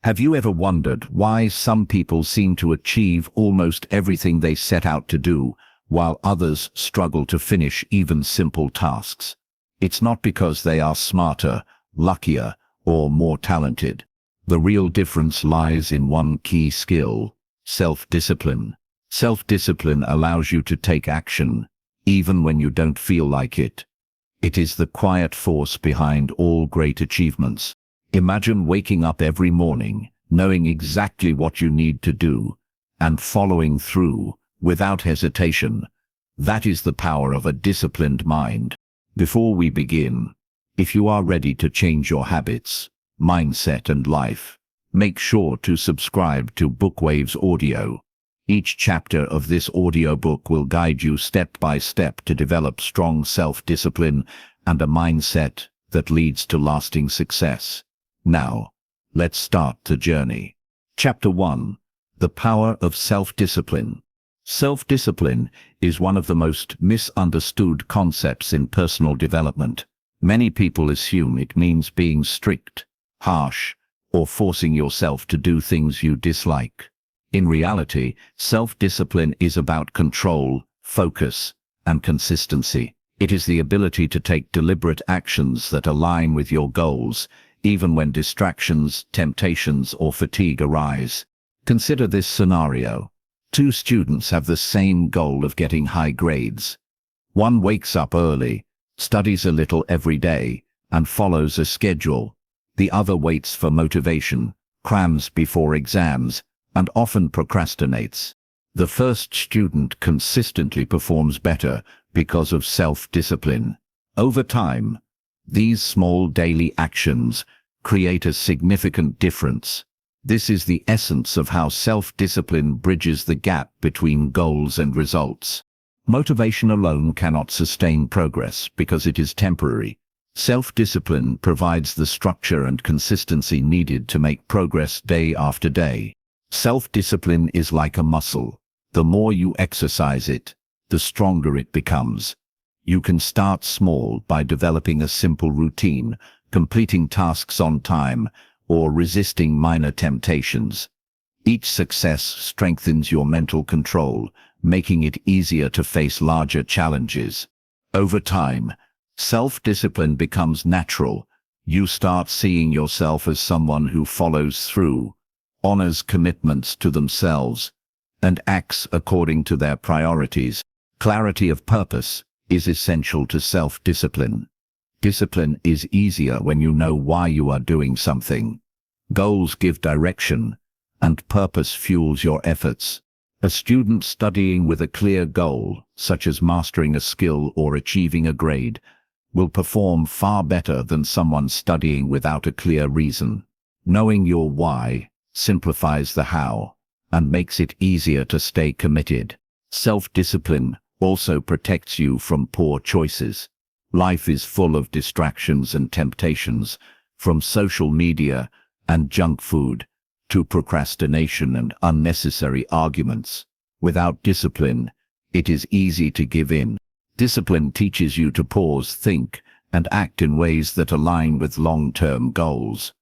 Have you ever wondered why some people seem to achieve almost everything they set out to do, while others struggle to finish even simple tasks? It's not because they are smarter, luckier, or more talented. The real difference lies in one key skill: self-discipline. Self-discipline allows you to take action, even when you don't feel like it. It is the quiet force behind all great achievements. Imagine waking up every morning, knowing exactly what you need to do, and following through, without hesitation. That is the power of a disciplined mind. Before we begin, if you are ready to change your habits, mindset and life, make sure to subscribe to Bookwave's audio. Each chapter of this audiobook will guide you step by step to develop strong self-discipline and a mindset that leads to lasting success. Now, let's start the journey. Chapter 1. The Power of Self-Discipline. Self-discipline is one of the most misunderstood concepts in personal development. Many people assume it means being strict, harsh, or forcing yourself to do things you dislike. In reality, self-discipline is about control, focus, and consistency. It is the ability to take deliberate actions that align with your goals, even when distractions, temptations, or fatigue arise. Consider this scenario. Two students have the same goal of getting high grades. One wakes up early, studies a little every day, and follows a schedule. The other waits for motivation, crams before exams, and often procrastinates. The first student consistently performs better because of self-discipline. Over time, these small daily actions create a significant difference. This is the essence of how self-discipline bridges the gap between goals and results. Motivation alone cannot sustain progress because it is temporary. Self-discipline provides the structure and consistency needed to make progress day after day. Self-discipline is like a muscle. The more you exercise it, the stronger it becomes. You can start small by developing a simple routine, completing tasks on time, or resisting minor temptations. Each success strengthens your mental control, making it easier to face larger challenges. Over time, self-discipline becomes natural. You start seeing yourself as someone who follows through, honors commitments to themselves, and acts according to their priorities. Clarity of purpose is essential to self-discipline. Discipline is easier when you know why you are doing something. Goals give direction, and purpose fuels your efforts. A student studying with a clear goal, such as mastering a skill or achieving a grade, will perform far better than someone studying without a clear reason. Knowing your why simplifies the how and makes it easier to stay committed. Self-discipline also protects you from poor choices. Life is full of distractions and temptations, from social media and junk food to procrastination and unnecessary arguments. Without discipline, it is easy to give in. Discipline teaches you to pause, think, and act in ways that align with long-term goals.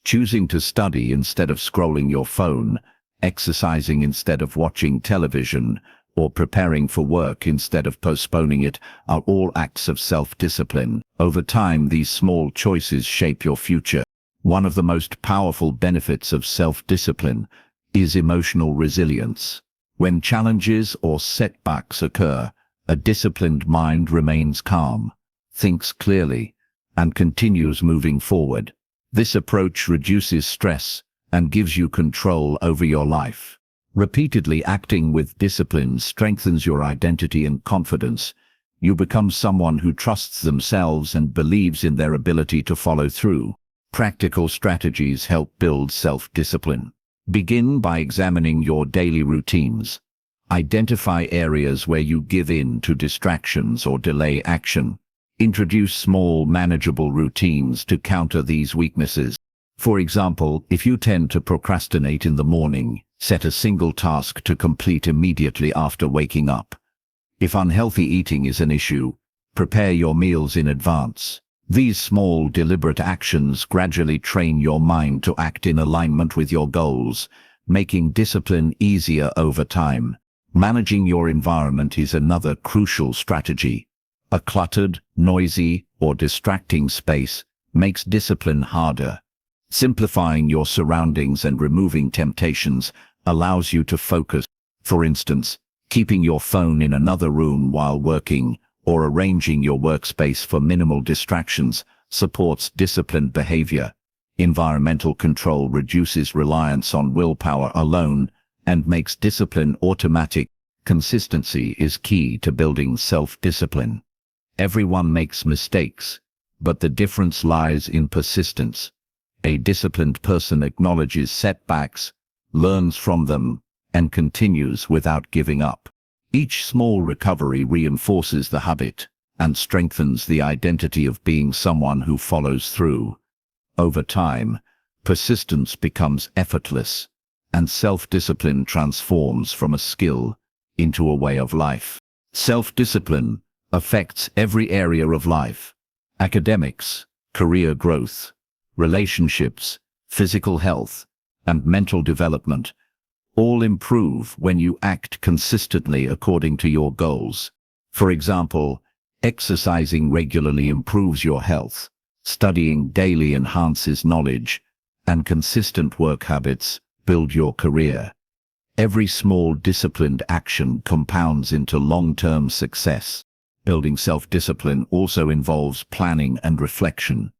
Choosing to study instead of scrolling your phone, exercising instead of watching television, or preparing for work instead of postponing it are all acts of self-discipline. Over time, these small choices shape your future. One of the most powerful benefits of self-discipline is emotional resilience. When challenges or setbacks occur, a disciplined mind remains calm, thinks clearly, and continues moving forward. This approach reduces stress and gives you control over your life. Repeatedly acting with discipline strengthens your identity and confidence. You become someone who trusts themselves and believes in their ability to follow through. Practical strategies help build self-discipline. Begin by examining your daily routines. Identify areas where you give in to distractions or delay action. Introduce small, manageable routines to counter these weaknesses. For example, if you tend to procrastinate in the morning, set a single task to complete immediately after waking up. If unhealthy eating is an issue, prepare your meals in advance. These small, deliberate actions gradually train your mind to act in alignment with your goals, making discipline easier over time. Managing your environment is another crucial strategy. A cluttered, noisy, or distracting space makes discipline harder. Simplifying your surroundings and removing temptations allows you to focus. For instance, keeping your phone in another room while working or arranging your workspace for minimal distractions supports disciplined behavior. Environmental control reduces reliance on willpower alone and makes discipline automatic. Consistency is key to building self-discipline. Everyone makes mistakes, but the difference lies in persistence. A disciplined person acknowledges setbacks, learns from them, and continues without giving up. Each small recovery reinforces the habit and strengthens the identity of being someone who follows through. Over time, persistence becomes effortless, and self-discipline transforms from a skill into a way of life. Self-discipline affects every area of life: academics, career growth, relationships, physical health, and mental development. All improve when you act consistently according to your goals. For example, exercising regularly improves your health, studying daily enhances knowledge, and consistent work habits build your career. Every small disciplined action compounds into long-term success. Building self-discipline also involves planning and reflection.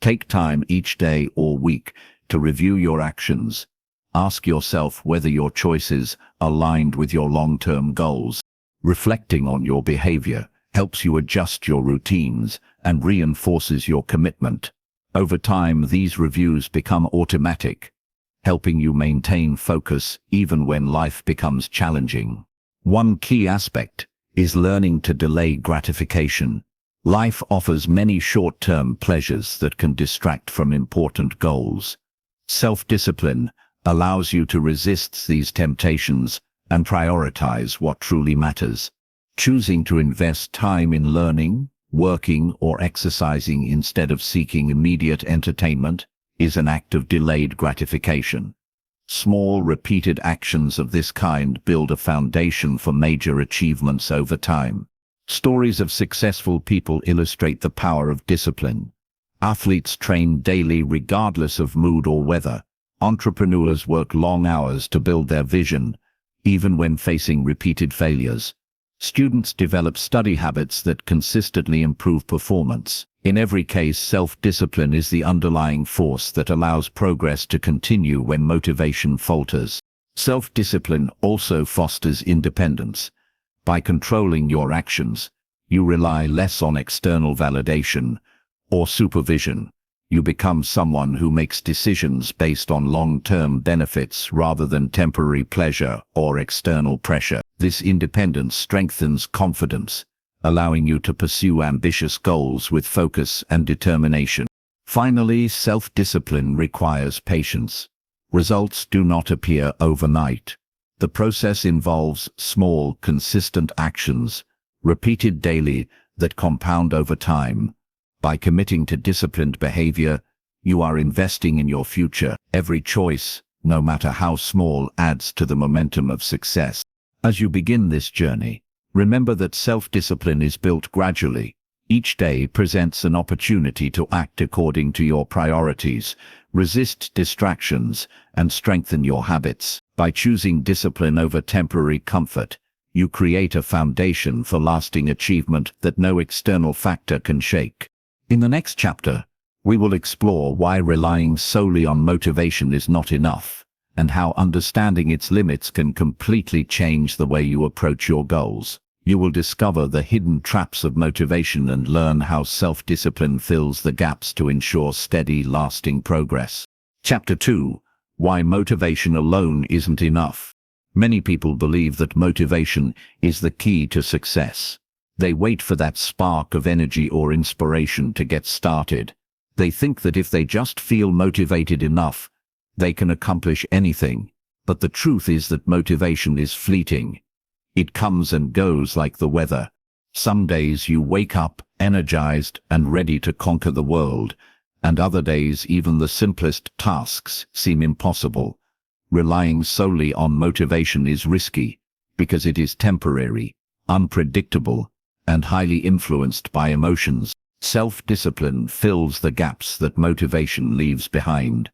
Take time each day or week to review your actions. Ask yourself whether your choices aligned with your long-term goals. Reflecting on your behavior helps you adjust your routines and reinforces your commitment. Over time, these reviews become automatic, helping you maintain focus even when life becomes challenging. One key aspect is learning to delay gratification. Life offers many short-term pleasures that can distract from important goals. Self-discipline allows you to resist these temptations and prioritize what truly matters. Choosing to invest time in learning, working, or exercising instead of seeking immediate entertainment is an act of delayed gratification. Small, repeated actions of this kind build a foundation for major achievements over time. Stories of successful people illustrate the power of discipline. Athletes train daily regardless of mood or weather. Entrepreneurs work long hours to build their vision, even when facing repeated failures. Students develop study habits that consistently improve performance. In every case, self-discipline is the underlying force that allows progress to continue when motivation falters. Self-discipline also fosters independence. By controlling your actions, you rely less on external validation or supervision. You become someone who makes decisions based on long-term benefits rather than temporary pleasure or external pressure. This independence strengthens confidence, allowing you to pursue ambitious goals with focus and determination. Finally, self-discipline requires patience. Results do not appear overnight. The process involves small, consistent actions, repeated daily, that compound over time. By committing to disciplined behavior, you are investing in your future. Every choice, no matter how small, adds to the momentum of success. As you begin this journey, remember that self-discipline is built gradually. Each day presents an opportunity to act according to your priorities, resist distractions, and strengthen your habits. By choosing discipline over temporary comfort, you create a foundation for lasting achievement that no external factor can shake. In the next chapter, we will explore why relying solely on motivation is not enough, and how understanding its limits can completely change the way you approach your goals. You will discover the hidden traps of motivation and learn how self-discipline fills the gaps to ensure steady, lasting progress. Chapter 2: Why motivation alone isn't enough. Many people believe that motivation is the key to success. They wait for that spark of energy or inspiration to get started. They think that if they just feel motivated enough, they can accomplish anything. But the truth is that motivation is fleeting. It comes and goes like the weather. Some days you wake up energized and ready to conquer the world, and other days even the simplest tasks seem impossible. Relying solely on motivation is risky, because it is temporary, unpredictable, and highly influenced by emotions. Self-discipline fills the gaps that motivation leaves behind.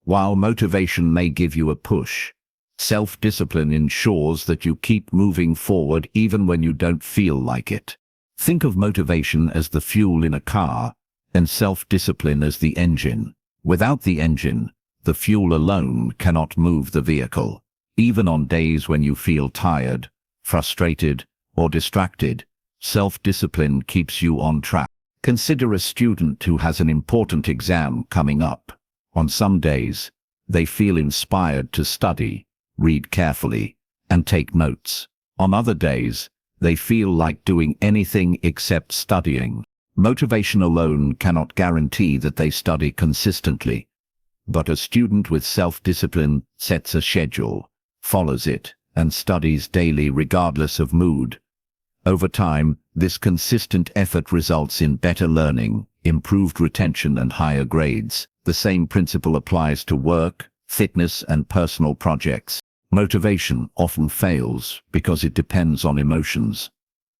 While motivation may give you a push, self-discipline ensures that you keep moving forward even when you don't feel like it. Think of motivation as the fuel in a car, and self-discipline as the engine. Without the engine, the fuel alone cannot move the vehicle. Even on days when you feel tired, frustrated, or distracted, self-discipline keeps you on track. Consider a student who has an important exam coming up. On some days, they feel inspired to study, read carefully, and take notes. On other days, they feel like doing anything except studying. Motivation alone cannot guarantee that they study consistently. But a student with self-discipline sets a schedule, follows it, and studies daily regardless of mood. Over time, this consistent effort results in better learning, improved retention, and higher grades. The same principle applies to work, fitness, and personal projects. Motivation often fails because it depends on emotions.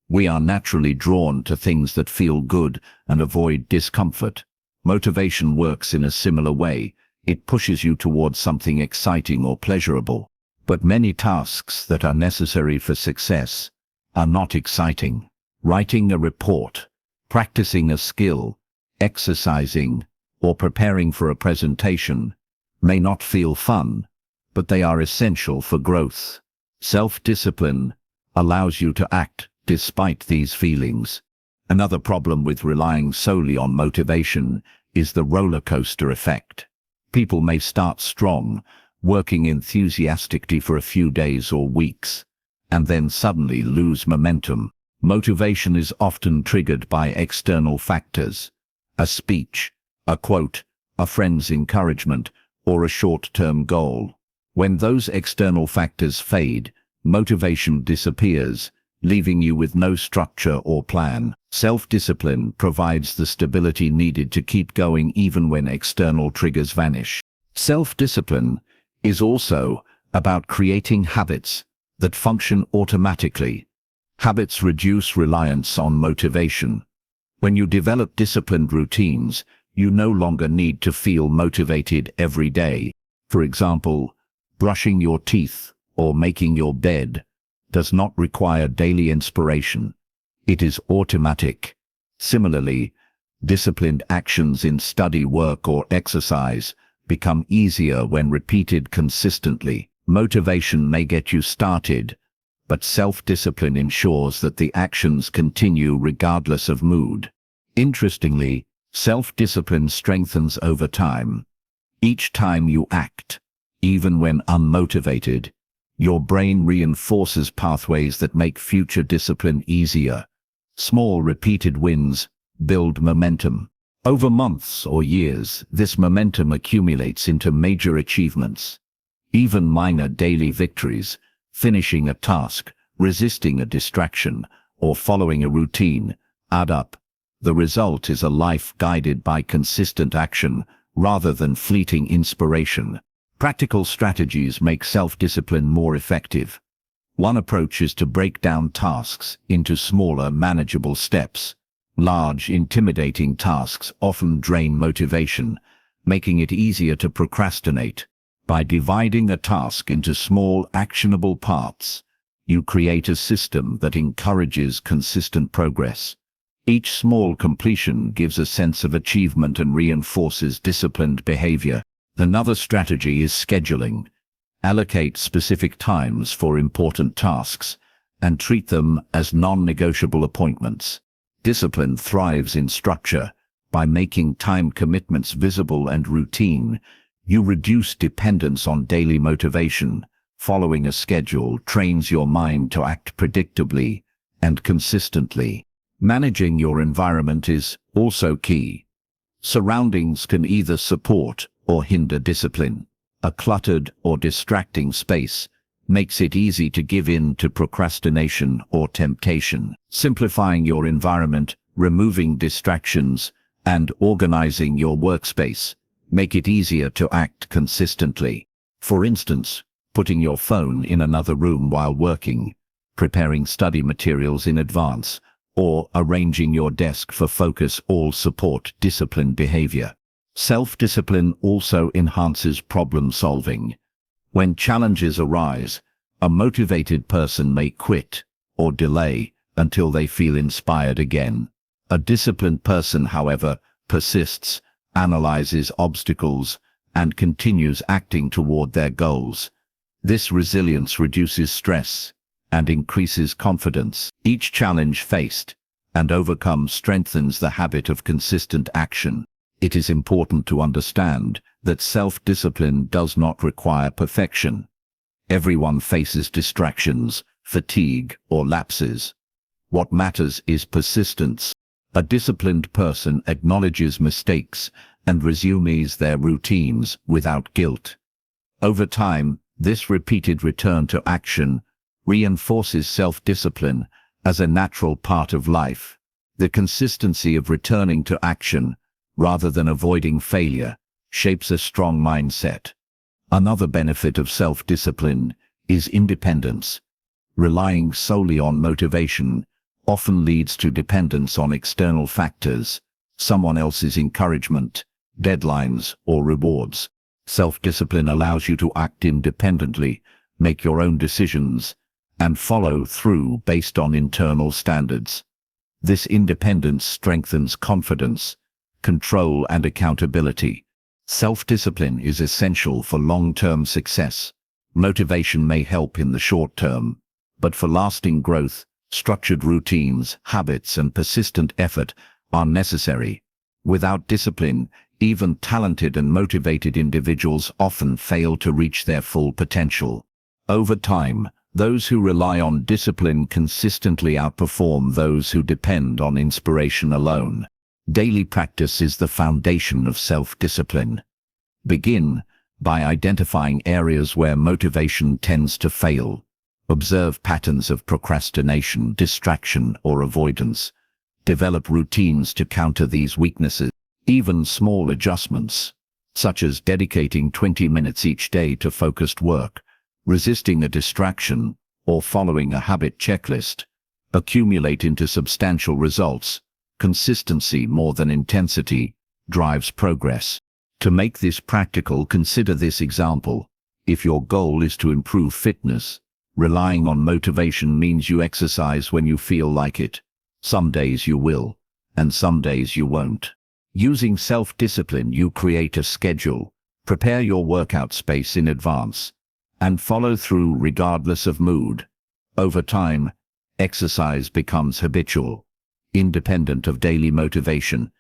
We are naturally drawn to things that feel good and avoid discomfort. Motivation works in a similar way. It pushes you towards something exciting or pleasurable. But many tasks that are necessary for success are not exciting. Writing a report, practicing a skill, exercising, or preparing for a presentation may not feel fun, but they are essential for growth. Self-discipline allows you to act despite these feelings. Another problem with relying solely on motivation is the roller coaster effect. People may start strong, working enthusiastically for a few days or weeks, and then suddenly lose momentum. Motivation is often triggered by external factors: a speech, a quote, a friend's encouragement, or a short-term goal. When those external factors fade, motivation disappears, leaving you with no structure or plan. Self-discipline provides the stability needed to keep going even when external triggers vanish. Self-discipline is also about creating habits that function automatically. Habits reduce reliance on motivation. When you develop disciplined routines, you no longer need to feel motivated every day. For example, brushing your teeth or making your bed does not require daily inspiration. It is automatic. Similarly, disciplined actions in study, work, or exercise become easier when repeated consistently. Motivation may get you started, but self-discipline ensures that the actions continue regardless of mood. Interestingly, self-discipline strengthens over time. Each time you act, even when unmotivated, your brain reinforces pathways that make future discipline easier. Small repeated wins build momentum. Over months or years, this momentum accumulates into major achievements. Even minor daily victories, finishing a task, resisting a distraction, or following a routine, add up. The result is a life guided by consistent action rather than fleeting inspiration. Practical strategies make self-discipline more effective. One approach is to break down tasks into smaller, manageable steps. Large, intimidating tasks often drain motivation, making it easier to procrastinate. By dividing a task into small, actionable parts, you create a system that encourages consistent progress. Each small completion gives a sense of achievement and reinforces disciplined behavior. Another strategy is scheduling. Allocate specific times for important tasks and treat them as non-negotiable appointments. Discipline thrives in structure. By making time commitments visible and routine, you reduce dependence on daily motivation. Following a schedule trains your mind to act predictably and consistently. Managing your environment is also key. Surroundings can either support or hinder discipline. A cluttered or distracting space makes it easy to give in to procrastination or temptation. Simplifying your environment removing distractions, and organizing your workspace make it easier to act consistently. For instance, putting your phone in another room while working, preparing study materials in advance, or arranging your desk for focus all support disciplined behavior. Self-discipline also enhances problem solving. When challenges arise, a motivated person may quit or delay until they feel inspired again. A disciplined person, however, persists, analyzes obstacles, and continues acting toward their goals. This resilience reduces stress and increases confidence. Each challenge faced and overcome strengthens the habit of consistent action. It is important to understand that self-discipline does not require perfection. Everyone faces distractions, fatigue, or lapses. What matters is persistence. A disciplined person acknowledges mistakes and resumes their routines without guilt. Over time, this repeated return to action reinforces self-discipline as a natural part of life. The consistency of returning to action, rather than avoiding failure, shapes a strong mindset. Another benefit of self-discipline is independence. Relying solely on motivation often leads to dependence on external factors, someone else's encouragement, deadlines, or rewards. Self-discipline allows you to act independently, make your own decisions, and follow through based on internal standards. This independence strengthens confidence, control, and accountability. Self-discipline is essential for long-term success. Motivation may help in the short term, but for lasting growth, structured routines, habits, and persistent effort are necessary. Without discipline, even talented and motivated individuals often fail to reach their full potential. Over time, those who rely on discipline consistently outperform those who depend on inspiration alone. Daily practice is the foundation of self-discipline. Begin by identifying areas where motivation tends to fail. Observe patterns of procrastination, distraction, or avoidance. Develop routines to counter these weaknesses. Even small adjustments, such as dedicating 20 minutes each day to focused work, resisting a distraction, or following a habit checklist, accumulate into substantial results. Consistency more than intensity drives progress. To make this practical, consider this example. If your goal is to improve fitness, relying on motivation means you exercise when you feel like it. Some days you will, and some days you won't. Using self-discipline, you create a schedule, prepare your workout space in advance, and follow through regardless of mood. Over time, exercise becomes habitual, independent of daily motivation,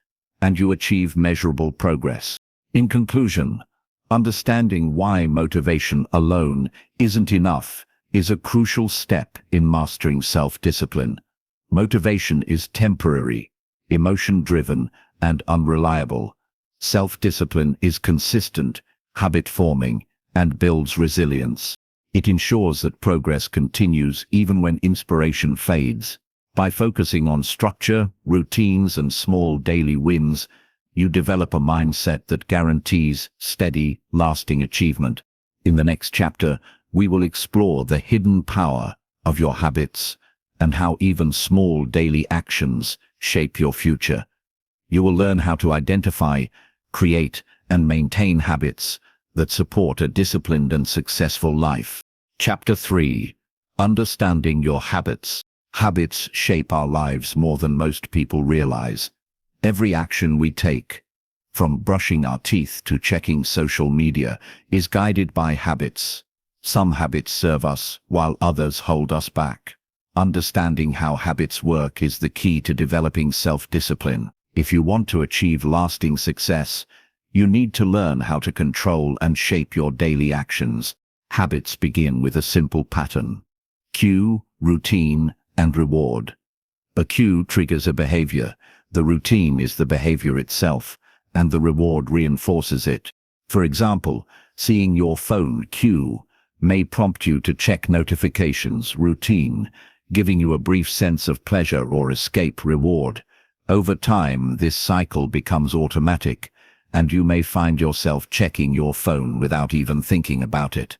and you achieve measurable progress. In conclusion, understanding why motivation alone isn't enough is a crucial step in mastering self-discipline. Motivation is temporary, emotion-driven, and unreliable. Self-discipline is consistent, habit-forming, and builds resilience. It ensures that progress continues even when inspiration fades. By focusing on structure, routines, and small daily wins, you develop a mindset that guarantees steady, lasting achievement. In the next chapter, we will explore the hidden power of your habits and how even small daily actions shape your future. You will learn how to identify, create, and maintain habits that support a disciplined and successful life. Chapter 3. Understanding your habits. Habits shape our lives more than most people realize. Every action we take, from brushing our teeth to checking social media, is guided by habits. Some habits serve us, while others hold us back. Understanding how habits work is the key to developing self-discipline. If you want to achieve lasting success, you need to learn how to control and shape your daily actions. Habits begin with a simple pattern: cue, routine, and reward. A cue triggers a behavior, the routine is the behavior itself, and the reward reinforces it. For example, seeing your phone cue may prompt you to check notifications. Routine, giving you a brief sense of pleasure or escape. Reward, Over time, this cycle becomes automatic, and you may find yourself checking your phone without even thinking about it.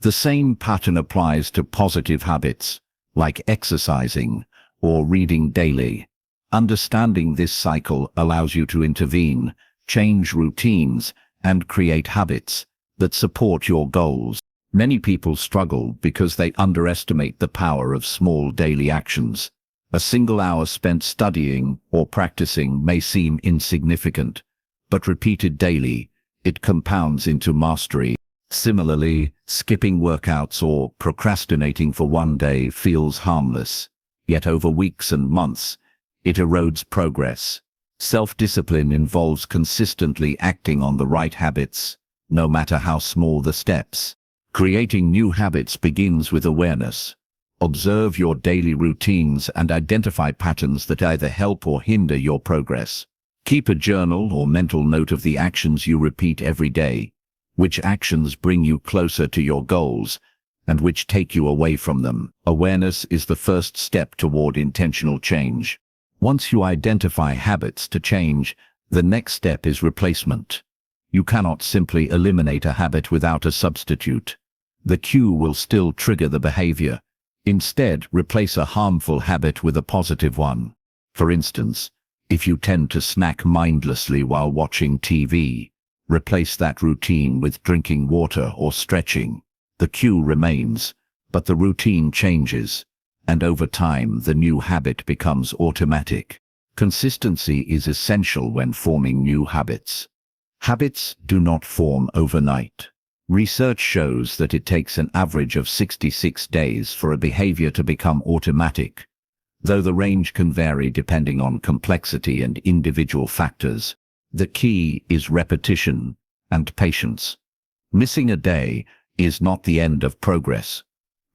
The same pattern applies to positive habits, like exercising or reading daily. Understanding this cycle allows you to intervene, change routines, and create habits that support your goals. Many people struggle because they underestimate the power of small daily actions. A single hour spent studying or practicing may seem insignificant, but repeated daily, it compounds into mastery. Similarly, skipping workouts or procrastinating for one day feels harmless, yet over weeks and months, it erodes progress. Self-discipline involves consistently acting on the right habits, no matter how small the steps. Creating new habits begins with awareness. Observe your daily routines and identify patterns that either help or hinder your progress. Keep a journal or mental note of the actions you repeat every day, which actions bring you closer to your goals, and which take you away from them. Awareness is the first step toward intentional change. Once you identify habits to change, the next step is replacement. You cannot simply eliminate a habit without a substitute. The cue will still trigger the behavior. Instead, replace a harmful habit with a positive one. For instance, if you tend to snack mindlessly while watching TV, replace that routine with drinking water or stretching. The cue remains, but the routine changes, and over time the new habit becomes automatic. Consistency is essential when forming new habits. Habits do not form overnight. Research shows that it takes an average of 66 days for a behavior to become automatic, though the range can vary depending on complexity and individual factors. The key is repetition and patience. Missing a day is not the end of progress.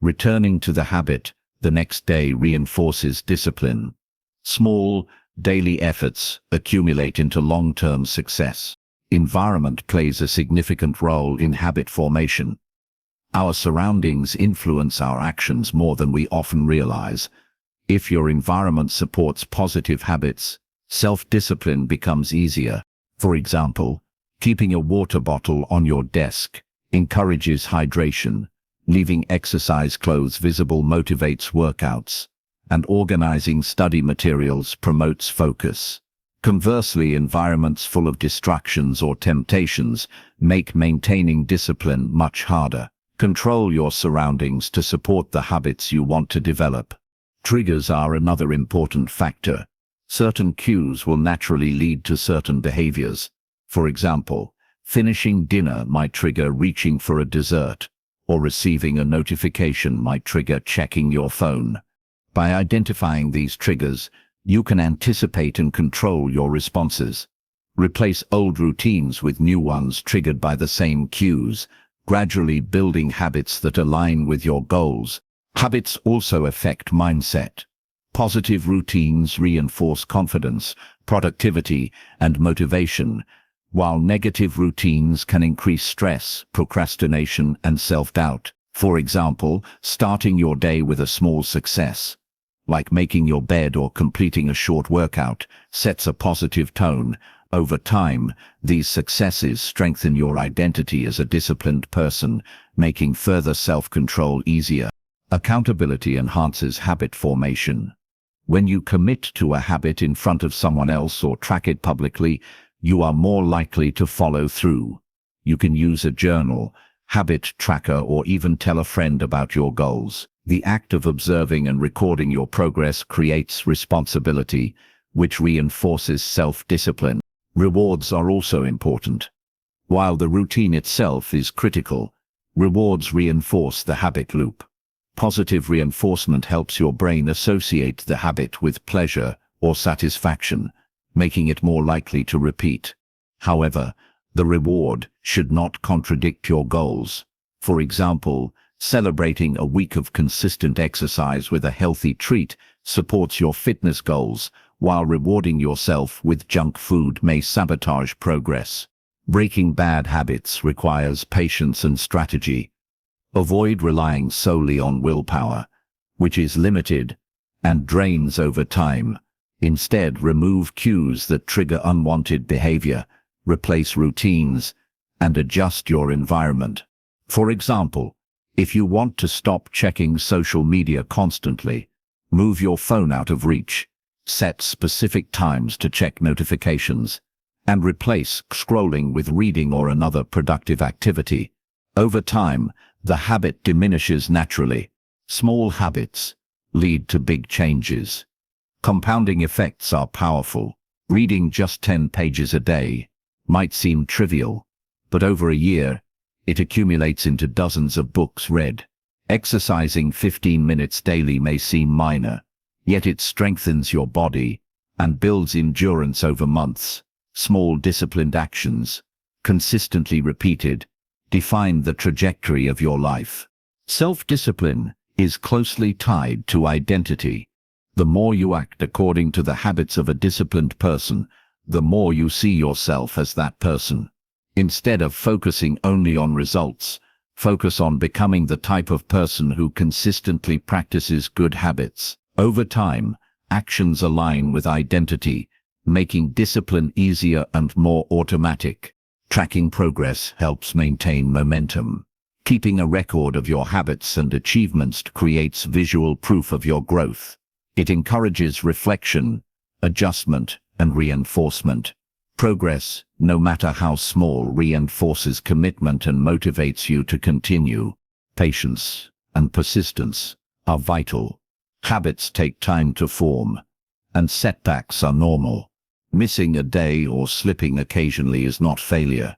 Returning to the habit the next day reinforces discipline. Small, daily efforts accumulate into long-term success. Environment plays a significant role in habit formation. Our surroundings influence our actions more than we often realize. If your environment supports positive habits, self-discipline becomes easier. For example, keeping a water bottle on your desk encourages hydration, leaving exercise clothes visible motivates workouts, and organizing study materials promotes focus. Conversely, environments full of distractions or temptations make maintaining discipline much harder. Control your surroundings to support the habits you want to develop. Triggers are another important factor. Certain cues will naturally lead to certain behaviors. For example, finishing dinner might trigger reaching for a dessert, or receiving a notification might trigger checking your phone. By identifying these triggers, you can anticipate and control your responses. Replace old routines with new ones triggered by the same cues, gradually building habits that align with your goals. Habits also affect mindset. Positive routines reinforce confidence, productivity, and motivation, while negative routines can increase stress, procrastination, and self-doubt. For example, starting your day with a small success, like making your bed or completing a short workout, sets a positive tone. Over time, these successes strengthen your identity as a disciplined person, making further self-control easier. Accountability enhances habit formation. When you commit to a habit in front of someone else or track it publicly, you are more likely to follow through. You can use a journal, habit tracker, or even tell a friend about your goals. The act of observing and recording your progress creates responsibility, which reinforces self-discipline. Rewards are also important. While the routine itself is critical, rewards reinforce the habit loop. Positive reinforcement helps your brain associate the habit with pleasure or satisfaction, making it more likely to repeat. However, the reward should not contradict your goals. For example, celebrating a week of consistent exercise with a healthy treat supports your fitness goals, while rewarding yourself with junk food may sabotage progress. Breaking bad habits requires patience and strategy. Avoid relying solely on willpower, which is limited and drains over time. Instead, remove cues that trigger unwanted behavior, replace routines, and adjust your environment. For example, if you want to stop checking social media constantly, move your phone out of reach, set specific times to check notifications, and replace scrolling with reading or another productive activity. Over time, the habit diminishes naturally. Small habits lead to big changes. Compounding effects are powerful. Reading just 10 pages a day might seem trivial, but over a year, it accumulates into dozens of books read. Exercising 15 minutes daily may seem minor, yet it strengthens your body and builds endurance over months. Small disciplined actions, consistently repeated, define the trajectory of your life. Self-discipline is closely tied to identity. The more you act according to the habits of a disciplined person, the more you see yourself as that person. Instead of focusing only on results, focus on becoming the type of person who consistently practices good habits. Over time, actions align with identity, making discipline easier and more automatic. Tracking progress helps maintain momentum. Keeping a record of your habits and achievements creates visual proof of your growth. It encourages reflection, adjustment, and reinforcement. Progress, no matter how small, reinforces commitment and motivates you to continue. Patience and persistence are vital. Habits take time to form, and setbacks are normal. Missing a day or slipping occasionally is not failure.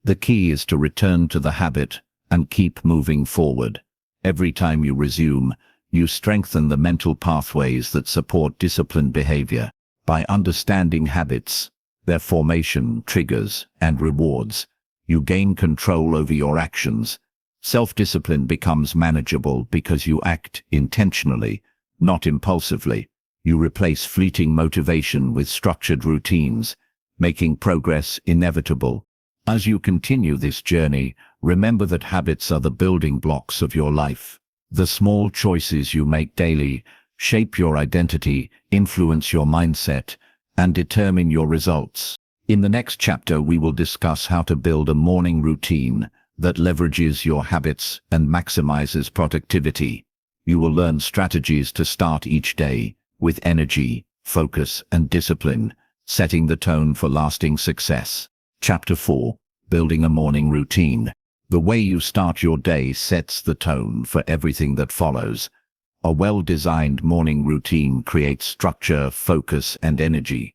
The key is to return to the habit and keep moving forward. Every time you resume, you strengthen the mental pathways that support disciplined behavior. By understanding habits, their formation, triggers, and rewards, you gain control over your actions. Self-discipline becomes manageable because you act intentionally, not impulsively. You replace fleeting motivation with structured routines, making progress inevitable. As you continue this journey, remember that habits are the building blocks of your life. The small choices you make daily shape your identity, influence your mindset, and determine your results. In the next chapter, we will discuss how to build a morning routine that leverages your habits and maximizes productivity. You will learn strategies to start each day with energy, focus, and discipline, setting the tone for lasting success. Chapter 4. Building a morning routine. The way you start your day sets the tone for everything that follows. A well-designed morning routine creates structure, focus, and energy,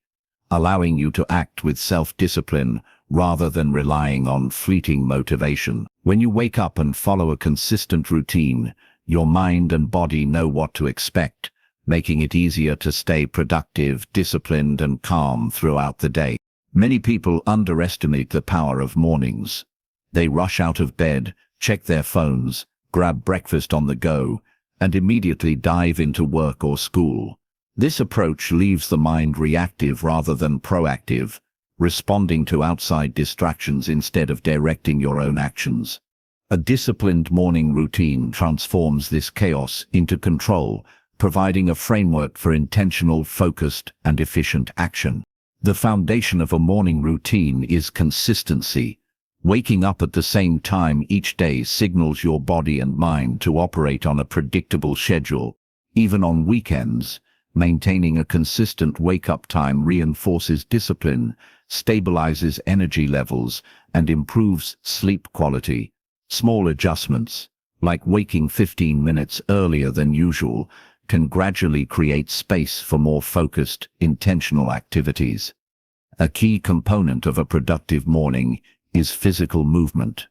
allowing you to act with self-discipline rather than relying on fleeting motivation. When you wake up and follow a consistent routine, your mind and body know what to expect, making it easier to stay productive, disciplined, and calm throughout the day. Many people underestimate the power of mornings. They rush out of bed, check their phones, grab breakfast on the go, and immediately dive into work or school. This approach leaves the mind reactive rather than proactive, responding to outside distractions instead of directing your own actions. A disciplined morning routine transforms this chaos into control, providing a framework for intentional, focused, and efficient action. The foundation of a morning routine is consistency. Waking up at the same time each day signals your body and mind to operate on a predictable schedule. Even on weekends, maintaining a consistent wake-up time reinforces discipline, stabilizes energy levels, and improves sleep quality. Small adjustments, like waking 15 minutes earlier than usual, can gradually create space for more focused, intentional activities. A key component of a productive morning is physical movement.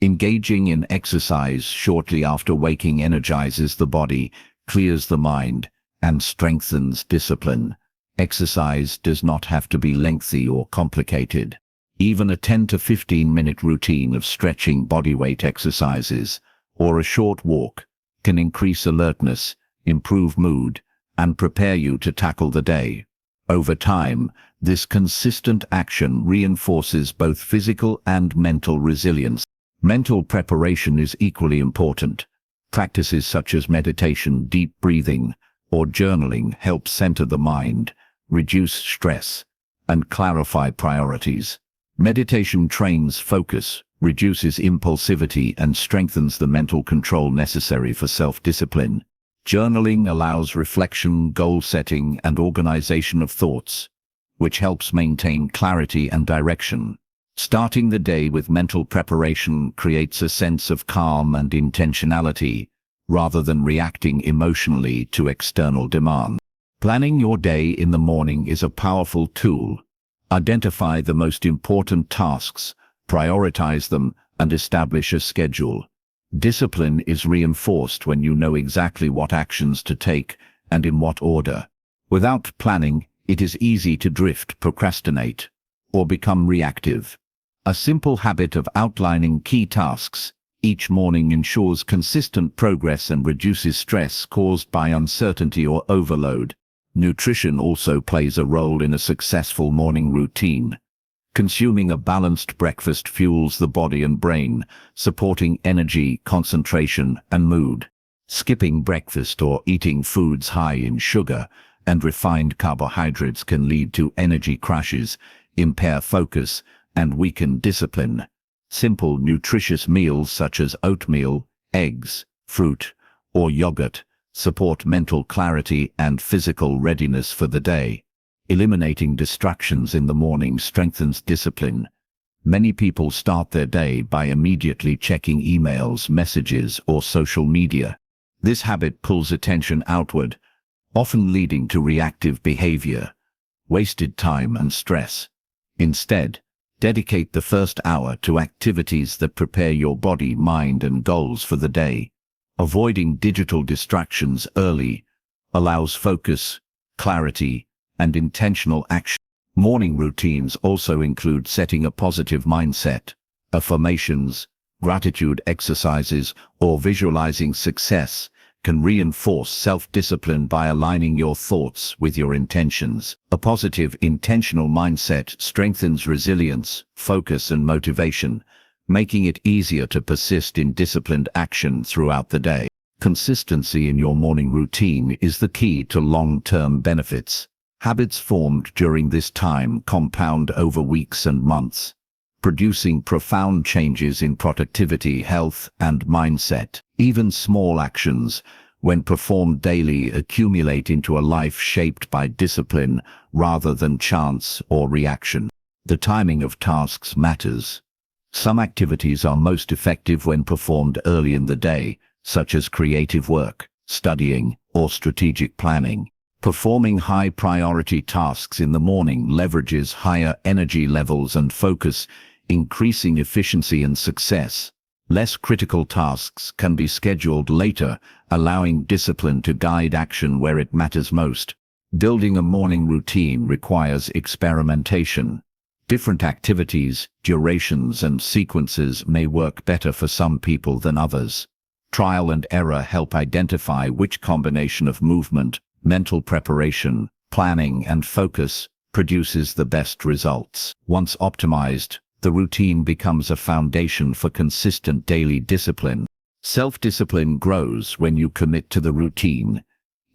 Engaging in exercise shortly after waking energizes the body, clears the mind, and strengthens discipline. Exercise does not have to be lengthy or complicated. Even a 10 to 15-minute routine of stretching bodyweight exercises or a short walk can increase alertness, improve mood, and prepare you to tackle the day. Over time, this consistent action reinforces both physical and mental resilience. Mental preparation is equally important. Practices such as meditation, deep breathing, or journaling help center the mind, reduce stress, and clarify priorities. Meditation trains focus, reduces impulsivity, and strengthens the mental control necessary for self-discipline. Journaling allows reflection, goal setting, and organization of thoughts, which helps maintain clarity and direction. Starting the day with mental preparation creates a sense of calm and intentionality, rather than reacting emotionally to external demand. Planning your day in the morning is a powerful tool. Identify the most important tasks, prioritize them, and establish a schedule. Discipline is reinforced when you know exactly what actions to take and in what order. Without planning, it is easy to drift, procrastinate, or become reactive. A simple habit of outlining key tasks each morning ensures consistent progress and reduces stress caused by uncertainty or overload. Nutrition also plays a role in a successful morning routine. Consuming a balanced breakfast fuels the body and brain, supporting energy, concentration, and mood. Skipping breakfast or eating foods high in sugar and refined carbohydrates can lead to energy crashes, impair focus, and weaken discipline. Simple, nutritious meals such as oatmeal, eggs, fruit, or yogurt support mental clarity and physical readiness for the day. Eliminating distractions in the morning strengthens discipline. Many people start their day by immediately checking emails, messages, or social media. This habit pulls attention outward, often leading to reactive behavior, wasted time, and stress. Instead, dedicate the first hour to activities that prepare your body, mind, and goals for the day. Avoiding digital distractions early allows focus, clarity, and intentional action. Morning routines also include setting a positive mindset. Affirmations, gratitude exercises, or visualizing success can reinforce self-discipline by aligning your thoughts with your intentions. A positive, intentional mindset strengthens resilience, focus, and motivation, making it easier to persist in disciplined action throughout the day. Consistency in your morning routine is the key to long-term benefits. Habits formed during this time compound over weeks and months, producing profound changes in productivity, health, and mindset. Even small actions, when performed daily, accumulate into a life shaped by discipline rather than chance or reaction. The timing of tasks matters. Some activities are most effective when performed early in the day, such as creative work, studying, or strategic planning. Performing high-priority tasks in the morning leverages higher energy levels and focus, increasing efficiency and success. Less critical tasks can be scheduled later, allowing discipline to guide action where it matters most. Building a morning routine requires experimentation. Different activities, durations, and sequences may work better for some people than others. Trial and error help identify which combination of movement, mental preparation, planning, and focus produces the best results. Once optimized, the routine becomes a foundation for consistent daily discipline. Self-discipline grows when you commit to the routine,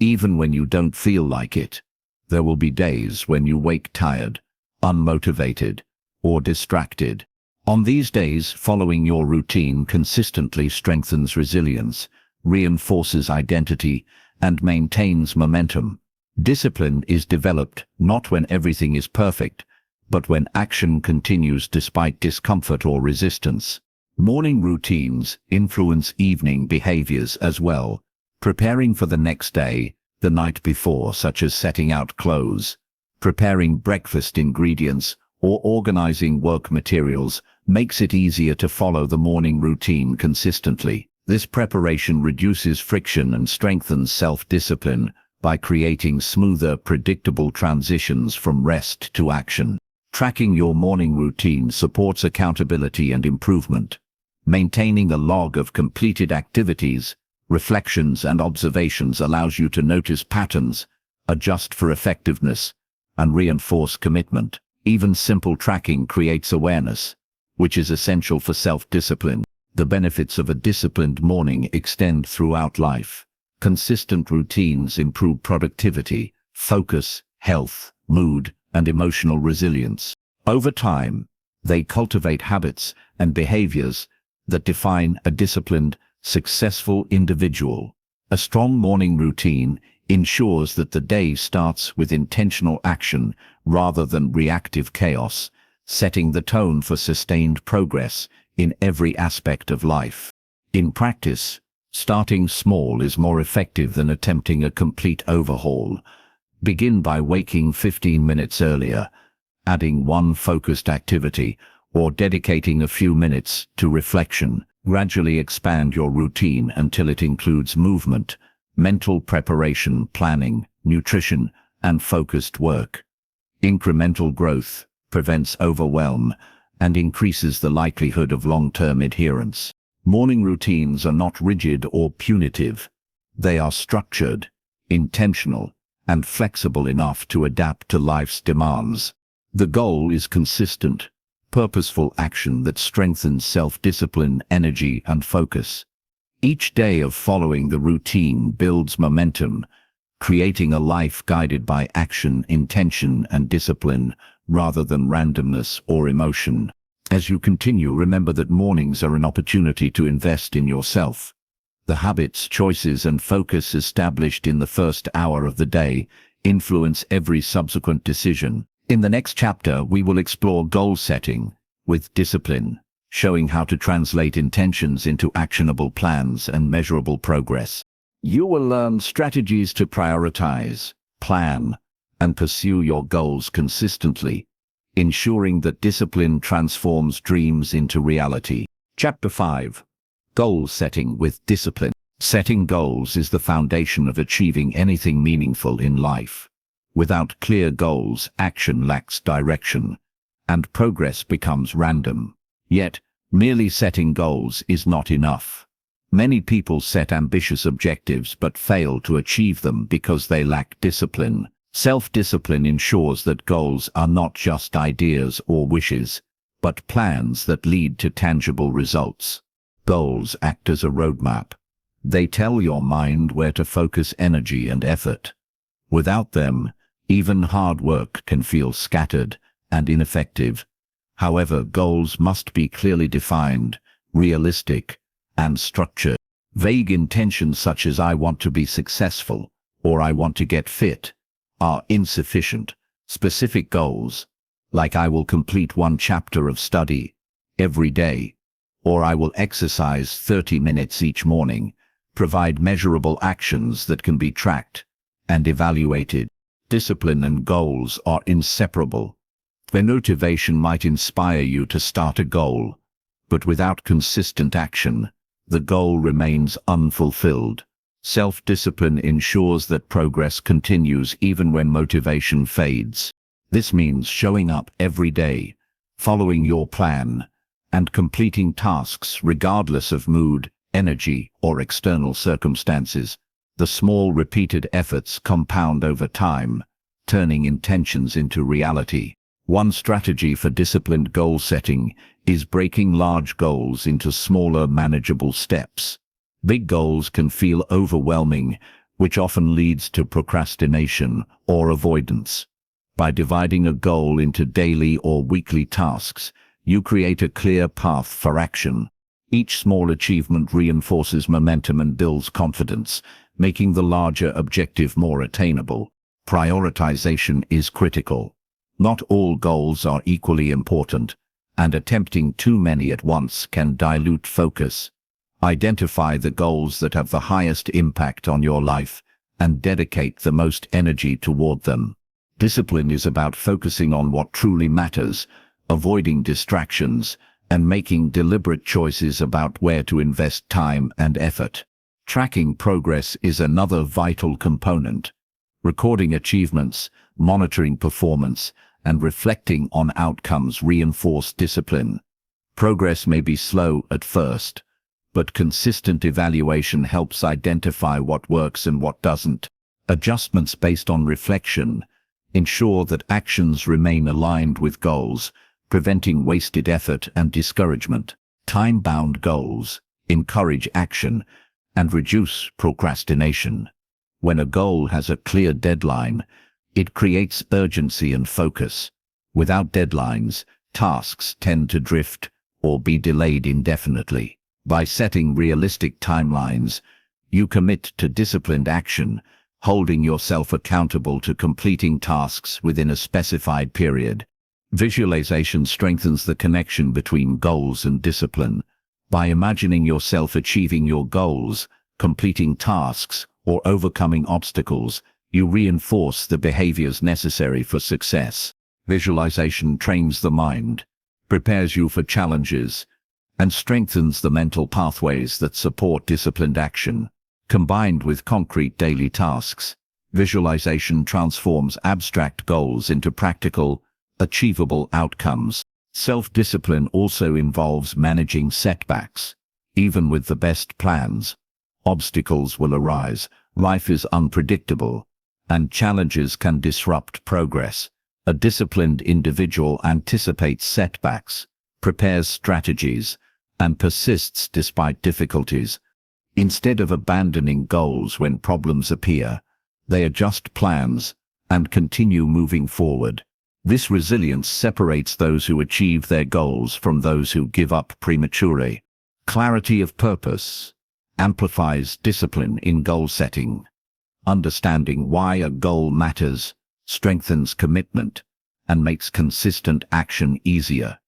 even when you don't feel like it. There will be days when you wake tired, unmotivated, or distracted. On these days, following your routine consistently strengthens resilience, reinforces identity, and maintains momentum. Discipline is developed not when everything is perfect, but when action continues despite discomfort or resistance. Morning routines influence evening behaviors as well. Preparing for the next day, the night before, such as setting out clothes, preparing breakfast ingredients, or organizing work materials, makes it easier to follow the morning routine consistently. This preparation reduces friction and strengthens self-discipline by creating smoother, predictable transitions from rest to action. Tracking your morning routine supports accountability and improvement. Maintaining a log of completed activities, reflections, and observations allows you to notice patterns, adjust for effectiveness, and reinforce commitment. Even simple tracking creates awareness, which is essential for self-discipline. The benefits of a disciplined morning extend throughout life. Consistent routines improve productivity, focus, health, mood, and emotional resilience. Over time, they cultivate habits and behaviors that define a disciplined, successful individual. A strong morning routine ensures that the day starts with intentional action rather than reactive chaos, setting the tone for sustained progress in every aspect of life. In practice, starting small is more effective than attempting a complete overhaul. Begin by waking 15 minutes earlier, adding one focused activity, or dedicating a few minutes to reflection. Gradually expand your routine until it includes movement, mental preparation, planning, nutrition, and focused work. Incremental growth prevents overwhelm and increases the likelihood of long-term adherence. Morning routines are not rigid or punitive. They are structured, intentional, and flexible enough to adapt to life's demands. The goal is consistent, purposeful action that strengthens self-discipline, energy, and focus. Each day of following the routine builds momentum, creating a life guided by action, intention, and discipline rather than randomness or emotion. As you continue, remember that mornings are an opportunity to invest in yourself. The habits, choices, and focus established in the first hour of the day influence every subsequent decision. In the next chapter, we will explore goal setting with discipline, showing how to translate intentions into actionable plans and measurable progress. You will learn strategies to prioritize, plan, and pursue your goals consistently, ensuring that discipline transforms dreams into reality. Chapter 5. Goal setting with discipline. Setting goals is the foundation of achieving anything meaningful in life. Without clear goals, action lacks direction, and progress becomes random. Yet, merely setting goals is not enough. Many people set ambitious objectives but fail to achieve them because they lack discipline. Self-discipline ensures that goals are not just ideas or wishes, but plans that lead to tangible results. Goals act as a roadmap. They tell your mind where to focus energy and effort. Without them, even hard work can feel scattered and ineffective. However, goals must be clearly defined, realistic, and structured. Vague intentions such as "I want to be successful" or "I want to get fit" are insufficient. Specific goals, like "I will complete one chapter of study every day," or "I will exercise 30 minutes each morning," provide measurable actions that can be tracked and evaluated. Discipline and goals are inseparable. Their motivation might inspire you to start a goal, but without consistent action, the goal remains unfulfilled. Self-discipline ensures that progress continues even when motivation fades. This means showing up every day, following your plan, and completing tasks regardless of mood, energy, or external circumstances. The small repeated efforts compound over time, turning intentions into reality. One strategy for disciplined goal setting is breaking large goals into smaller, manageable steps. Big goals can feel overwhelming, which often leads to procrastination or avoidance. By dividing a goal into daily or weekly tasks, you create a clear path for action. Each small achievement reinforces momentum and builds confidence, making the larger objective more attainable. Prioritization is critical. Not all goals are equally important, and attempting too many at once can dilute focus. Identify the goals that have the highest impact on your life and dedicate the most energy toward them. Discipline is about focusing on what truly matters, avoiding distractions, and making deliberate choices about where to invest time and effort. Tracking progress is another vital component. Recording achievements, monitoring performance, and reflecting on outcomes reinforce discipline. Progress may be slow at first, but consistent evaluation helps identify what works and what doesn't. Adjustments based on reflection ensure that actions remain aligned with goals, preventing wasted effort and discouragement. Time-bound goals encourage action and reduce procrastination. When a goal has a clear deadline, It creates urgency and focus. Without deadlines, tasks tend to drift or be delayed indefinitely. By setting realistic timelines, you commit to disciplined action, holding yourself accountable to completing tasks within a specified period. Visualization strengthens the connection between goals and discipline. By imagining yourself achieving your goals, completing tasks, or overcoming obstacles, you reinforce the behaviors necessary for success. Visualization trains the mind, prepares you for challenges, and strengthens the mental pathways that support disciplined action. Combined with concrete daily tasks, visualization transforms abstract goals into practical, achievable outcomes. Self-discipline also involves managing setbacks. Even with the best plans, obstacles will arise, life is unpredictable, and challenges can disrupt progress. A disciplined individual anticipates setbacks, prepares strategies, and persists despite difficulties. Instead of abandoning goals when problems appear, they adjust plans and continue moving forward. This resilience separates those who achieve their goals from those who give up prematurely. Clarity of purpose amplifies discipline in goal setting. Understanding why a goal matters strengthens commitment and makes consistent action easier.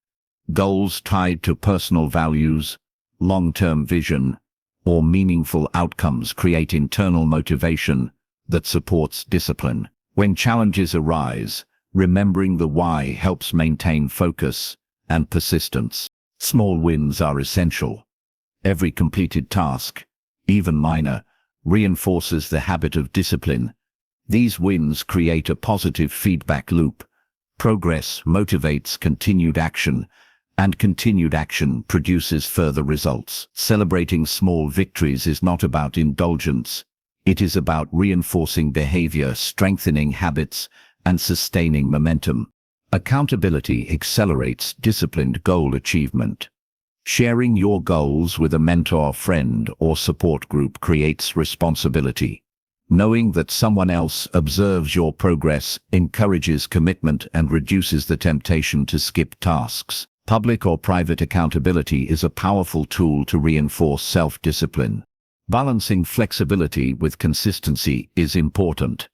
Goals tied to personal values, long-term vision, or meaningful outcomes create internal motivation that supports discipline. When challenges arise, remembering the why helps maintain focus and persistence. Small wins are essential. Every completed task, even minor, reinforces the habit of discipline. These wins create a positive feedback loop. Progress motivates continued action, and continued action produces further results. Celebrating small victories is not about indulgence. It is about reinforcing behavior, strengthening habits, and sustaining momentum. Accountability accelerates disciplined goal achievement. Sharing your goals with a mentor, friend, or support group creates responsibility. Knowing that someone else observes your progress encourages commitment and reduces the temptation to skip tasks. Public or private accountability is a powerful tool to reinforce self-discipline. Balancing flexibility with consistency is important.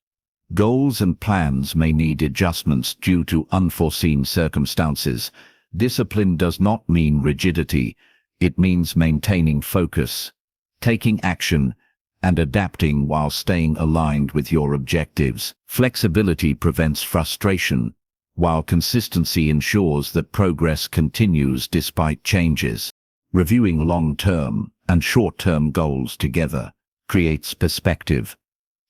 Goals and plans may need adjustments due to unforeseen circumstances. Discipline does not mean rigidity. It means maintaining focus, taking action, and adapting while staying aligned with your objectives. Flexibility prevents frustration, while consistency ensures that progress continues despite changes. Reviewing long-term and short-term goals together creates perspective.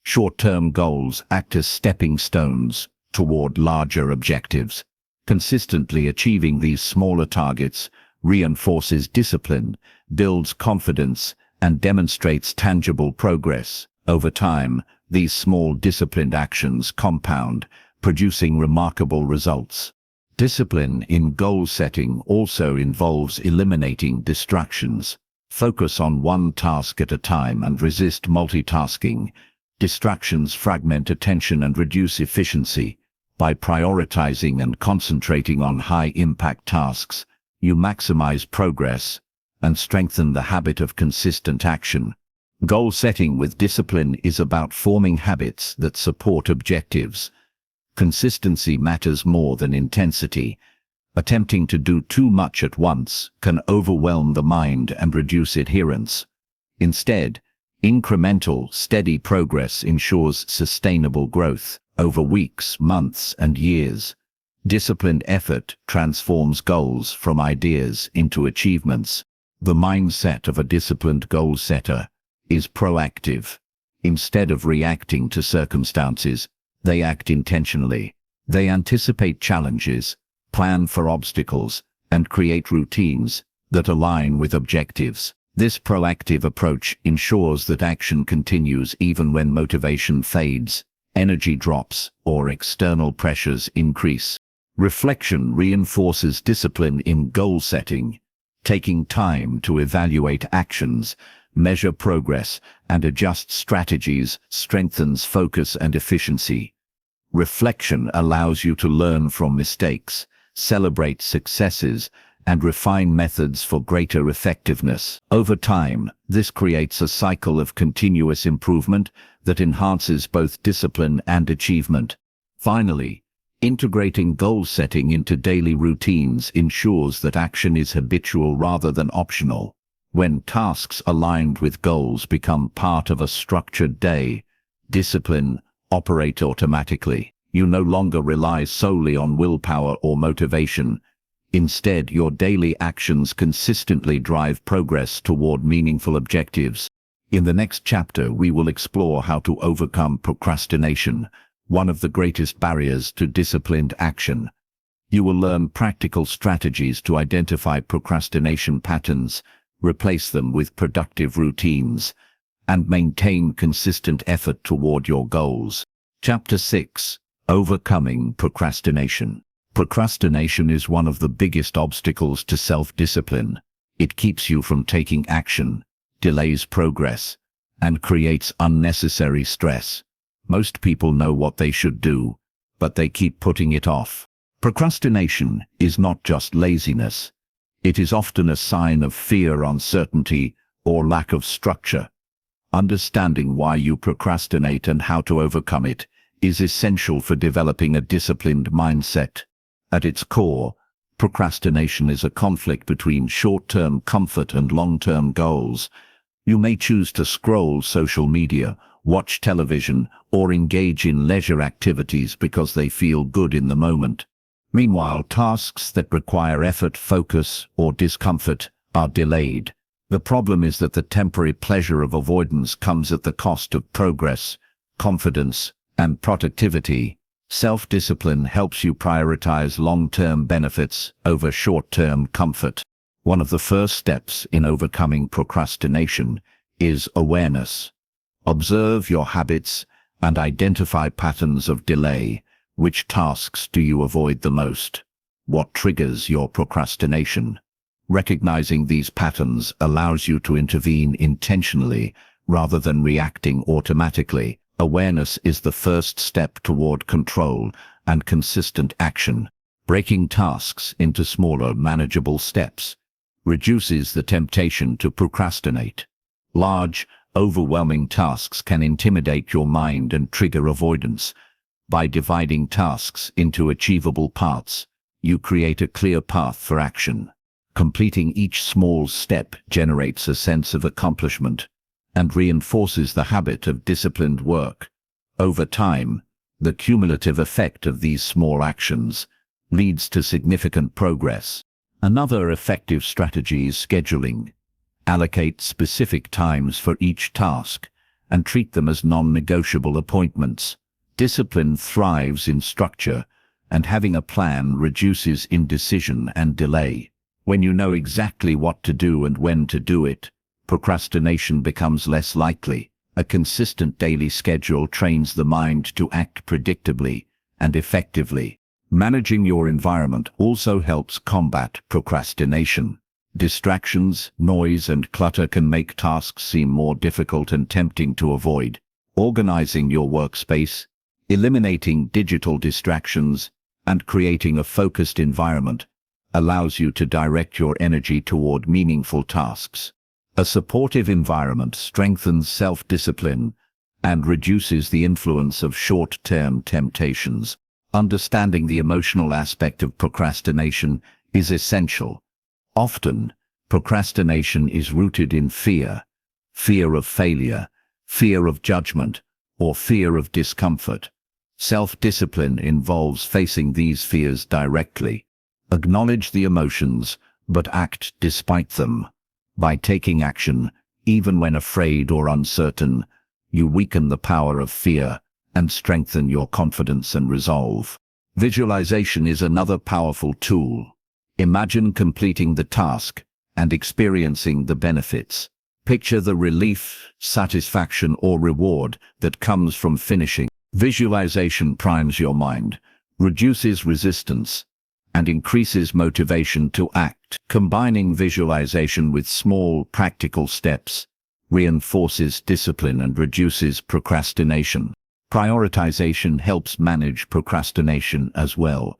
Short-term goals act as stepping stones toward larger objectives. Consistently achieving these smaller targets reinforces discipline, builds confidence, and demonstrates tangible progress. Over time, these small disciplined actions compound, producing remarkable results. Discipline in goal setting also involves eliminating distractions. Focus on one task at a time and resist multitasking. Distractions fragment attention and reduce efficiency. By prioritizing and concentrating on high-impact tasks, you maximize progress and strengthen the habit of consistent action. Goal setting with discipline is about forming habits that support objectives. Consistency matters more than intensity. Attempting to do too much at once can overwhelm the mind and reduce adherence. Instead, incremental, steady progress ensures sustainable growth over weeks, months, and years. Disciplined effort transforms goals from ideas into achievements. The mindset of a disciplined goal setter is proactive. Instead of reacting to circumstances, they act intentionally. They anticipate challenges, plan for obstacles, and create routines that align with objectives. This proactive approach ensures that action continues even when motivation fades, energy drops, or external pressures increase. Reflection reinforces discipline in goal setting. Taking time to evaluate actions, measure progress, and adjust strategies strengthens focus and efficiency. Reflection allows you to learn from mistakes, celebrate successes, and refine methods for greater effectiveness. Over time, this creates a cycle of continuous improvement that enhances both discipline and achievement. Finally, integrating goal setting into daily routines ensures that action is habitual rather than optional. When tasks aligned with goals become part of a structured day, discipline operates automatically. You no longer rely solely on willpower or motivation. Instead, your daily actions consistently drive progress toward meaningful objectives. In the next chapter, we will explore how to overcome procrastination, one of the greatest barriers to disciplined action. You will learn practical strategies to identify procrastination patterns, replace them with productive routines, and maintain consistent effort toward your goals. Chapter 6: Overcoming Procrastination. Procrastination is one of the biggest obstacles to self-discipline. It keeps you from taking action, delays progress, and creates unnecessary stress. Most people know what they should do, but they keep putting it off. Procrastination is not just laziness. It is often a sign of fear, uncertainty, or lack of structure. Understanding why you procrastinate and how to overcome it is essential for developing a disciplined mindset. At its core, procrastination is a conflict between short-term comfort and long-term goals. You may choose to scroll social media, watch television, or engage in leisure activities because they feel good in the moment. Meanwhile, tasks that require effort, focus, or discomfort are delayed. The problem is that the temporary pleasure of avoidance comes at the cost of progress, confidence, and productivity. Self-discipline helps you prioritize long-term benefits over short-term comfort. One of the first steps in overcoming procrastination is awareness. Observe your habits and identify patterns of delay. Which tasks do you avoid the most? What triggers your procrastination? Recognizing these patterns allows you to intervene intentionally rather than reacting automatically. Awareness is the first step toward control and consistent action. Breaking tasks into smaller, manageable steps reduces the temptation to procrastinate. Large, overwhelming tasks can intimidate your mind and trigger avoidance. By dividing tasks into achievable parts, you create a clear path for action. Completing each small step generates a sense of accomplishment and reinforces the habit of disciplined work. Over time, the cumulative effect of these small actions leads to significant progress. Another effective strategy is scheduling. Allocate specific times for each task and treat them as non-negotiable appointments. Discipline thrives in structure, and having a plan reduces indecision and delay. When you know exactly what to do and when to do it, procrastination becomes less likely. A consistent daily schedule trains the mind to act predictably and effectively. Managing your environment also helps combat procrastination. Distractions, noise, and clutter can make tasks seem more difficult and tempting to avoid. Organizing your workspace, eliminating digital distractions, and creating a focused environment allows you to direct your energy toward meaningful tasks. A supportive environment strengthens self-discipline and reduces the influence of short-term temptations. Understanding the emotional aspect of procrastination is essential. Often, procrastination is rooted in fear of failure, fear of judgment, or fear of discomfort. Self-discipline involves facing these fears directly. Acknowledge the emotions, but act despite them. By taking action, even when afraid or uncertain, you weaken the power of fear and strengthen your confidence and resolve. Visualization is another powerful tool. Imagine completing the task and experiencing the benefits. Picture the relief, satisfaction, or reward that comes from finishing. Visualization primes your mind, reduces resistance, and increases motivation to act. Combining visualization with small, practical steps reinforces discipline and reduces procrastination. Prioritization helps manage procrastination as well.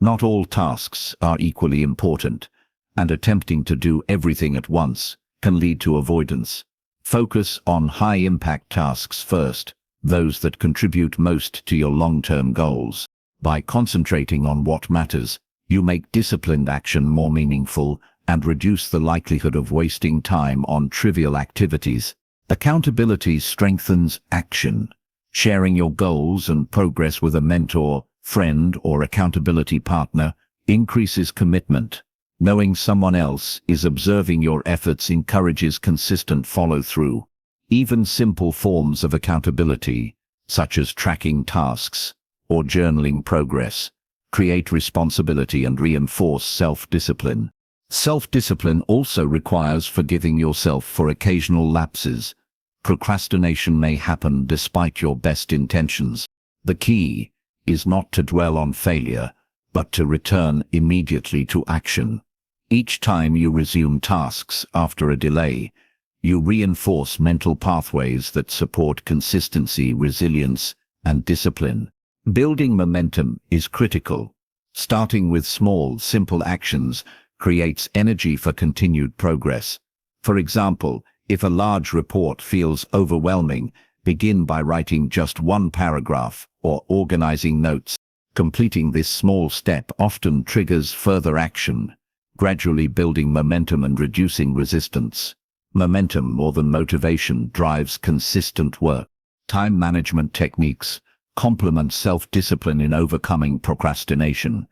Not all tasks are equally important, and attempting to do everything at once can lead to avoidance. Focus on high-impact tasks first, those that contribute most to your long-term goals. By concentrating on what matters, you make disciplined action more meaningful and reduce the likelihood of wasting time on trivial activities. Accountability strengthens action. Sharing your goals and progress with a mentor, friend, or accountability partner increases commitment. Knowing someone else is observing your efforts encourages consistent follow-through. Even simple forms of accountability, such as tracking tasks or journaling progress, create responsibility and reinforce self-discipline. Self-discipline also requires forgiving yourself for occasional lapses. Procrastination may happen despite your best intentions. The key is not to dwell on failure, but to return immediately to action. Each time you resume tasks after a delay, you reinforce mental pathways that support consistency, resilience, and discipline. Building momentum is critical. Starting with small, simple actions creates energy for continued progress. For example, if a large report feels overwhelming, begin by writing just one paragraph or organizing notes. Completing this small step often triggers further action, gradually building momentum and reducing resistance. Momentum more than motivation drives consistent work. Time management techniques complement self-discipline in overcoming procrastination.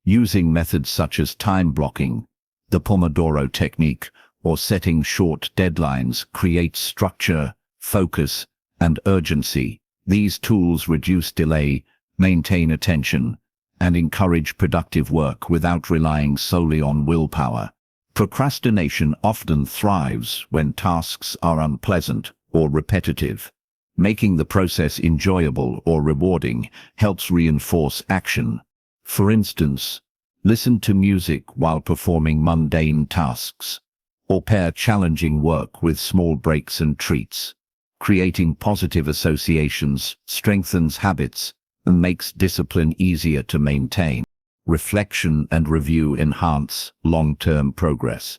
Using methods such as time blocking, the Pomodoro technique, or setting short deadlines creates structure, focus, and urgency. These tools reduce delay, maintain attention, and encourage productive work without relying solely on willpower. Procrastination often thrives when tasks are unpleasant or repetitive. Making the process enjoyable or rewarding helps reinforce action. For instance, listen to music while performing mundane tasks, or pair challenging work with small breaks and treats. Creating positive associations strengthens habits and makes discipline easier to maintain. Reflection and review enhance long-term progress.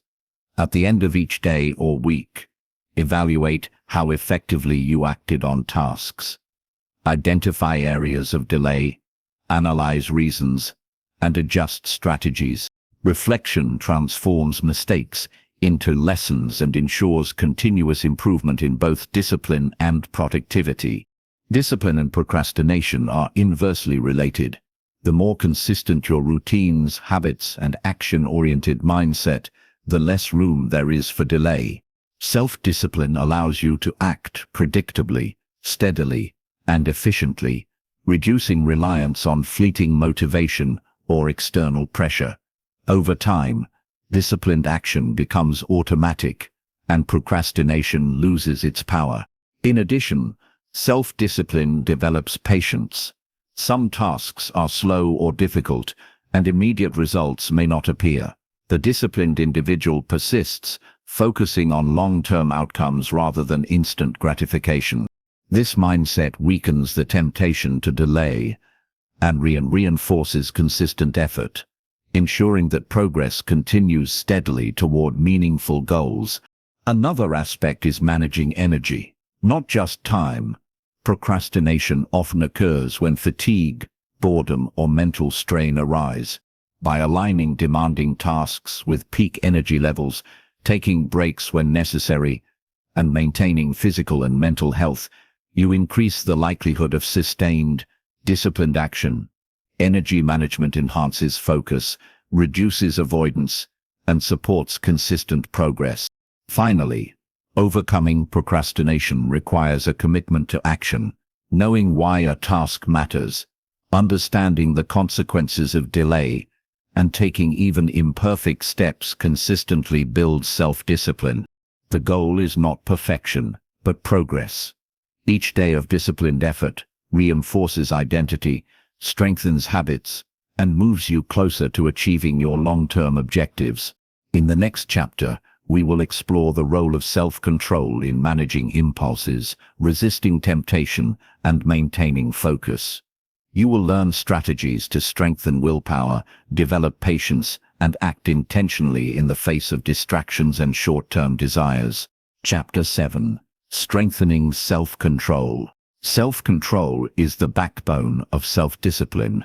At the end of each day or week, evaluate how effectively you acted on tasks. Identify areas of delay, analyze reasons, and adjust strategies. Reflection transforms mistakes into lessons and ensures continuous improvement in both discipline and productivity. Discipline and procrastination are inversely related. The more consistent your routines, habits, and action-oriented mindset, the less room there is for delay. Self-discipline allows you to act predictably, steadily, and efficiently, reducing reliance on fleeting motivation or external pressure. Over time, disciplined action becomes automatic, and procrastination loses its power. In addition, self-discipline develops patience. Some tasks are slow or difficult, and immediate results may not appear. The disciplined individual persists, focusing on long-term outcomes rather than instant gratification. This mindset weakens the temptation to delay and reinforces consistent effort, ensuring that progress continues steadily toward meaningful goals. Another aspect is managing energy, not just time. Procrastination often occurs when fatigue, boredom, or mental strain arise. By aligning demanding tasks with peak energy levels, taking breaks when necessary, and maintaining physical and mental health, you increase the likelihood of sustained, disciplined action. Energy management enhances focus, reduces avoidance, and supports consistent progress. Finally, overcoming procrastination requires a commitment to action. Knowing why a task matters, understanding the consequences of delay, and taking even imperfect steps consistently builds self-discipline. The goal is not perfection, but progress. Each day of disciplined effort reinforces identity, strengthens habits, and moves you closer to achieving your long-term objectives. In the next chapter, we will explore the role of self-control in managing impulses, resisting temptation, and maintaining focus. You will learn strategies to strengthen willpower, develop patience, and act intentionally in the face of distractions and short-term desires. Chapter 7. Strengthening self-control. Self-control is the backbone of self-discipline.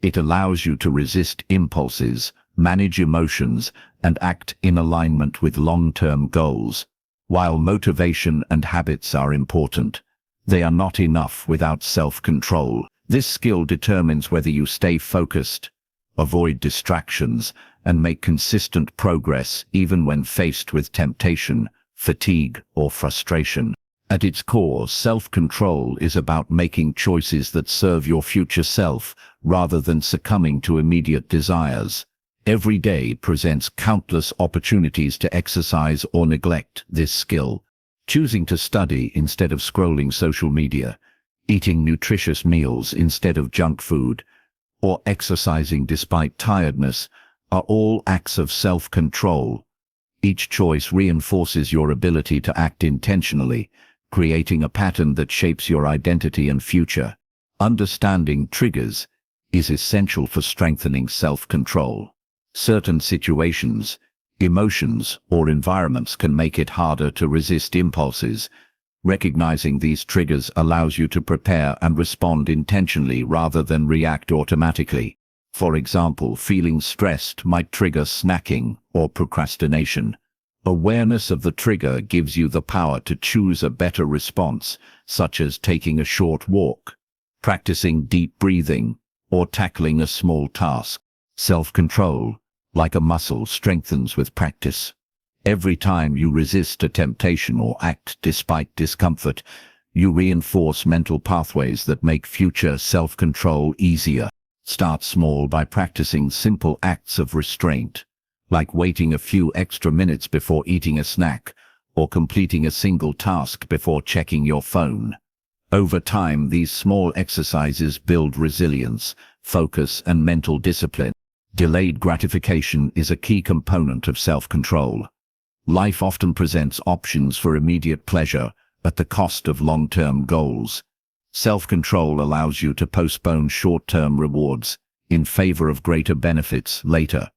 It allows you to resist impulses, manage emotions, and act in alignment with long-term goals. While motivation and habits are important, they are not enough without self-control. This skill determines whether you stay focused, avoid distractions, and make consistent progress even when faced with temptation, fatigue, or frustration. At its core, self-control is about making choices that serve your future self rather than succumbing to immediate desires. Every day presents countless opportunities to exercise or neglect this skill. Choosing to study instead of scrolling social media, eating nutritious meals instead of junk food, or exercising despite tiredness are all acts of self-control. Each choice reinforces your ability to act intentionally, creating a pattern that shapes your identity and future. Understanding triggers is essential for strengthening self-control. Certain situations, emotions, or environments can make it harder to resist impulses. Recognizing these triggers allows you to prepare and respond intentionally rather than react automatically. For example, feeling stressed might trigger snacking or procrastination. Awareness of the trigger gives you the power to choose a better response, such as taking a short walk, practicing deep breathing, or tackling a small task. Self-control, like a muscle, strengthens with practice. Every time you resist a temptation or act despite discomfort, you reinforce mental pathways that make future self-control easier. Start small by practicing simple acts of restraint, like waiting a few extra minutes before eating a snack, or completing a single task before checking your phone. Over time, these small exercises build resilience, focus, and mental discipline. Delayed gratification is a key component of self-control. Life often presents options for immediate pleasure at the cost of long-term goals. Self-control allows you to postpone short-term rewards in favor of greater benefits later.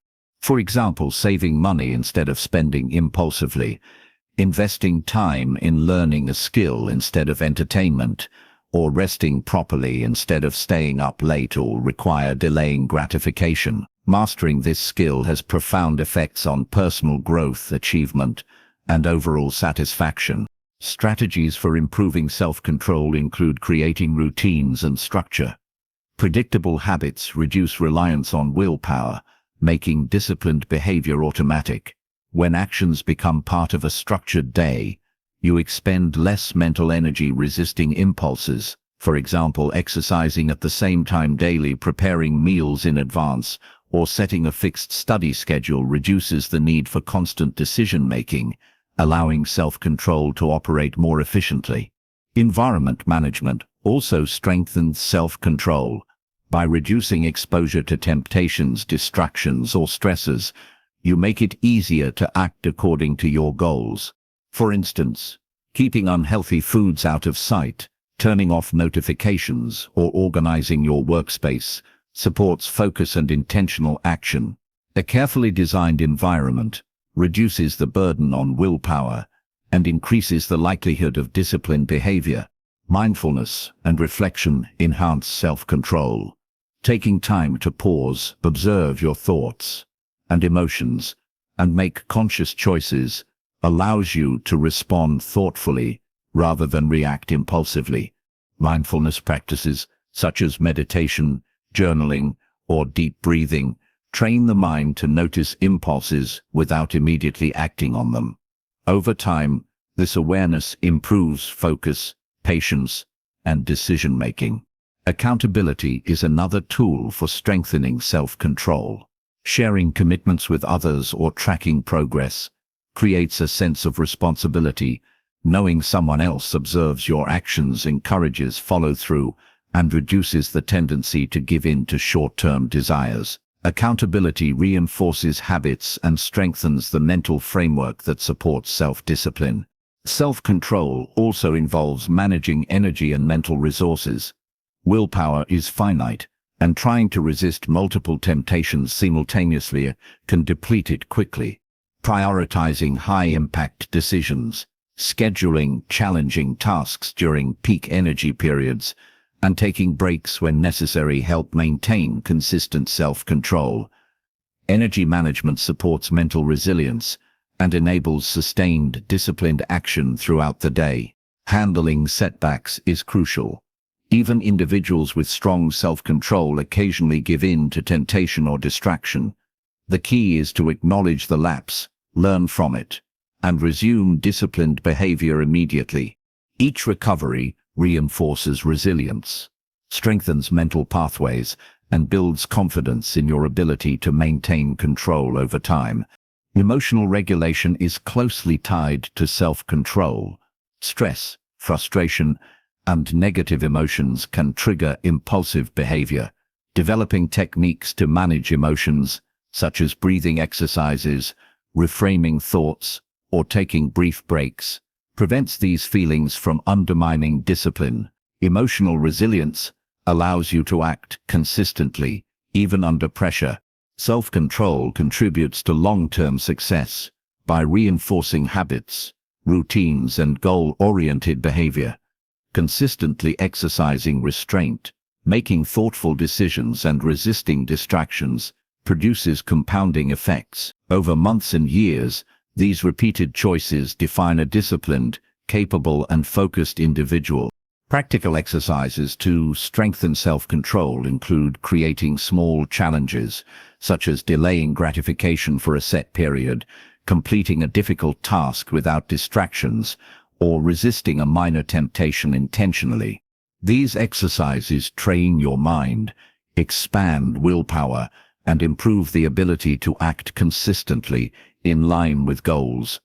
For example, saving money instead of spending impulsively, investing time in learning a skill instead of entertainment, or resting properly instead of staying up late or require delaying gratification. Mastering this skill has profound effects on personal growth, achievement, and overall satisfaction. Strategies for improving self-control include creating routines and structure. Predictable habits reduce reliance on willpower, making disciplined behavior automatic. When actions become part of a structured day, you expend less mental energy resisting impulses. For example, exercising at the same time daily, preparing meals in advance, or setting a fixed study schedule reduces the need for constant decision-making, allowing self-control to operate more efficiently. Environment management also strengthens self-control. By reducing exposure to temptations, distractions, or stresses, you make it easier to act according to your goals. For instance, keeping unhealthy foods out of sight, turning off notifications, or organizing your workspace supports focus and intentional action. A carefully designed environment reduces the burden on willpower and increases the likelihood of disciplined behavior. Mindfulness and reflection enhance self-control. Taking time to pause, observe your thoughts and emotions, and make conscious choices allows you to respond thoughtfully rather than react impulsively. Mindfulness practices, such as meditation, journaling, or deep breathing, train the mind to notice impulses without immediately acting on them. Over time, this awareness improves focus, patience, and decision-making. Accountability is another tool for strengthening self-control. Sharing commitments with others or tracking progress creates a sense of responsibility. Knowing someone else observes your actions encourages follow-through and reduces the tendency to give in to short-term desires. Accountability reinforces habits and strengthens the mental framework that supports self-discipline. Self-control also involves managing energy and mental resources. Willpower is finite, and trying to resist multiple temptations simultaneously can deplete it quickly. Prioritizing high-impact decisions, scheduling challenging tasks during peak energy periods, and taking breaks when necessary help maintain consistent self-control. Energy management supports mental resilience and enables sustained, disciplined action throughout the day. Handling setbacks is crucial. Even individuals with strong self-control occasionally give in to temptation or distraction. The key is to acknowledge the lapse, learn from it, and resume disciplined behavior immediately. Each recovery reinforces resilience, strengthens mental pathways, and builds confidence in your ability to maintain control over time. Emotional regulation is closely tied to self-control. Stress, frustration, and negative emotions can trigger impulsive behavior. Developing techniques to manage emotions, such as breathing exercises, reframing thoughts, or taking brief breaks, prevents these feelings from undermining discipline. Emotional resilience allows you to act consistently, even under pressure. Self-control contributes to long-term success by reinforcing habits, routines, and goal-oriented behavior. Consistently exercising restraint, making thoughtful decisions, and resisting distractions produces compounding effects. Over months and years, these repeated choices define a disciplined, capable, and focused individual. Practical exercises to strengthen self-control include creating small challenges, such as delaying gratification for a set period, completing a difficult task without distractions, or resisting a minor temptation intentionally. These exercises train your mind, expand willpower, and improve the ability to act consistently in line with goals.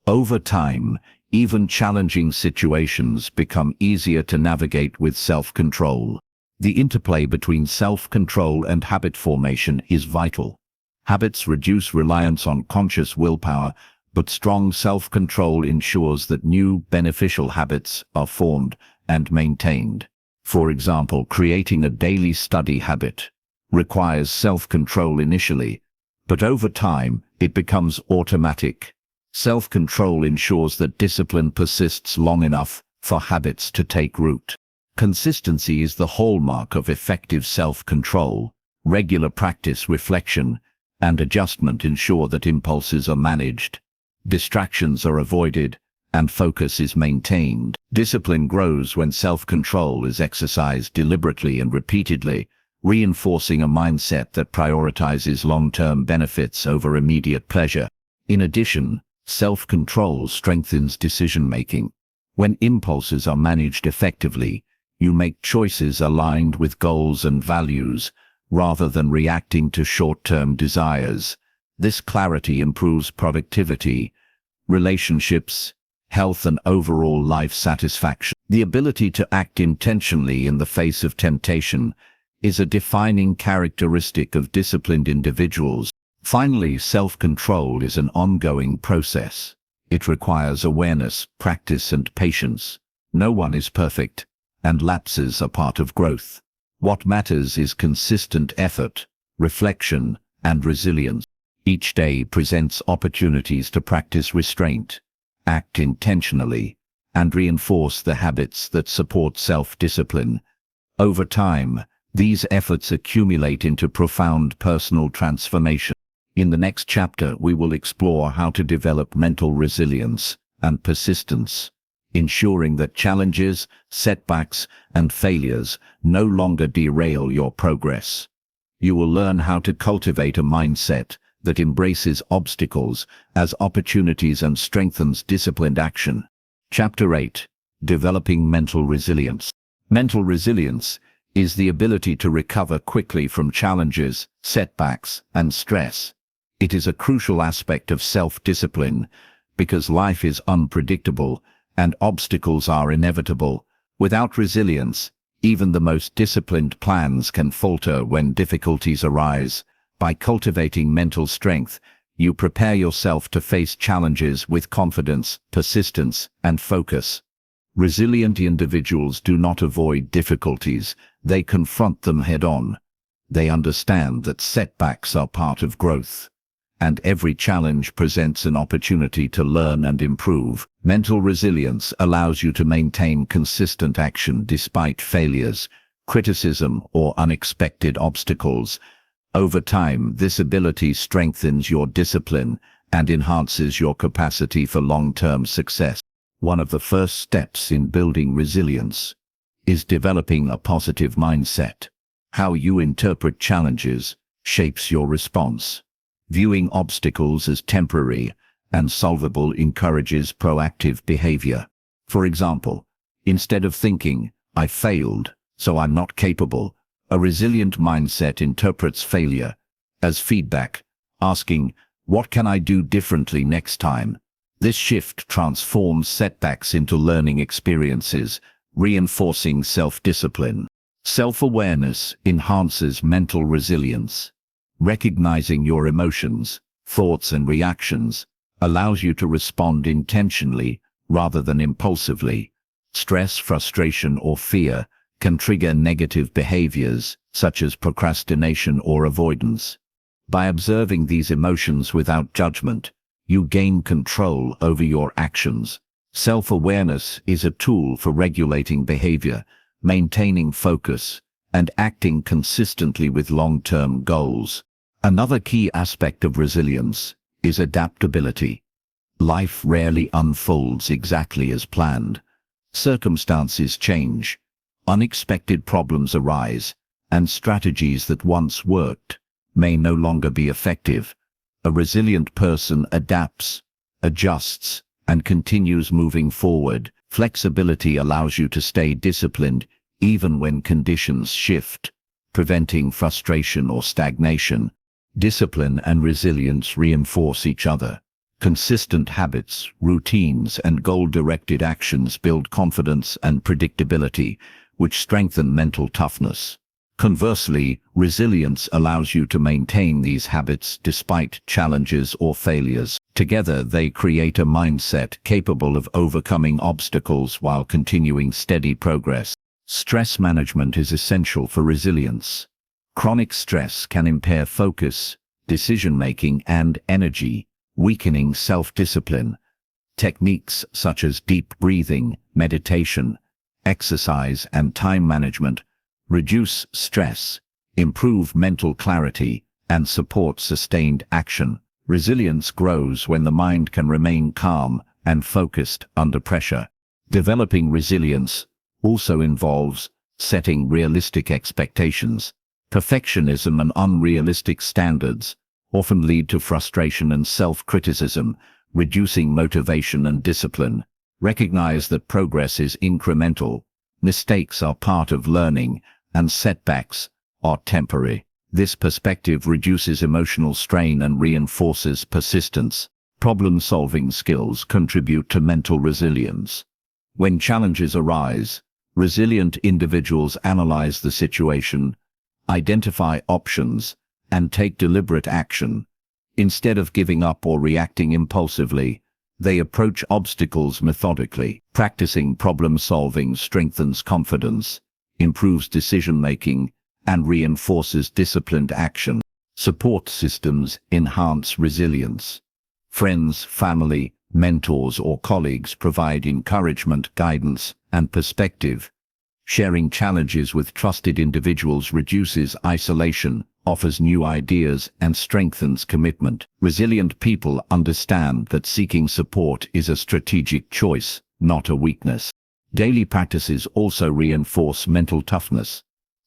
Over time, even challenging situations become easier to navigate with self-control. The interplay between self-control and habit formation is vital. Habits reduce reliance on conscious willpower, but strong self-control ensures that new beneficial habits are formed and maintained. For example, creating a daily study habit requires self-control initially, but over time it becomes automatic. Self-control ensures that discipline persists long enough for habits to take root. Consistency is the hallmark of effective self-control. Regular practice, reflection, and adjustment ensure that impulses are managed, distractions are avoided, and focus is maintained. Discipline grows when self-control is exercised deliberately and repeatedly, reinforcing a mindset that prioritizes long-term benefits over immediate pleasure. In addition, self-control strengthens decision-making. When impulses are managed effectively, you make choices aligned with goals and values, rather than reacting to short-term desires. This clarity improves productivity, relationships, health, and overall life satisfaction. The ability to act intentionally in the face of temptation is a defining characteristic of disciplined individuals. Finally, self-control is an ongoing process. It requires awareness, practice, and patience. No one is perfect, and lapses are part of growth. What matters is consistent effort, reflection, and resilience. Each day presents opportunities to practice restraint, act intentionally, and reinforce the habits that support self-discipline. Over time, these efforts accumulate into profound personal transformation. In the next chapter, we will explore how to develop mental resilience and persistence, ensuring that challenges, setbacks, and failures no longer derail your progress. You will learn how to cultivate a mindset that embraces obstacles as opportunities and strengthens disciplined action. Chapter 8. Developing mental resilience. Mental resilience is the ability to recover quickly from challenges, setbacks, and stress. It is a crucial aspect of self-discipline because life is unpredictable and obstacles are inevitable. Without resilience, even the most disciplined plans can falter when difficulties arise. By cultivating mental strength, you prepare yourself to face challenges with confidence, persistence, and focus. Resilient individuals do not avoid difficulties, they confront them head-on. They understand that setbacks are part of growth, and every challenge presents an opportunity to learn and improve. Mental resilience allows you to maintain consistent action despite failures, criticism, or unexpected obstacles. Over time, this ability strengthens your discipline and enhances your capacity for long-term success. One of the first steps in building resilience is developing a positive mindset. How you interpret challenges shapes your response. Viewing obstacles as temporary and solvable encourages proactive behavior. For example, instead of thinking, "I failed, so I'm not capable," a resilient mindset interprets failure as feedback, asking, "What can I do differently next time?" This shift transforms setbacks into learning experiences, reinforcing self-discipline. Self-awareness enhances mental resilience. Recognizing your emotions, thoughts, and reactions allows you to respond intentionally rather than impulsively. Stress, frustration, or fear can trigger negative behaviors, such as procrastination or avoidance. By observing these emotions without judgment, you gain control over your actions. Self-awareness is a tool for regulating behavior, maintaining focus, and acting consistently with long-term goals. Another key aspect of resilience is adaptability. Life rarely unfolds exactly as planned. Circumstances change, unexpected problems arise, and strategies that once worked may no longer be effective. A resilient person adapts, adjusts, and continues moving forward. Flexibility allows you to stay disciplined even when conditions shift, preventing frustration or stagnation. Discipline and resilience reinforce each other. Consistent habits, routines, and goal-directed actions build confidence and predictability, which strengthen mental toughness. Conversely, resilience allows you to maintain these habits despite challenges or failures. Together, they create a mindset capable of overcoming obstacles while continuing steady progress. Stress management is essential for resilience. Chronic stress can impair focus, decision-making, and energy, weakening self-discipline. Techniques such as deep breathing, meditation, exercise, and time management reduce stress, improve mental clarity, and support sustained action. Resilience grows when the mind can remain calm and focused under pressure. Developing resilience also involves setting realistic expectations. Perfectionism and unrealistic standards often lead to frustration and self-criticism, reducing motivation and discipline. Recognize that progress is incremental, mistakes are part of learning, and setbacks are temporary. This perspective reduces emotional strain and reinforces persistence. Problem-solving skills contribute to mental resilience. When challenges arise, resilient individuals analyze the situation, identify options, and take deliberate action. Instead of giving up or reacting impulsively, they approach obstacles methodically. Practicing problem-solving strengthens confidence, improves decision-making, and reinforces disciplined action. Support systems enhance resilience. Friends, family, mentors, or colleagues provide encouragement, guidance, and perspective. Sharing challenges with trusted individuals reduces isolation, offers new ideas, and strengthens commitment. Resilient people understand that seeking support is a strategic choice, not a weakness. Daily practices also reinforce mental toughness.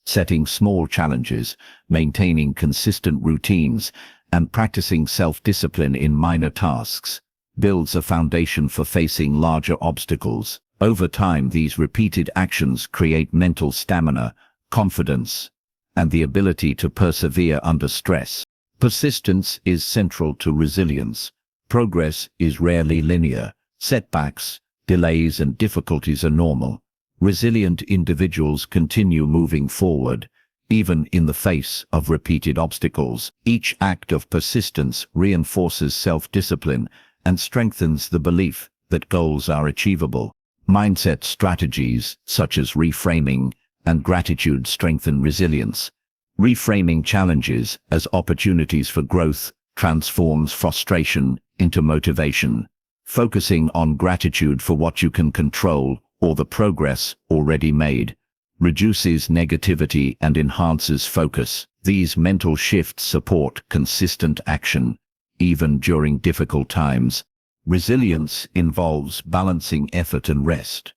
Setting small challenges, maintaining consistent routines, and practicing self-discipline in minor tasks builds a foundation for facing larger obstacles. Over time, these repeated actions create mental stamina, confidence, and the ability to persevere under stress. Persistence is central to resilience. Progress is rarely linear. Setbacks, delays, and difficulties are normal. Resilient individuals continue moving forward, even in the face of repeated obstacles. Each act of persistence reinforces self-discipline and strengthens the belief that goals are achievable. Mindset strategies such as reframing and gratitude strengthen resilience. Reframing challenges as opportunities for growth transforms frustration into motivation. Focusing on gratitude for what you can control or the progress already made reduces negativity and enhances focus. These mental shifts support consistent action, even during difficult times. Resilience involves balancing effort and rest.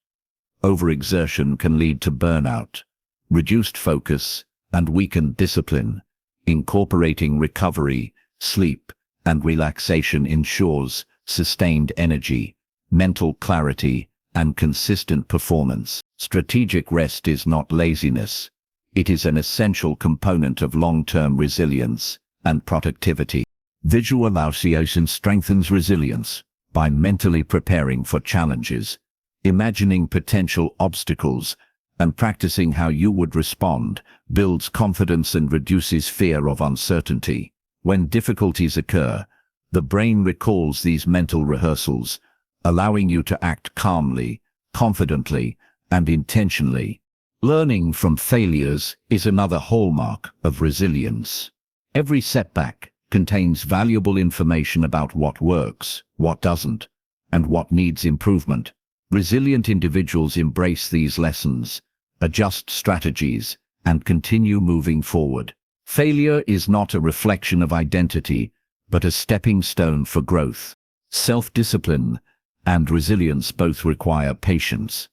Overexertion can lead to burnout, reduced focus, and weakened discipline. Incorporating recovery, sleep, and relaxation ensures sustained energy, mental clarity, and consistent performance. Strategic rest is not laziness. It is an essential component of long-term resilience and productivity. Visualization strengthens resilience by mentally preparing for challenges, imagining potential obstacles, and practicing how you would respond builds confidence and reduces fear of uncertainty. When difficulties occur, the brain recalls these mental rehearsals, allowing you to act calmly, confidently, and intentionally. Learning from failures is another hallmark of resilience. Every setback contains valuable information about what works, what doesn't, and what needs improvement. Resilient individuals embrace these lessons, adjust strategies, and continue moving forward. Failure is not a reflection of identity, but a stepping stone for growth. Self-discipline and resilience both require patience.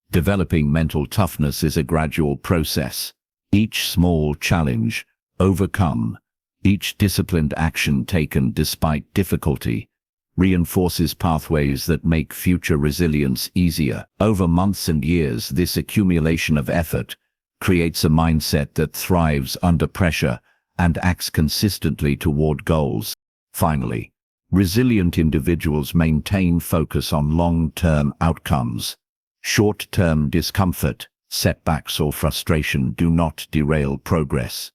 Developing mental toughness is a gradual process. Each small challenge overcome, each disciplined action taken despite difficulty, reinforces pathways that make future resilience easier. Over months and years, this accumulation of effort creates a mindset that thrives under pressure and acts consistently toward goals. Finally, resilient individuals maintain focus on long-term outcomes. Short-term discomfort, setbacks, or frustration do not derail progress.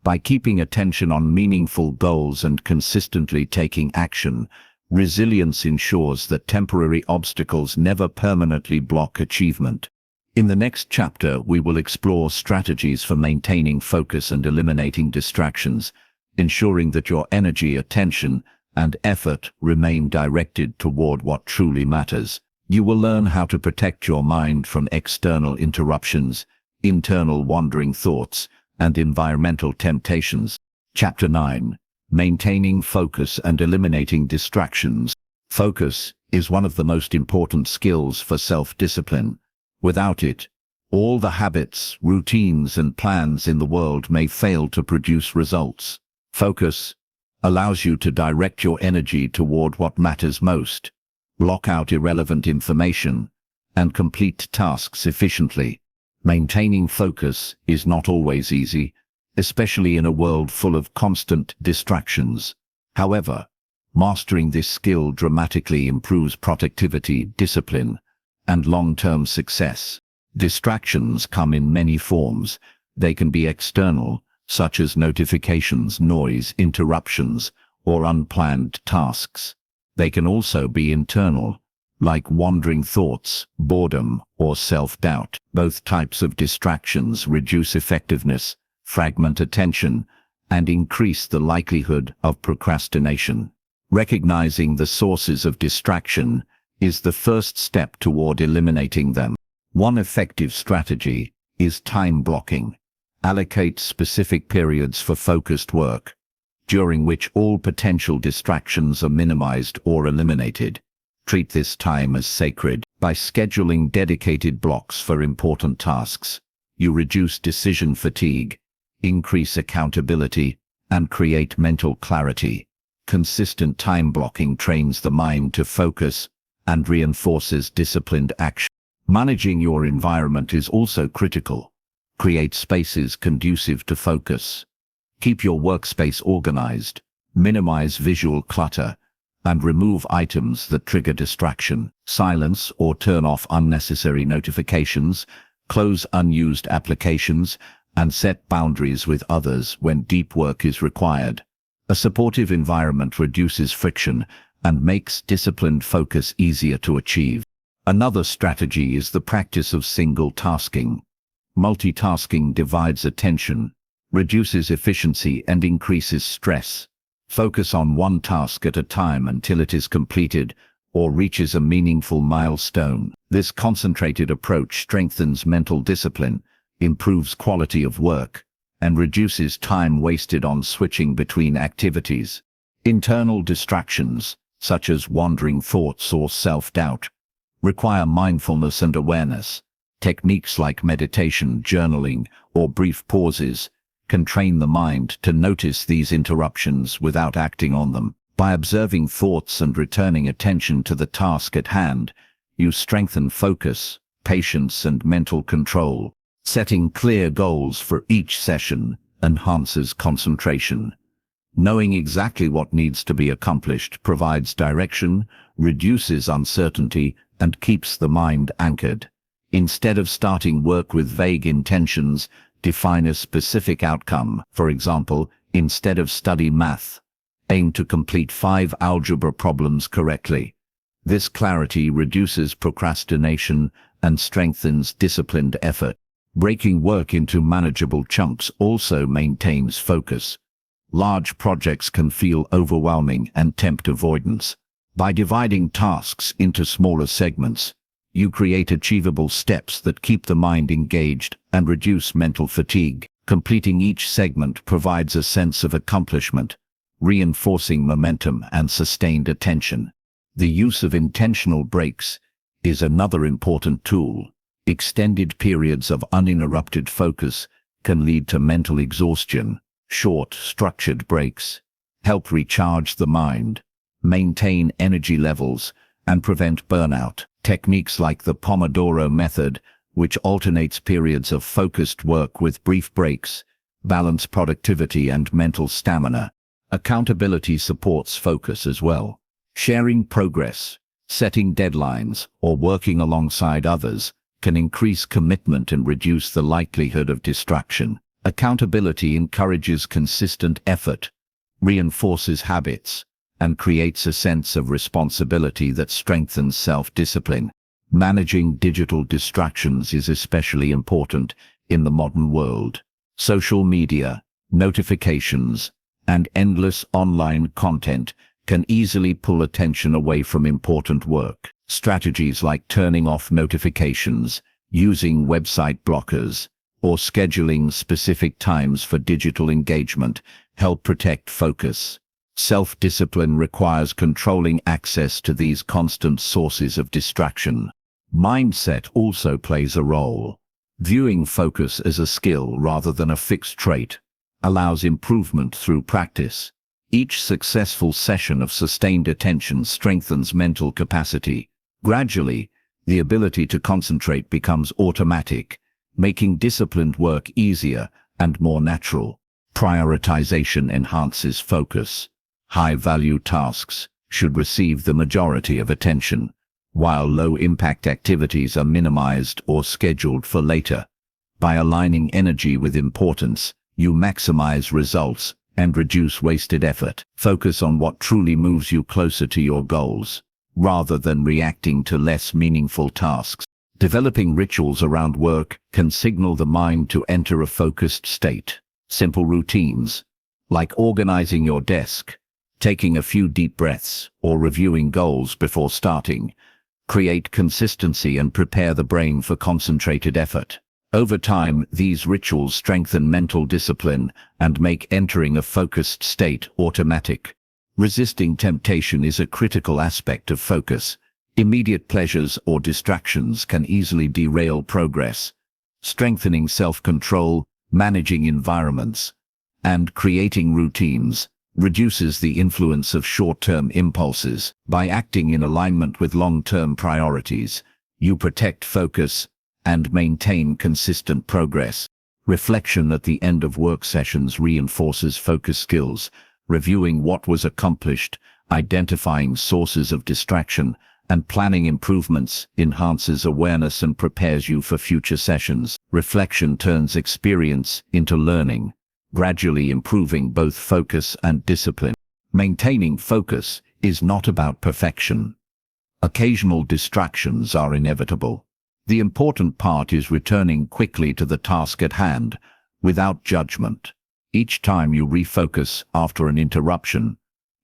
By keeping attention on meaningful goals and consistently taking action, resilience ensures that temporary obstacles never permanently block achievement. In the next chapter, we will explore strategies for maintaining focus and eliminating distractions, ensuring that your energy, attention, and effort remain directed toward what truly matters. You will learn how to protect your mind from external interruptions, internal wandering thoughts, and environmental temptations. Chapter 9. Maintaining focus and eliminating distractions. Focus is one of the most important skills for self-discipline. Without it, all the habits, routines, and plans in the world may fail to produce results. Focus allows you to direct your energy toward what matters most, block out irrelevant information, and complete tasks efficiently. Maintaining focus is not always easy, especially in a world full of constant distractions. However, mastering this skill dramatically improves productivity, discipline, and long-term success. Distractions come in many forms. They can be external, such as notifications, noise, interruptions, or unplanned tasks. They can also be internal, like wandering thoughts, boredom, or self-doubt. Both types of distractions reduce effectiveness, fragment attention, and increase the likelihood of procrastination. Recognizing the sources of distraction is the first step toward eliminating them. One effective strategy is time blocking. Allocate specific periods for focused work, during which all potential distractions are minimized or eliminated. Treat this time as sacred. By scheduling dedicated blocks for important tasks, you reduce decision fatigue, increase accountability, and create mental clarity. Consistent time blocking trains the mind to focus and reinforces disciplined action. Managing your environment is also critical. Create spaces conducive to focus. Keep your workspace organized, minimize visual clutter, and remove items that trigger distraction. Silence or turn off unnecessary notifications, close unused applications, and set boundaries with others when deep work is required. A supportive environment reduces friction and makes disciplined focus easier to achieve. Another strategy is the practice of single tasking. Multitasking divides attention, reduces efficiency, and increases stress. Focus on one task at a time until it is completed or reaches a meaningful milestone. This concentrated approach strengthens mental discipline, improves quality of work, and reduces time wasted on switching between activities. Internal distractions, such as wandering thoughts or self-doubt, require mindfulness and awareness. Techniques like meditation, journaling, or brief pauses can train the mind to notice these interruptions without acting on them. By observing thoughts and returning attention to the task at hand, you strengthen focus, patience, and mental control. Setting clear goals for each session enhances concentration. Knowing exactly what needs to be accomplished provides direction, reduces uncertainty, and keeps the mind anchored. Instead of starting work with vague intentions, define a specific outcome. For example, instead of study math, aim to complete 5 algebra problems correctly. This clarity reduces procrastination and strengthens disciplined effort. Breaking work into manageable chunks also maintains focus. Large projects can feel overwhelming and tempt avoidance. By dividing tasks into smaller segments, you create achievable steps that keep the mind engaged and reduce mental fatigue. Completing each segment provides a sense of accomplishment, reinforcing momentum and sustained attention. The use of intentional breaks is another important tool. Extended periods of uninterrupted focus can lead to mental exhaustion. Short, structured breaks help recharge the mind, maintain energy levels, and prevent burnout. Techniques like the Pomodoro method, which alternates periods of focused work with brief breaks, balance productivity and mental stamina. Accountability supports focus as well. Sharing progress, setting deadlines, or working alongside others can increase commitment and reduce the likelihood of distraction. Accountability encourages consistent effort, reinforces habits, and creates a sense of responsibility that strengthens self-discipline. Managing digital distractions is especially important in the modern world. Social media, notifications, and endless online content can easily pull attention away from important work. Strategies like turning off notifications, using website blockers, or scheduling specific times for digital engagement help protect focus. Self-discipline requires controlling access to these constant sources of distraction. Mindset also plays a role. Viewing focus as a skill rather than a fixed trait allows improvement through practice. Each successful session of sustained attention strengthens mental capacity. Gradually, the ability to concentrate becomes automatic, making disciplined work easier and more natural. Prioritization enhances focus. High-value tasks should receive the majority of attention, while low-impact activities are minimized or scheduled for later. By aligning energy with importance, you maximize results and reduce wasted effort. Focus on what truly moves you closer to your goals, rather than reacting to less meaningful tasks. Developing rituals around work can signal the mind to enter a focused state. Simple routines, like organizing your desk, taking a few deep breaths, or reviewing goals before starting, create consistency and prepare the brain for concentrated effort. Over time, these rituals strengthen mental discipline and make entering a focused state automatic. Resisting temptation is a critical aspect of focus. Immediate pleasures or distractions can easily derail progress. Strengthening self-control, managing environments, and creating routines reduces the influence of short-term impulses. By acting in alignment with long-term priorities, you protect focus and maintain consistent progress. Reflection at the end of work sessions reinforces focus skills, reviewing what was accomplished, identifying sources of distraction, and planning improvements enhances awareness and prepares you for future sessions. Reflection turns experience into learning, gradually improving both focus and discipline. Maintaining focus is not about perfection. Occasional distractions are inevitable. The important part is returning quickly to the task at hand, without judgment. Each time you refocus after an interruption,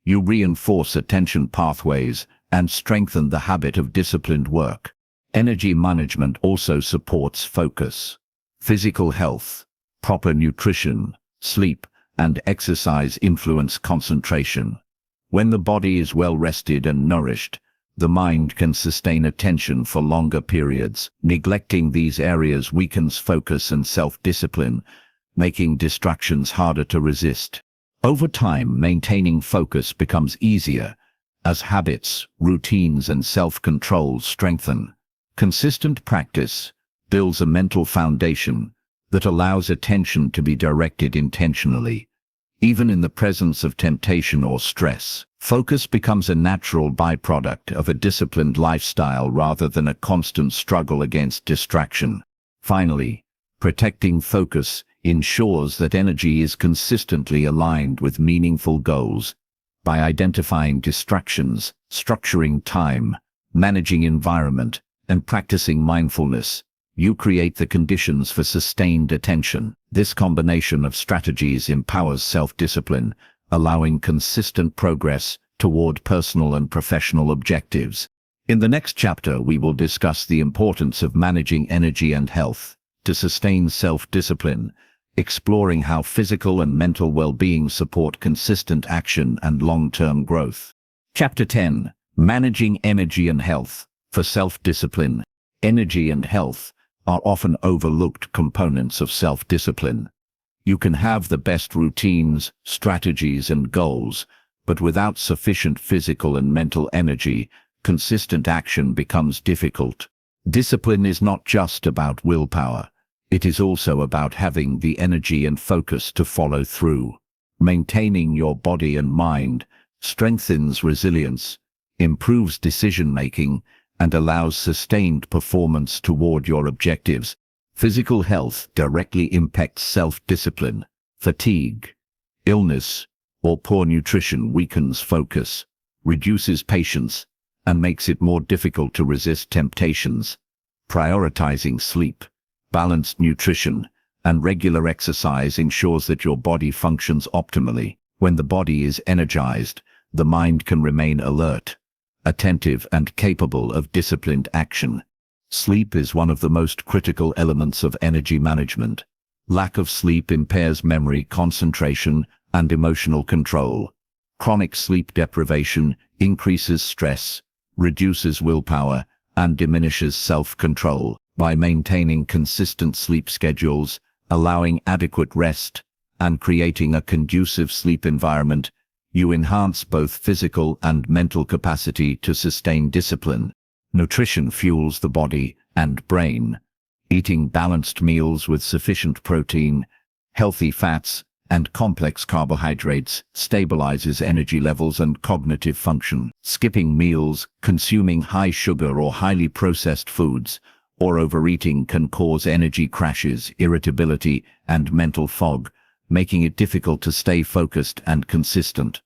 you reinforce attention pathways and strengthen the habit of disciplined work. Energy management also supports focus. Physical health, proper nutrition, sleep, and exercise influence concentration. When the body is well rested and nourished, the mind can sustain attention for longer periods. Neglecting these areas weakens focus and self-discipline, making distractions harder to resist. Over time, maintaining focus becomes easier as habits, routines, and self-control strengthen. Consistent practice builds a mental foundation that allows attention to be directed intentionally. Even in the presence of temptation or stress, focus becomes a natural byproduct of a disciplined lifestyle rather than a constant struggle against distraction. Finally, protecting focus ensures that energy is consistently aligned with meaningful goals. By identifying distractions, structuring time, managing environment, and practicing mindfulness, you create the conditions for sustained attention. This combination of strategies empowers self-discipline, allowing consistent progress toward personal and professional objectives. In the next chapter, we will discuss the importance of managing energy and health to sustain self-discipline, exploring how physical and mental well-being support consistent action and long-term growth. Chapter 10. Managing Energy and Health. For self-discipline, energy and health are often overlooked components of self-discipline. You can have the best routines, strategies, and goals, but without sufficient physical and mental energy, consistent action becomes difficult. Discipline is not just about willpower. It is also about having the energy and focus to follow through. Maintaining your body and mind strengthens resilience, improves decision-making, and allows sustained performance toward your objectives. Physical health directly impacts self-discipline. Fatigue, illness, or poor nutrition weakens focus, reduces patience, and makes it more difficult to resist temptations. Prioritizing sleep, balanced nutrition, and regular exercise ensures that your body functions optimally. When the body is energized, the mind can remain alert, attentive, and capable of disciplined action. Sleep is one of the most critical elements of energy management. Lack of sleep impairs memory, concentration, and emotional control. Chronic sleep deprivation increases stress, reduces willpower, and diminishes self-control. By maintaining consistent sleep schedules, allowing adequate rest, and creating a conducive sleep environment, you enhance both physical and mental capacity to sustain discipline. Nutrition fuels the body and brain. Eating balanced meals with sufficient protein, healthy fats, and complex carbohydrates stabilizes energy levels and cognitive function. Skipping meals, consuming high sugar or highly processed foods, or overeating can cause energy crashes, irritability, and mental fog, making it difficult to stay focused and consistent.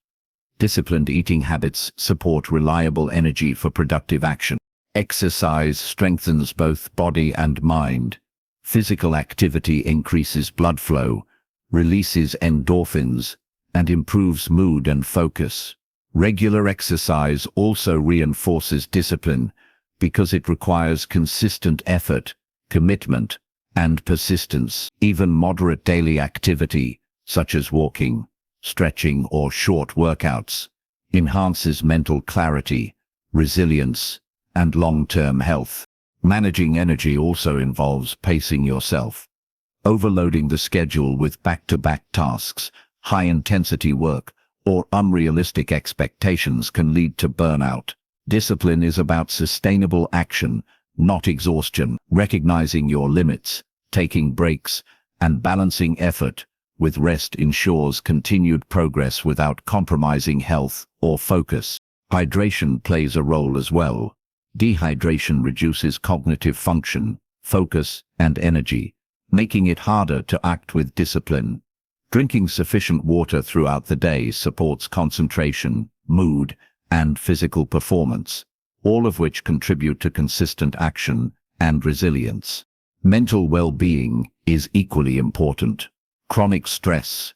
Disciplined eating habits support reliable energy for productive action. Exercise strengthens both body and mind. Physical activity increases blood flow, releases endorphins, and improves mood and focus. Regular exercise also reinforces discipline because it requires consistent effort, commitment, and persistence. Even moderate daily activity, such as walking, stretching, or short workouts, enhances mental clarity, resilience, and long-term health. Managing energy also involves pacing yourself. Overloading the schedule with back-to-back tasks, high-intensity work, or unrealistic expectations can lead to burnout. Discipline is about sustainable action, not exhaustion. Recognizing your limits, taking breaks, and balancing effort with rest ensures continued progress without compromising health or focus. Hydration plays a role as well. Dehydration reduces cognitive function, focus, and energy, making it harder to act with discipline. Drinking sufficient water throughout the day supports concentration, mood, and physical performance, all of which contribute to consistent action and resilience. Mental well-being is equally important. Chronic stress,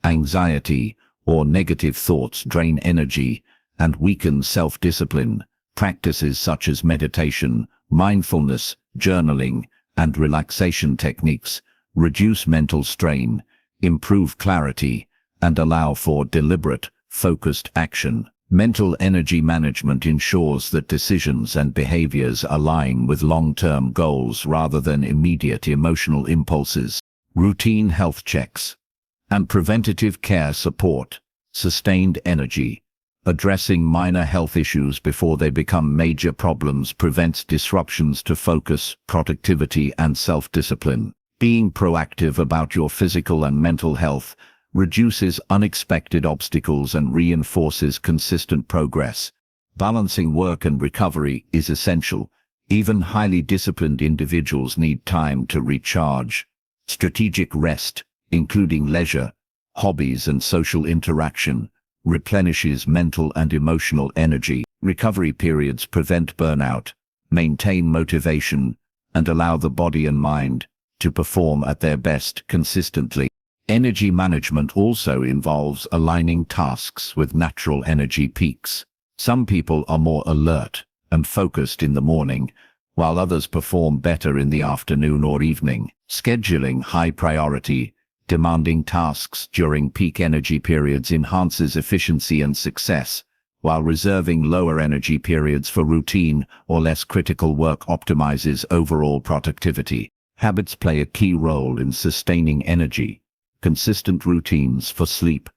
anxiety, or negative thoughts drain energy and weaken self-discipline. Practices such as meditation, mindfulness, journaling, and relaxation techniques reduce mental strain, improve clarity, and allow for deliberate, focused action. Mental energy management ensures that decisions and behaviors align with long-term goals rather than immediate emotional impulses. Routine health checks and preventative care support sustained energy. Addressing minor health issues before they become major problems prevents disruptions to focus, productivity, and self-discipline. Being proactive about your physical and mental health reduces unexpected obstacles and reinforces consistent progress. Balancing work and recovery is essential. Even highly disciplined individuals need time to recharge. Strategic rest, including leisure, hobbies, and social interaction, replenishes mental and emotional energy. Recovery periods prevent burnout, maintain motivation, and allow the body and mind to perform at their best consistently. Energy management also involves aligning tasks with natural energy peaks. Some people are more alert and focused in the morning, while others perform better in the afternoon or evening. Scheduling high-priority, demanding tasks during peak energy periods enhances efficiency and success, while reserving lower energy periods for routine or less critical work optimizes overall productivity. Habits play a key role in sustaining energy. Consistent routines for sleep,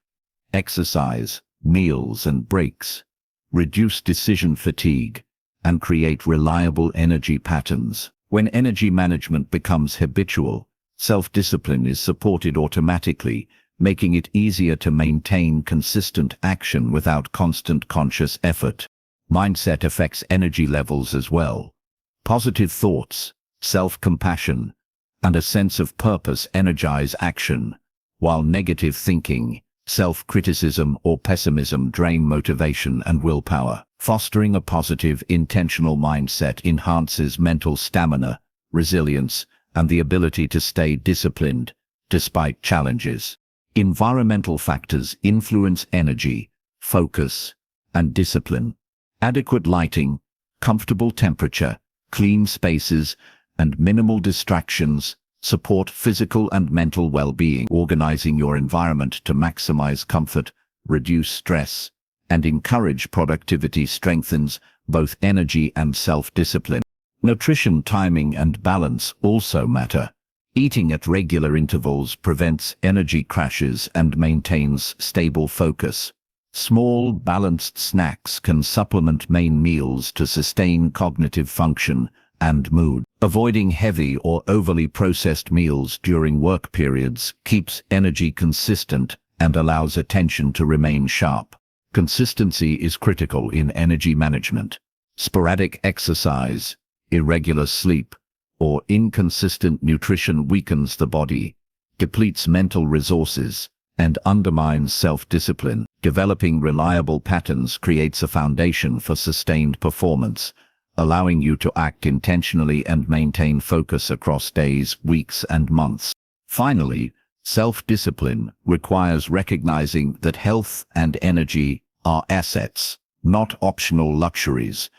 exercise, meals, and breaks reduce decision fatigue and create reliable energy patterns. When energy management becomes habitual, self-discipline is supported automatically, making it easier to maintain consistent action without constant conscious effort. Mindset affects energy levels as well. Positive thoughts, self-compassion, and a sense of purpose energize action, while negative thinking, self-criticism, or pessimism drain motivation and willpower. Fostering a positive, intentional mindset enhances mental stamina, resilience, and the ability to stay disciplined despite challenges. Environmental factors influence energy, focus, and discipline. Adequate lighting, comfortable temperature, clean spaces, and minimal distractions support physical and mental well-being. Organizing your environment to maximize comfort, reduce stress, and encourage productivity strengthens both energy and self-discipline. Nutrition timing and balance also matter. Eating at regular intervals prevents energy crashes and maintains stable focus. Small, balanced snacks can supplement main meals to sustain cognitive function and mood. Avoiding heavy or overly processed meals during work periods keeps energy consistent and allows attention to remain sharp. Consistency is critical in energy management. Sporadic exercise, irregular sleep, or inconsistent nutrition weakens the body, depletes mental resources, and undermines self-discipline. Developing reliable patterns creates a foundation for sustained performance, allowing you to act intentionally and maintain focus across days, weeks, and months. Finally, self-discipline requires recognizing that health and energy are assets, not optional luxuries.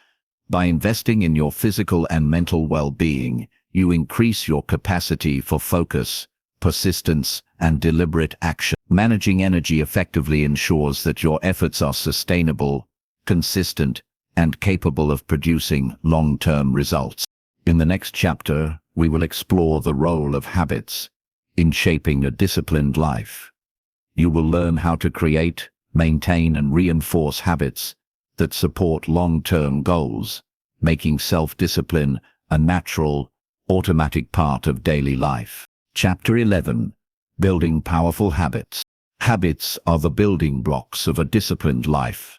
By investing in your physical and mental well-being, you increase your capacity for focus, persistence, and deliberate action. Managing energy effectively ensures that your efforts are sustainable, consistent, and capable of producing long-term results. In the next chapter, we will explore the role of habits in shaping a disciplined life. You will learn how to create, maintain, and reinforce habits that support long-term goals, making self-discipline a natural, automatic part of daily life. Chapter 11. Building Powerful Habits. Habits are the building blocks of a disciplined life.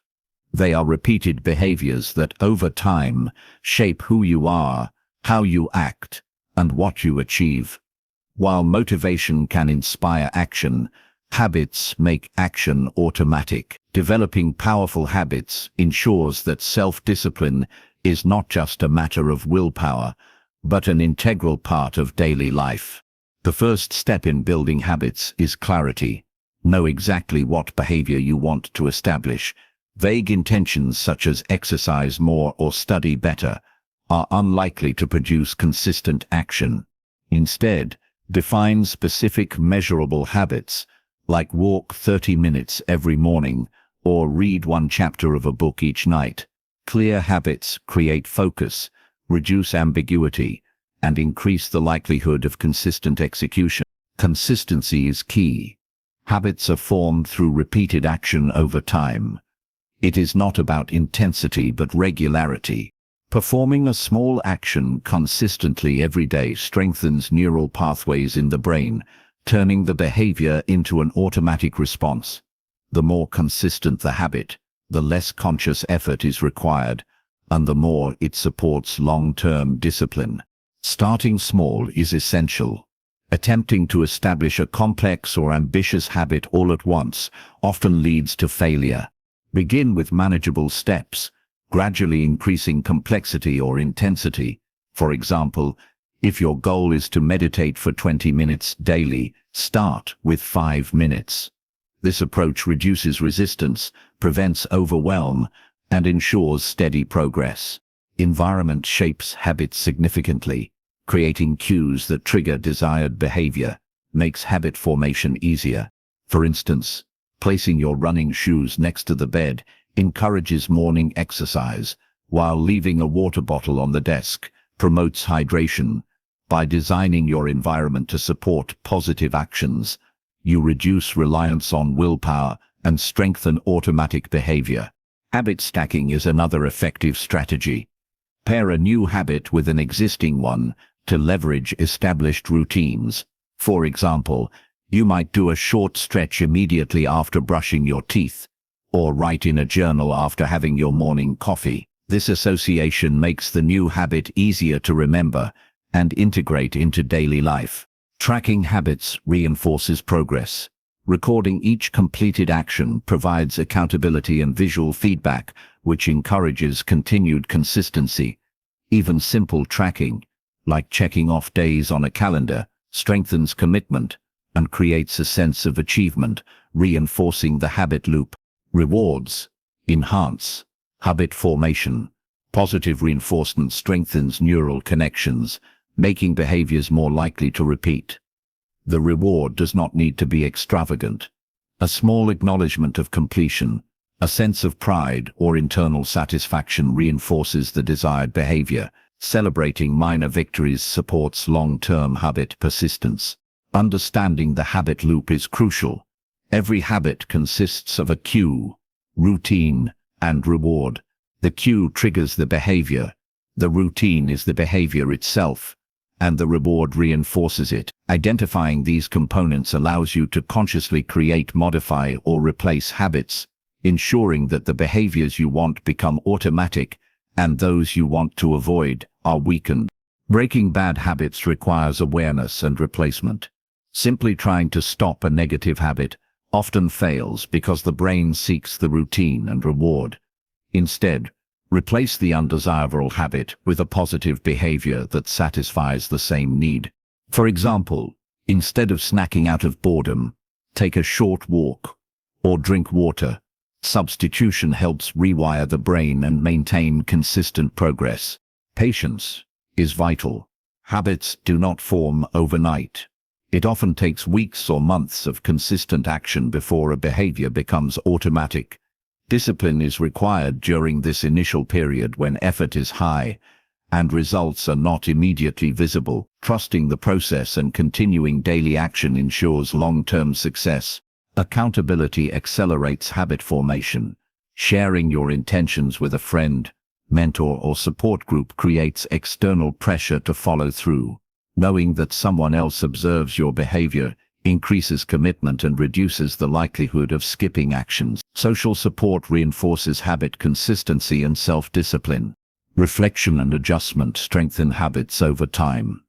They are repeated behaviors that over time shape who you are, how you act, and what you achieve. While motivation can inspire action, habits make action automatic. Developing powerful habits ensures that self-discipline is not just a matter of willpower, but an integral part of daily life. The first step in building habits is clarity. Know exactly what behavior you want to establish. Vague intentions such as exercise more or study better are unlikely to produce consistent action. Instead, define specific measurable habits, like walk 30 minutes every morning or read one chapter of a book each night. Clear habits create focus, reduce ambiguity, and increase the likelihood of consistent execution. Consistency is key. Habits are formed through repeated action over time. It is not about intensity but regularity. Performing a small action consistently every day strengthens neural pathways in the brain, turning the behavior into an automatic response. The more consistent the habit, the less conscious effort is required, and the more it supports long-term discipline. Starting small is essential. Attempting to establish a complex or ambitious habit all at once often leads to failure. Begin with manageable steps, gradually increasing complexity or intensity. For example, if your goal is to meditate for 20 minutes daily, start with 5 minutes. This approach reduces resistance, prevents overwhelm, and ensures steady progress. Environment shapes habits significantly. Creating cues that trigger desired behavior makes habit formation easier. For instance, placing your running shoes next to the bed encourages morning exercise, while leaving a water bottle on the desk promotes hydration. By designing your environment to support positive actions, you reduce reliance on willpower and strengthen automatic behavior. Habit stacking is another effective strategy. Pair a new habit with an existing one to leverage established routines. For example, you might do a short stretch immediately after brushing your teeth, or write in a journal after having your morning coffee. This association makes the new habit easier to remember and integrate into daily life. Tracking habits reinforces progress. Recording each completed action provides accountability and visual feedback, which encourages continued consistency. Even simple tracking, like checking off days on a calendar, strengthens commitment and creates a sense of achievement, reinforcing the habit loop. Rewards enhance habit formation. Positive reinforcement strengthens neural connections, making behaviors more likely to repeat. The reward does not need to be extravagant. A small acknowledgement of completion, a sense of pride or internal satisfaction reinforces the desired behavior. Celebrating minor victories supports long-term habit persistence. Understanding the habit loop is crucial. Every habit consists of a cue, routine, and reward. The cue triggers the behavior, the routine is the behavior itself, and the reward reinforces it. Identifying these components allows you to consciously create, modify, or replace habits, ensuring that the behaviors you want become automatic and those you want to avoid are weakened. Breaking bad habits requires awareness and replacement. Simply trying to stop a negative habit often fails because the brain seeks the routine and reward. Instead, replace the undesirable habit with a positive behavior that satisfies the same need. For example, instead of snacking out of boredom, take a short walk or drink water. Substitution helps rewire the brain and maintain consistent progress. Patience is vital. Habits do not form overnight. It often takes weeks or months of consistent action before a behavior becomes automatic. Discipline is required during this initial period when effort is high and results are not immediately visible. Trusting the process and continuing daily action ensures long-term success. Accountability accelerates habit formation. Sharing your intentions with a friend, mentor, or support group creates external pressure to follow through. Knowing that someone else observes your behavior increases commitment and reduces the likelihood of skipping actions. Social support reinforces habit consistency and self-discipline. Reflection and adjustment strengthen habits over time.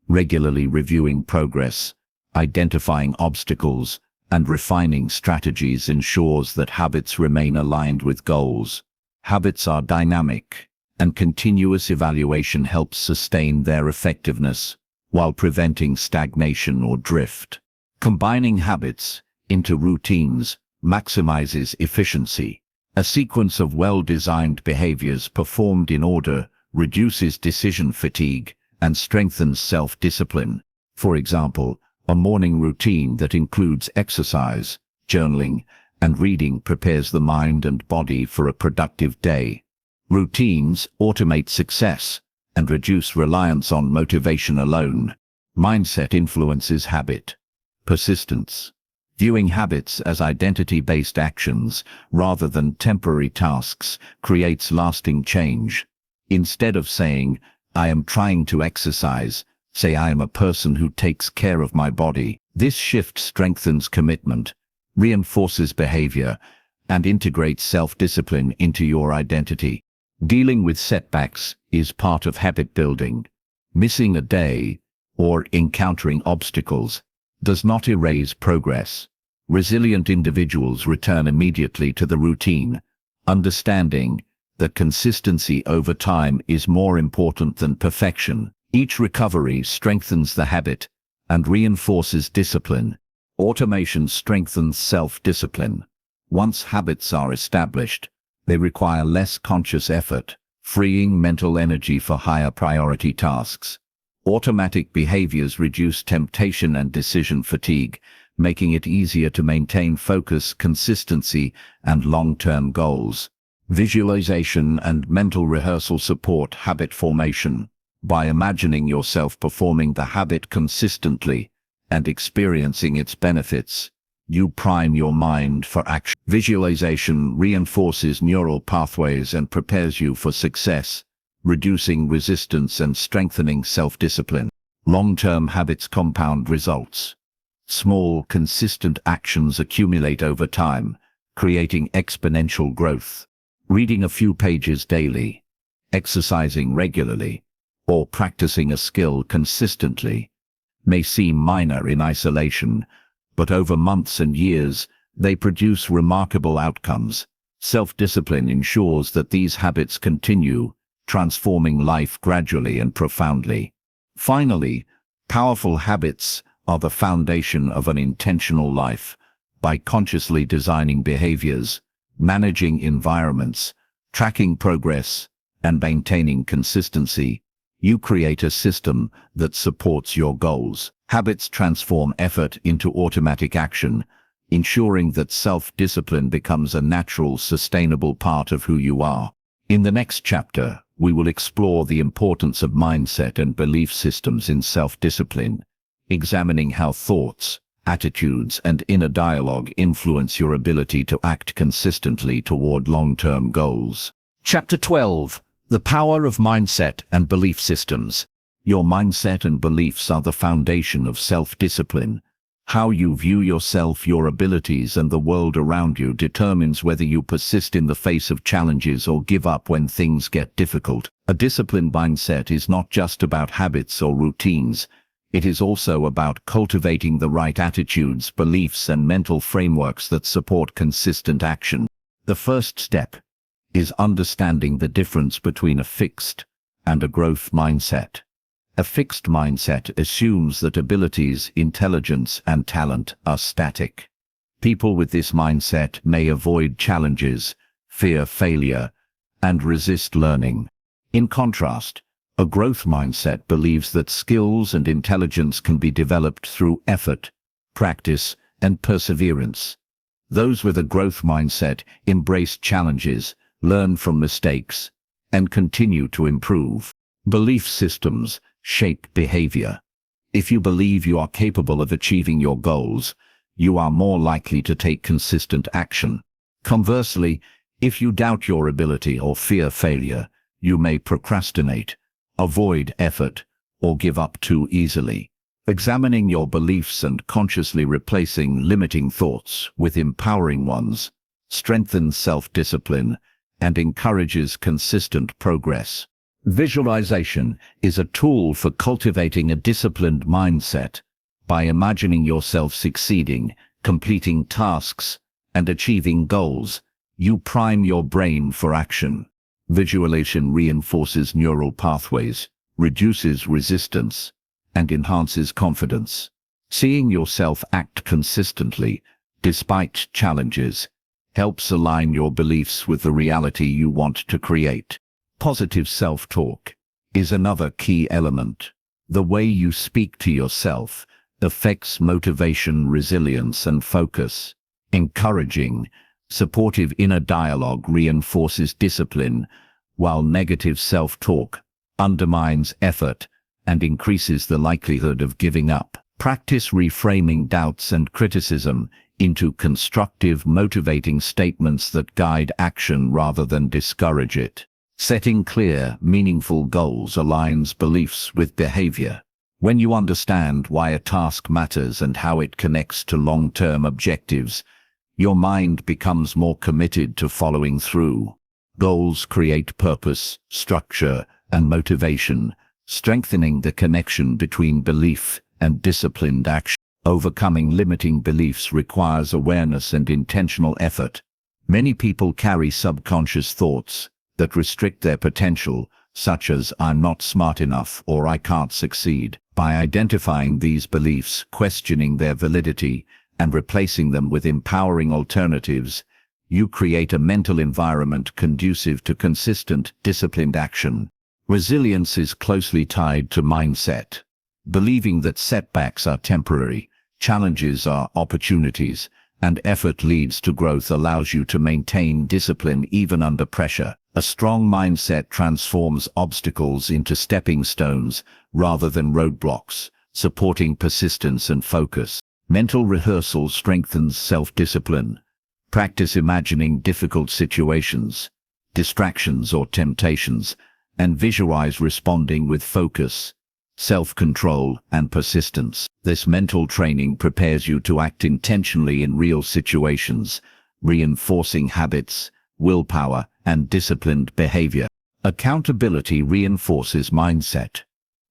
Regularly reviewing progress, identifying obstacles, and refining strategies ensures that habits remain aligned with goals. Habits are dynamic, and continuous evaluation helps sustain their effectiveness while preventing stagnation or drift. Combining habits into routines maximizes efficiency. A sequence of well-designed behaviors performed in order reduces decision fatigue and strengthens self-discipline. For example, a morning routine that includes exercise, journaling, and reading prepares the mind and body for a productive day. Routines automate success and reduce reliance on motivation alone. Mindset influences habit. Persistence. Viewing habits as identity-based actions rather than temporary tasks creates lasting change. Instead of saying, "I am trying to exercise," say, "I am a person who takes care of my body." This shift strengthens commitment, reinforces behavior, and integrates self-discipline into your identity. Dealing with setbacks is part of habit building. Missing a day or encountering obstacles does not erase progress. Resilient individuals return immediately to the routine, understanding that consistency over time is more important than perfection. Each recovery strengthens the habit and reinforces discipline. Automation strengthens self-discipline. Once habits are established, they require less conscious effort, freeing mental energy for higher priority tasks. Automatic behaviors reduce temptation and decision fatigue, making it easier to maintain focus, consistency, and long-term goals. Visualization and mental rehearsal support habit formation. By imagining yourself performing the habit consistently and experiencing its benefits, you prime your mind for action. Visualization reinforces neural pathways and prepares you for success, reducing resistance and strengthening self-discipline. Long-term habits compound results. Small, consistent actions accumulate over time, creating exponential growth. Reading a few pages daily, exercising regularly, or practicing a skill consistently may seem minor in isolation, but over months and years, they produce remarkable outcomes. Self-discipline ensures that these habits continue, transforming life gradually and profoundly. Finally, powerful habits are the foundation of an intentional life. By consciously designing behaviors, managing environments, tracking progress, and maintaining consistency, you create a system that supports your goals. Habits transform effort into automatic action, ensuring that self-discipline becomes a natural, sustainable part of who you are. In the next chapter, we will explore the importance of mindset and belief systems in self-discipline, examining how thoughts, attitudes, and inner dialogue influence your ability to act consistently toward long-term goals. Chapter 12. The Power of Mindset and Belief Systems. Your mindset and beliefs are the foundation of self-discipline. How you view yourself, your abilities, and the world around you determines whether you persist in the face of challenges or give up when things get difficult. A disciplined mindset is not just about habits or routines. It is also about cultivating the right attitudes, beliefs, and mental frameworks that support consistent action. The first step is understanding the difference between a fixed and a growth mindset. A fixed mindset assumes that abilities, intelligence, and talent are static. People with this mindset may avoid challenges, fear failure, and resist learning. In contrast, a growth mindset believes that skills and intelligence can be developed through effort, practice, and perseverance. Those with a growth mindset embrace challenges, learn from mistakes, and continue to improve. Belief systems shape behavior. If you believe you are capable of achieving your goals, you are more likely to take consistent action. Conversely, if you doubt your ability or fear failure, you may procrastinate, avoid effort, or give up too easily. Examining your beliefs and consciously replacing limiting thoughts with empowering ones strengthens self-discipline and encourages consistent progress. Visualization is a tool for cultivating a disciplined mindset. By imagining yourself succeeding, completing tasks, and achieving goals, you prime your brain for action. Visualization reinforces neural pathways, reduces resistance, and enhances confidence. Seeing yourself act consistently, despite challenges, helps align your beliefs with the reality you want to create. Positive self-talk is another key element. The way you speak to yourself affects motivation, resilience, and focus. Encouraging, supportive inner dialogue reinforces discipline, while negative self-talk undermines effort and increases the likelihood of giving up. Practice reframing doubts and criticism into constructive, motivating statements that guide action rather than discourage it. Setting clear, meaningful goals aligns beliefs with behavior. When you understand why a task matters and how it connects to long-term objectives, your mind becomes more committed to following through. Goals create purpose, structure, and motivation, strengthening the connection between belief and disciplined action. Overcoming limiting beliefs requires awareness and intentional effort. Many people carry subconscious thoughts that restrict their potential, such as "I'm not smart enough" or "I can't succeed." By identifying these beliefs, questioning their validity, and replacing them with empowering alternatives, you create a mental environment conducive to consistent, disciplined action. Resilience is closely tied to mindset. Believing that setbacks are temporary, challenges are opportunities, and effort leads to growth allows you to maintain discipline even under pressure. A strong mindset transforms obstacles into stepping stones rather than roadblocks, supporting persistence and focus. Mental rehearsal strengthens self-discipline. Practice imagining difficult situations, distractions or temptations, and visualize responding with focus, self-control, and persistence. This mental training prepares you to act intentionally in real situations, reinforcing habits, willpower, and disciplined behavior. Accountability reinforces mindset.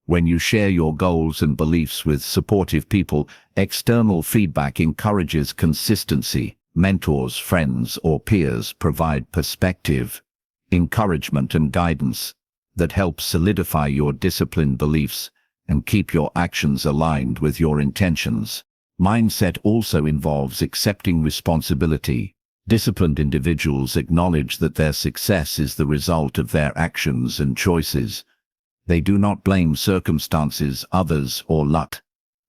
When you share your goals and beliefs with supportive people, external feedback encourages consistency. Mentors, friends, or peers provide perspective, encouragement, and guidance that helps solidify your disciplined beliefs and keep your actions aligned with your intentions. Mindset also involves accepting responsibility. Disciplined individuals acknowledge that their success is the result of their actions and choices. They do not blame circumstances, others, or luck.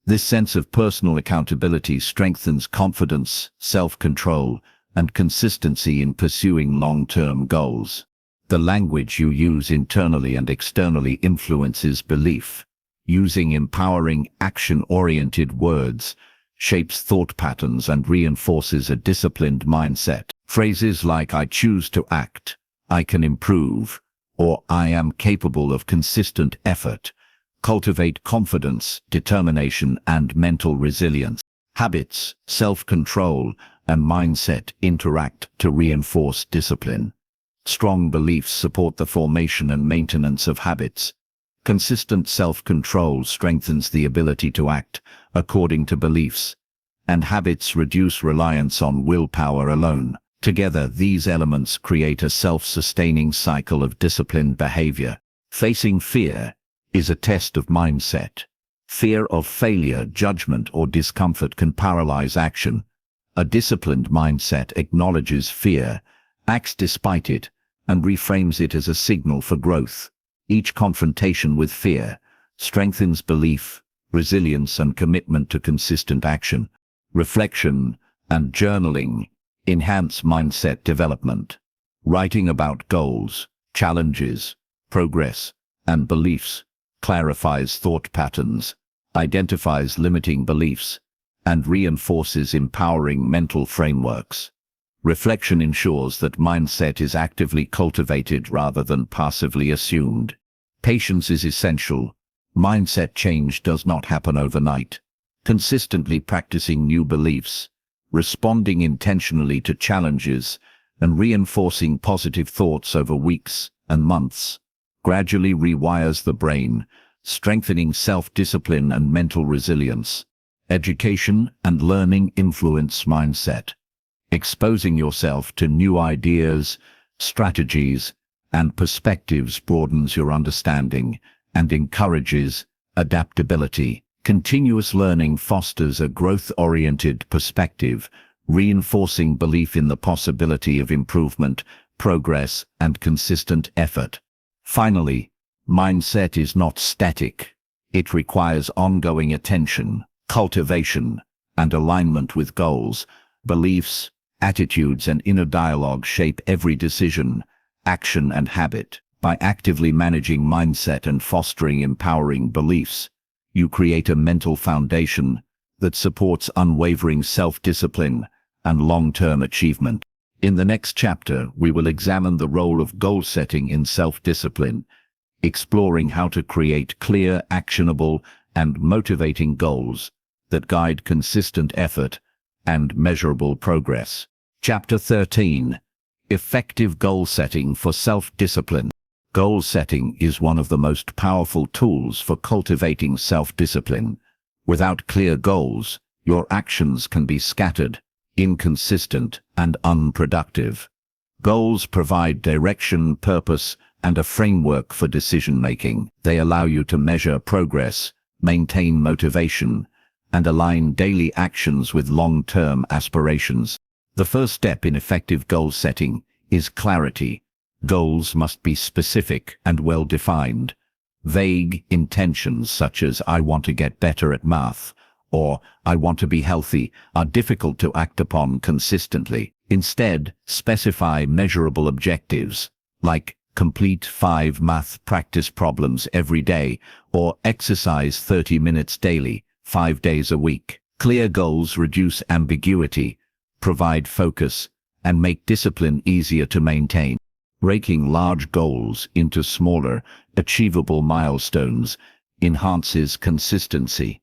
This sense of personal accountability strengthens confidence, self-control, and consistency in pursuing long-term goals. The language you use internally and externally influences belief. Using empowering, action-oriented words shapes thought patterns and reinforces a disciplined mindset. Phrases like "I choose to act," "I can improve," or "I am capable of consistent effort" cultivate confidence, determination, and mental resilience. Habits, self-control, and mindset interact to reinforce discipline. Strong beliefs support the formation and maintenance of habits. Consistent self-control strengthens the ability to act according to beliefs, and habits reduce reliance on willpower alone. Together, these elements create a self-sustaining cycle of disciplined behavior. Facing fear is a test of mindset. Fear of failure, judgment, or discomfort can paralyze action. A disciplined mindset acknowledges fear, acts despite it, and reframes it as a signal for growth. Each confrontation with fear strengthens belief, resilience, and commitment to consistent action. Reflection and journaling enhance mindset development. Writing about goals, challenges, progress, and beliefs clarifies thought patterns, identifies limiting beliefs, and reinforces empowering mental frameworks. Reflection ensures that mindset is actively cultivated rather than passively assumed. Patience is essential. Mindset change does not happen overnight. Consistently practicing new beliefs, responding intentionally to challenges, and reinforcing positive thoughts over weeks and months gradually rewires the brain, strengthening self-discipline and mental resilience. Education and learning influence mindset. Exposing yourself to new ideas, strategies, and perspectives broadens your understanding and encourages adaptability. Continuous learning fosters a growth-oriented perspective, reinforcing belief in the possibility of improvement, progress, and consistent effort. Finally, mindset is not static. It requires ongoing attention, cultivation, and alignment with goals. Beliefs, attitudes, and inner dialogue shape every decision, action, and habit. By actively managing mindset and fostering empowering beliefs, you create a mental foundation that supports unwavering self-discipline and long-term achievement. In the next chapter, we will examine the role of goal setting in self-discipline, exploring how to create clear, actionable, and motivating goals that guide consistent effort and measurable progress. Chapter 13. Effective goal setting for self-discipline. Goal setting is one of the most powerful tools for cultivating self-discipline. Without clear goals, your actions can be scattered, inconsistent, and unproductive. Goals provide direction, purpose, and a framework for decision-making. They allow you to measure progress, maintain motivation, and align daily actions with long-term aspirations. The first step in effective goal setting is clarity. Goals must be specific and well-defined. Vague intentions such as "I want to get better at math" or "I want to be healthy" are difficult to act upon consistently. Instead, specify measurable objectives, like complete 5 math practice problems every day or exercise 30 minutes daily, 5 days a week. Clear goals reduce ambiguity, provide focus, and make discipline easier to maintain. Breaking large goals into smaller, achievable milestones enhances consistency.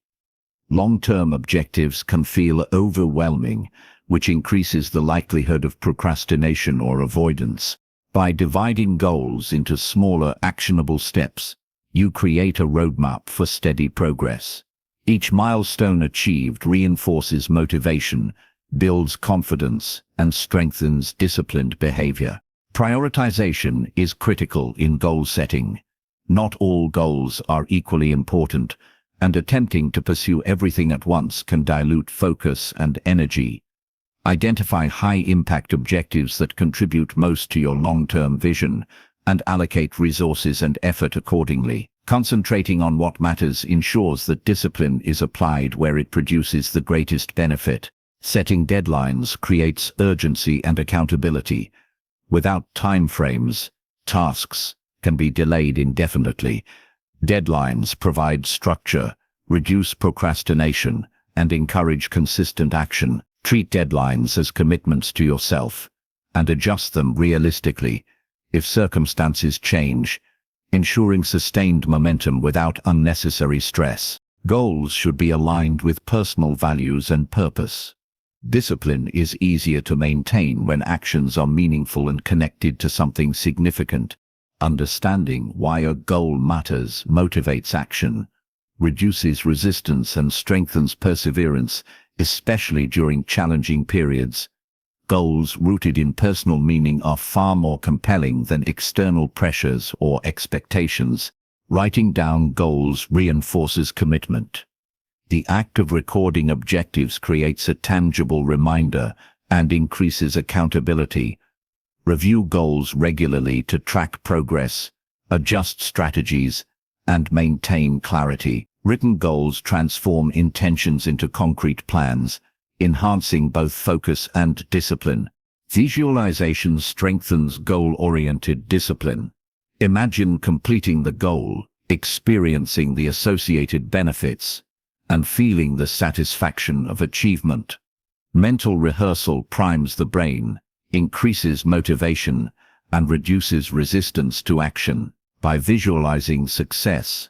Long-term objectives can feel overwhelming, which increases the likelihood of procrastination or avoidance. By dividing goals into smaller, actionable steps, you create a roadmap for steady progress. Each milestone achieved reinforces motivation, builds confidence, and strengthens disciplined behavior. Prioritization is critical in goal setting. Not all goals are equally important, and attempting to pursue everything at once can dilute focus and energy. Identify high-impact objectives that contribute most to your long-term vision, and allocate resources and effort accordingly. Concentrating on what matters ensures that discipline is applied where it produces the greatest benefit. Setting deadlines creates urgency and accountability. Without time frames, tasks can be delayed indefinitely. Deadlines provide structure, reduce procrastination, and encourage consistent action. Treat deadlines as commitments to yourself, and adjust them realistically if circumstances change, ensuring sustained momentum without unnecessary stress. Goals should be aligned with personal values and purpose. Discipline is easier to maintain when actions are meaningful and connected to something significant. Understanding why a goal matters motivates action, reduces resistance, and strengthens perseverance, especially during challenging periods. Goals rooted in personal meaning are far more compelling than external pressures or expectations. Writing down goals reinforces commitment. The act of recording objectives creates a tangible reminder and increases accountability. Review goals regularly to track progress, adjust strategies, and maintain clarity. Written goals transform intentions into concrete plans, enhancing both focus and discipline. Visualization strengthens goal-oriented discipline. Imagine completing the goal, experiencing the associated benefits, and feeling the satisfaction of achievement. Mental rehearsal primes the brain, increases motivation, and reduces resistance to action. By visualizing success,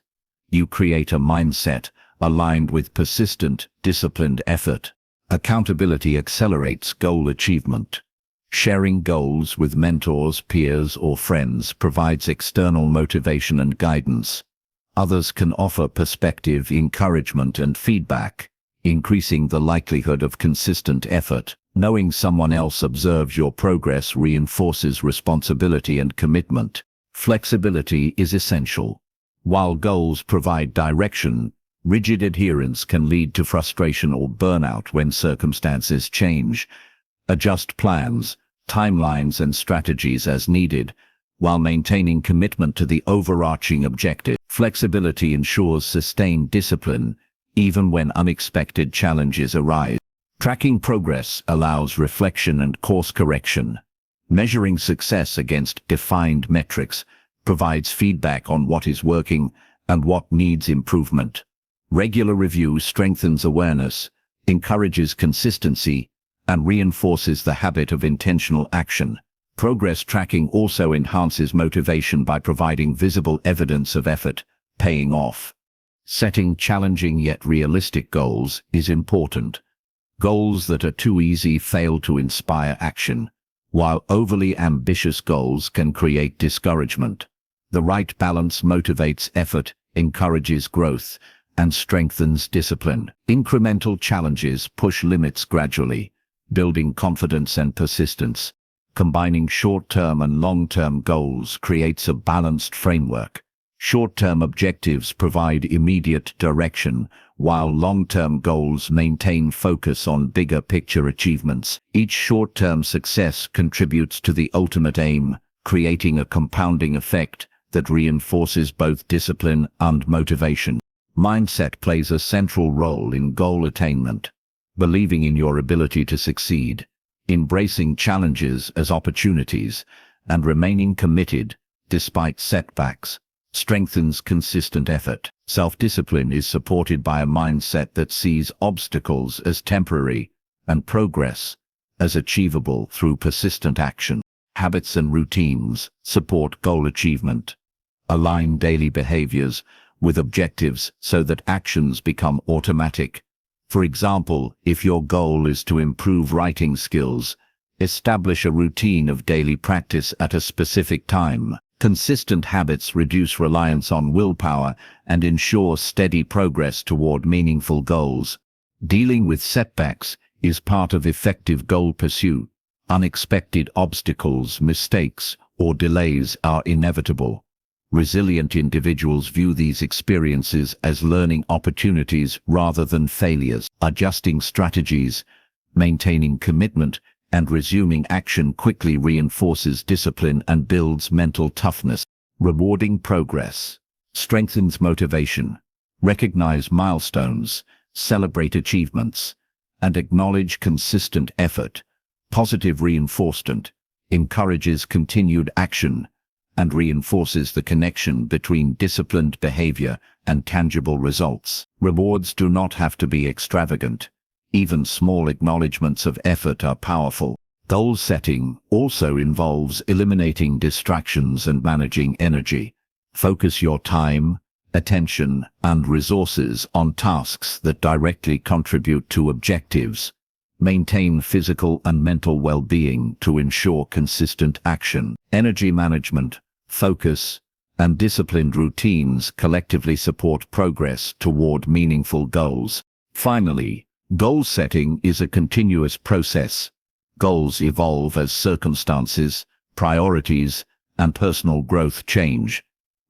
You create a mindset aligned with persistent, disciplined effort. Accountability accelerates goal achievement. Sharing goals with mentors, peers, or friends provides external motivation and guidance. Others can offer perspective, encouragement, and feedback, increasing the likelihood of consistent effort. Knowing someone else observes your progress reinforces responsibility and commitment. Flexibility is essential. While goals provide direction, rigid adherence can lead to frustration or burnout when circumstances change. Adjust plans, timelines, and strategies as needed, while maintaining commitment to the overarching objective. Flexibility ensures sustained discipline, even when unexpected challenges arise. Tracking progress allows reflection and course correction. Measuring success against defined metrics provides feedback on what is working and what needs improvement. Regular review strengthens awareness, encourages consistency, and reinforces the habit of intentional action. Progress tracking also enhances motivation by providing visible evidence of effort paying off. Setting challenging yet realistic goals is important. Goals that are too easy fail to inspire action, while overly ambitious goals can create discouragement. The right balance motivates effort, encourages growth, and strengthens discipline. Incremental challenges push limits gradually, building confidence and persistence. Combining short-term and long-term goals creates a balanced framework. Short-term objectives provide immediate direction, while long-term goals maintain focus on bigger picture achievements. Each short-term success contributes to the ultimate aim, creating a compounding effect that reinforces both discipline and motivation. Mindset plays a central role in goal attainment. Believing in your ability to succeed, embracing challenges as opportunities, and remaining committed despite setbacks strengthens consistent effort. Self-discipline is supported by a mindset that sees obstacles as temporary and progress as achievable through persistent action. Habits and routines support goal achievement. Align daily behaviors with objectives so that actions become automatic. For example, if your goal is to improve writing skills, establish a routine of daily practice at a specific time. Consistent habits reduce reliance on willpower and ensure steady progress toward meaningful goals. Dealing with setbacks is part of effective goal pursuit. Unexpected obstacles, mistakes, or delays are inevitable. Resilient individuals view these experiences as learning opportunities rather than failures. Adjusting strategies, maintaining commitment, and resuming action quickly reinforces discipline and builds mental toughness. Rewarding progress strengthens motivation. Recognize milestones, celebrate achievements, and acknowledge consistent effort. Positive reinforcement encourages continued action and reinforces the connection between disciplined behavior and tangible results. Rewards do not have to be extravagant. Even small acknowledgements of effort are powerful. Goal setting also involves eliminating distractions and managing energy. Focus your time, attention, and resources on tasks that directly contribute to objectives. Maintain physical and mental well-being to ensure consistent action. Energy management, focus, and disciplined routines collectively support progress toward meaningful goals. Finally, goal setting is a continuous process. Goals evolve as circumstances, priorities, and personal growth change.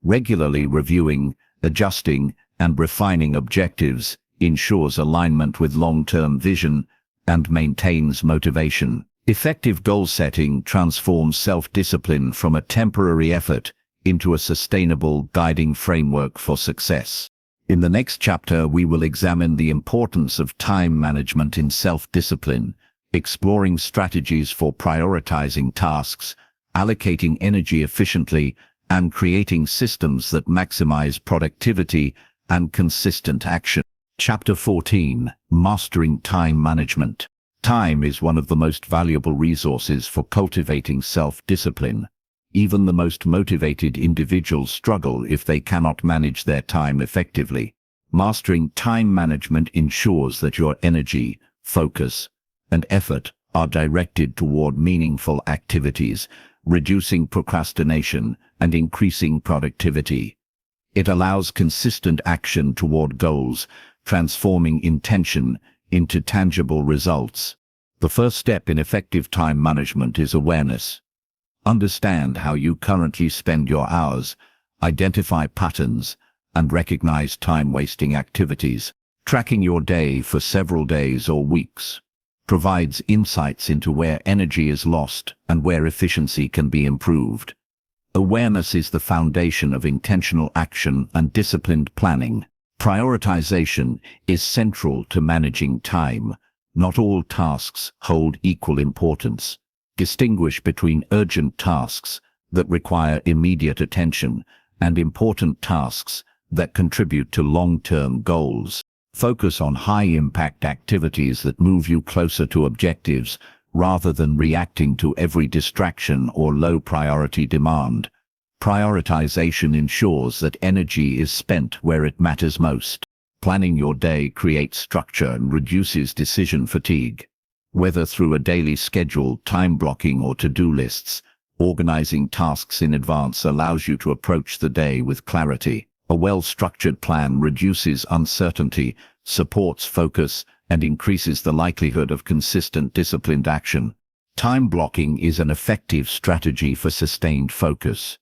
Regularly reviewing, adjusting, and refining objectives ensures alignment with long-term vision and maintains motivation. Effective goal setting transforms self-discipline from a temporary effort into a sustainable guiding framework for success. In the next chapter, we will examine the importance of time management in self-discipline, exploring strategies for prioritizing tasks, allocating energy efficiently, and creating systems that maximize productivity and consistent action. Chapter 14: Mastering Time Management. Time is one of the most valuable resources for cultivating self-discipline. Even the most motivated individuals struggle if they cannot manage their time effectively. Mastering time management ensures that your energy, focus, and effort are directed toward meaningful activities, reducing procrastination and increasing productivity. It allows consistent action toward goals, transforming intention into tangible results. The first step in effective time management is awareness. Understand how you currently spend your hours, identify patterns, and recognize time-wasting activities. Tracking your day for several days or weeks provides insights into where energy is lost and where efficiency can be improved. Awareness is the foundation of intentional action and disciplined planning. Prioritization is central to managing time. Not all tasks hold equal importance. Distinguish between urgent tasks that require immediate attention and important tasks that contribute to long-term goals. Focus on high-impact activities that move you closer to objectives rather than reacting to every distraction or low-priority demand. Prioritization ensures that energy is spent where it matters most. Planning your day creates structure and reduces decision fatigue. Whether through a daily schedule, time blocking, or to-do lists, organizing tasks in advance allows you to approach the day with clarity. A well-structured plan reduces uncertainty, supports focus, and increases the likelihood of consistent disciplined action. Time blocking is an effective strategy for sustained focus.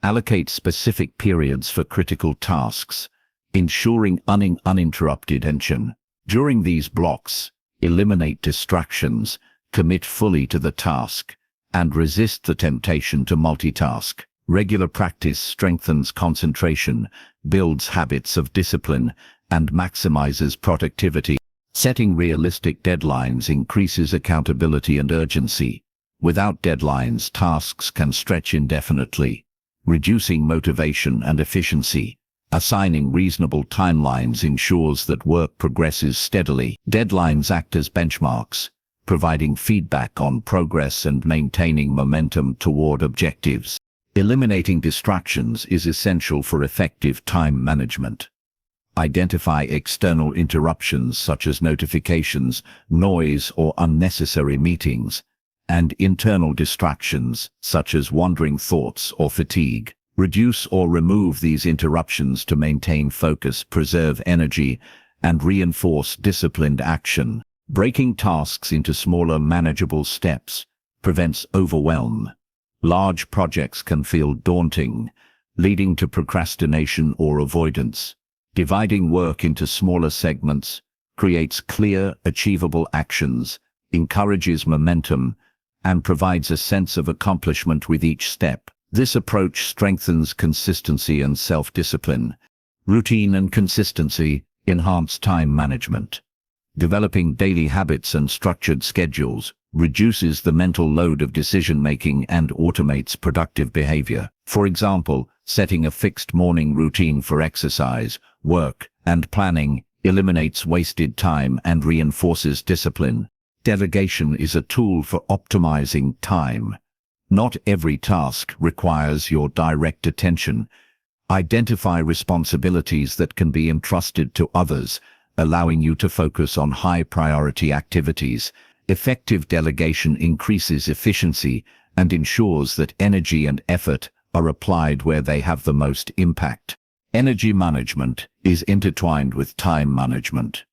Allocate specific periods for critical tasks, ensuring uninterrupted attention. During these blocks, eliminate distractions, commit fully to the task, and resist the temptation to multitask. Regular practice strengthens concentration, builds habits of discipline, and maximizes productivity. Setting realistic deadlines increases accountability and urgency. Without deadlines, tasks can stretch indefinitely, reducing motivation and efficiency. Assigning reasonable timelines ensures that work progresses steadily. Deadlines act as benchmarks, providing feedback on progress and maintaining momentum toward objectives. Eliminating distractions is essential for effective time management. Identify external interruptions such as notifications, noise, or unnecessary meetings, and internal distractions such as wandering thoughts or fatigue. Reduce or remove these interruptions to maintain focus, preserve energy, and reinforce disciplined action. Breaking tasks into smaller, manageable steps prevents overwhelm. Large projects can feel daunting, leading to procrastination or avoidance. Dividing work into smaller segments creates clear, achievable actions, encourages momentum, and provides a sense of accomplishment with each step. This approach strengthens consistency and self-discipline. Routine and consistency enhance time management. Developing daily habits and structured schedules reduces the mental load of decision-making and automates productive behavior. For example, setting a fixed morning routine for exercise, work, and planning eliminates wasted time and reinforces discipline. Delegation is a tool for optimizing time. Not every task requires your direct attention. Identify responsibilities that can be entrusted to others, allowing you to focus on high-priority activities. Effective delegation increases efficiency and ensures that energy and effort are applied where they have the most impact. Energy management is intertwined with time management.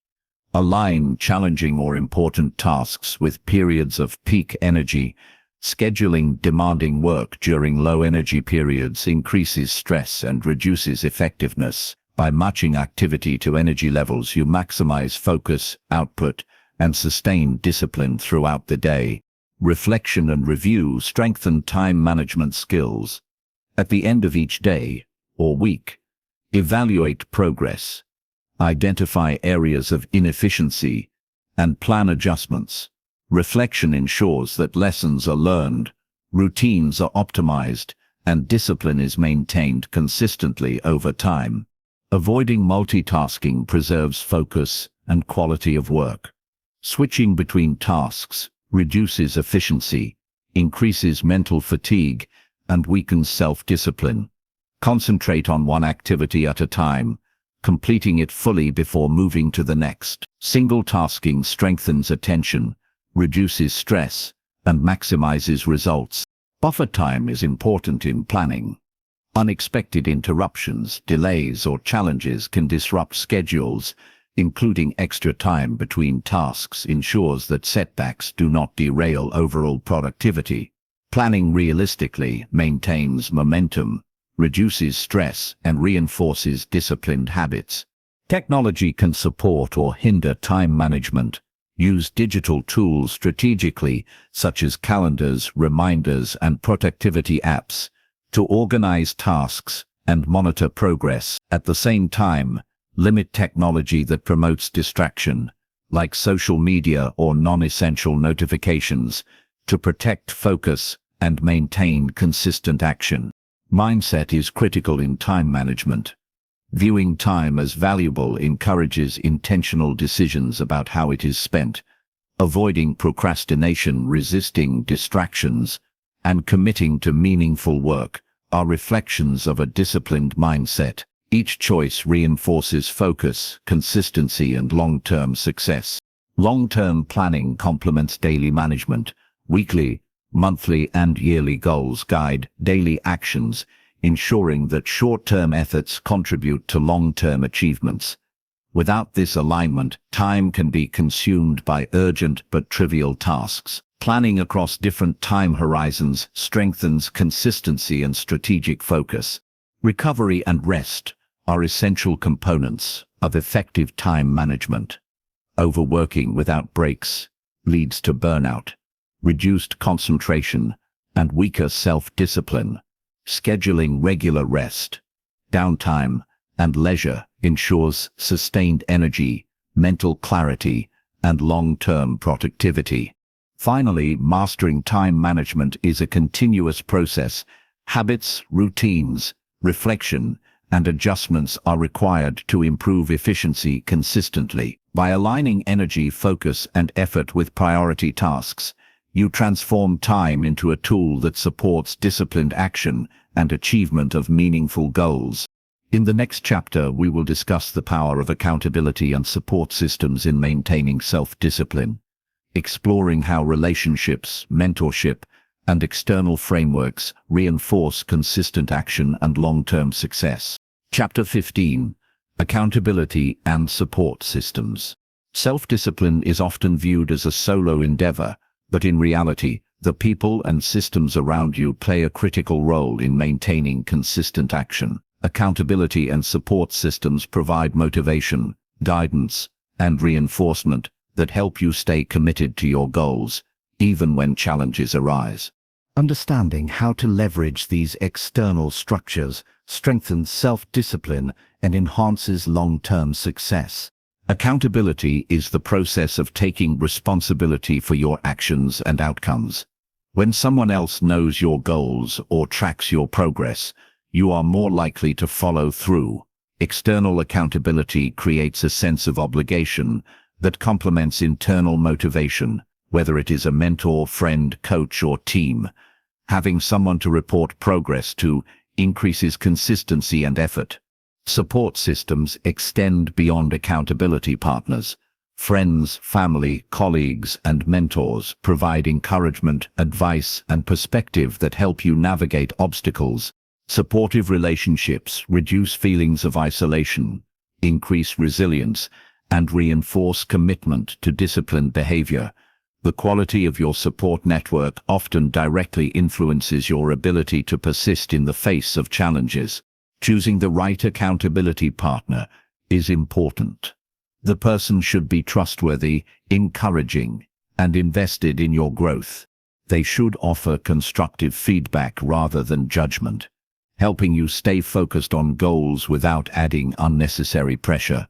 Align challenging or important tasks with periods of peak energy. Scheduling demanding work during low-energy periods increases stress and reduces effectiveness. By matching activity to energy levels, you maximize focus, output, and sustain discipline throughout the day. Reflection and review strengthen time management skills. At the end of each day or week, evaluate progress, identify areas of inefficiency, and plan adjustments. Reflection ensures that lessons are learned, routines are optimized, and discipline is maintained consistently over time. Avoiding multitasking preserves focus and quality of work. Switching between tasks reduces efficiency, increases mental fatigue, and weakens self-discipline. Concentrate on one activity at a time, completing it fully before moving to the next. Single tasking strengthens attention, reduces stress, and maximizes results. Buffer time is important in planning. Unexpected interruptions, delays, or challenges can disrupt schedules. Including extra time between tasks ensures that setbacks do not derail overall productivity. Planning realistically maintains momentum, reduces stress, and reinforces disciplined habits. Technology can support or hinder time management. Use digital tools strategically, such as calendars, reminders, and productivity apps, to organize tasks and monitor progress. At the same time, limit technology that promotes distraction, like social media or non-essential notifications, to protect focus and maintain consistent action. Mindset is critical in time management. Viewing time as valuable encourages intentional decisions about how it is spent. Avoiding procrastination, resisting distractions, and committing to meaningful work are reflections of a disciplined mindset. Each choice reinforces focus, consistency, and long-term success. Long-term planning complements daily management. Weekly, monthly, and yearly goals guide daily actions, ensuring that short-term efforts contribute to long-term achievements. Without this alignment, time can be consumed by urgent but trivial tasks. Planning across different time horizons strengthens consistency and strategic focus. Recovery and rest are essential components of effective time management. Overworking without breaks leads to burnout, reduced concentration, and weaker self-discipline. Scheduling regular rest, downtime, and leisure ensures sustained energy, mental clarity, and long-term productivity. Finally, mastering time management is a continuous process. Habits, routines, reflection, and adjustments are required to improve efficiency consistently. By aligning energy, focus, and effort with priority tasks, you transform time into a tool that supports disciplined action and achievement of meaningful goals. In the next chapter, we will discuss the power of accountability and support systems in maintaining self-discipline, exploring how relationships, mentorship, and external frameworks reinforce consistent action and long-term success. Chapter 15. Accountability and Support Systems. Self-discipline is often viewed as a solo endeavor, but in reality, the people and systems around you play a critical role in maintaining consistent action. Accountability and support systems provide motivation, guidance, and reinforcement that help you stay committed to your goals, even when challenges arise. Understanding how to leverage these external structures strengthens self-discipline and enhances long-term success. Accountability is the process of taking responsibility for your actions and outcomes. When someone else knows your goals or tracks your progress, you are more likely to follow through. External accountability creates a sense of obligation that complements internal motivation, whether it is a mentor, friend, coach, or team. Having someone to report progress to increases consistency and effort. Support systems extend beyond accountability partners. Friends, family, colleagues, and mentors provide encouragement, advice, and perspective that help you navigate obstacles. Supportive relationships reduce feelings of isolation, increase resilience, and reinforce commitment to disciplined behavior. The quality of your support network often directly influences your ability to persist in the face of challenges. Choosing the right accountability partner is important. The person should be trustworthy, encouraging, and invested in your growth. They should offer constructive feedback rather than judgment, helping you stay focused on goals without adding unnecessary pressure.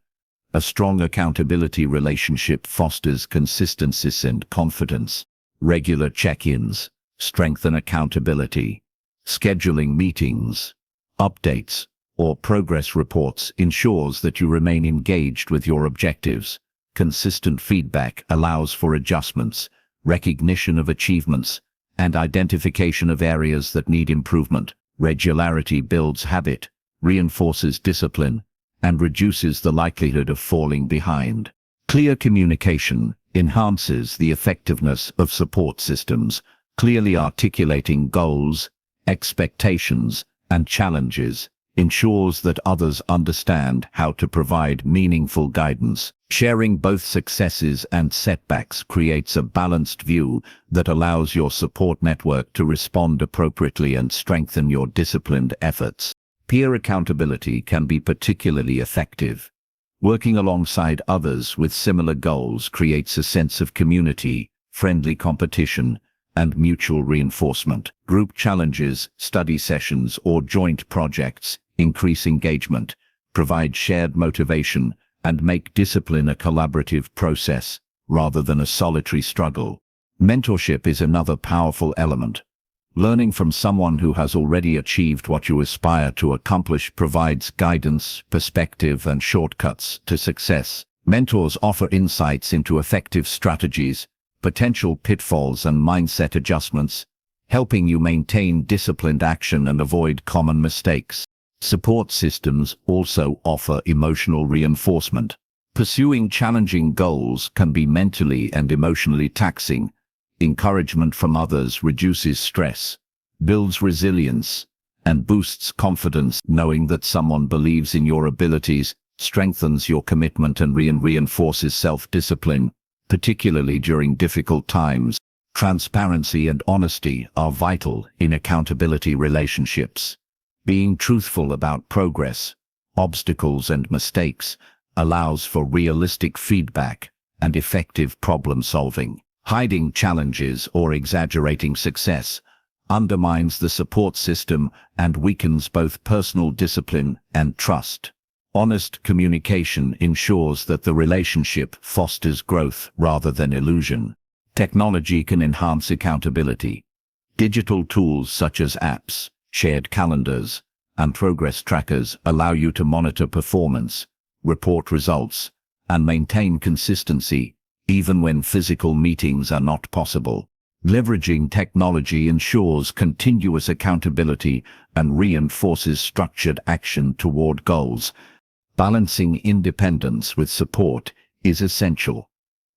A strong accountability relationship fosters consistency and confidence. Regular check-ins strengthen accountability. Scheduling meetings, updates, or progress reports ensures that you remain engaged with your objectives. Consistent feedback allows for adjustments, recognition of achievements, and identification of areas that need improvement. Regularity builds habit, reinforces discipline, and reduces the likelihood of falling behind. Clear communication enhances the effectiveness of support systems. Clearly articulating goals, expectations, and challenges ensures that others understand how to provide meaningful guidance. Sharing both successes and setbacks creates a balanced view that allows your support network to respond appropriately and strengthen your disciplined efforts. Peer accountability can be particularly effective. Working alongside others with similar goals creates a sense of community, friendly competition, and mutual reinforcement. Group challenges, study sessions, or joint projects increase engagement, provide shared motivation, and make discipline a collaborative process rather than a solitary struggle. Mentorship is another powerful element. Learning from someone who has already achieved what you aspire to accomplish provides guidance, perspective, and shortcuts to success. Mentors offer insights into effective strategies, potential pitfalls, and mindset adjustments, helping you maintain disciplined action and avoid common mistakes. Support systems also offer emotional reinforcement. Pursuing challenging goals can be mentally and emotionally taxing. Encouragement from others reduces stress, builds resilience, and boosts confidence. Knowing that someone believes in your abilities strengthens your commitment and reinforces self-discipline, particularly during difficult times. Transparency and honesty are vital in accountability relationships. Being truthful about progress, obstacles, and mistakes allows for realistic feedback and effective problem solving. Hiding challenges or exaggerating success undermines the support system and weakens both personal discipline and trust. Honest communication ensures that the relationship fosters growth rather than illusion. Technology can enhance accountability. Digital tools such as apps, shared calendars, and progress trackers allow you to monitor performance, report results, and maintain consistency, even when physical meetings are not possible. Leveraging technology ensures continuous accountability and reinforces structured action toward goals. Balancing independence with support is essential.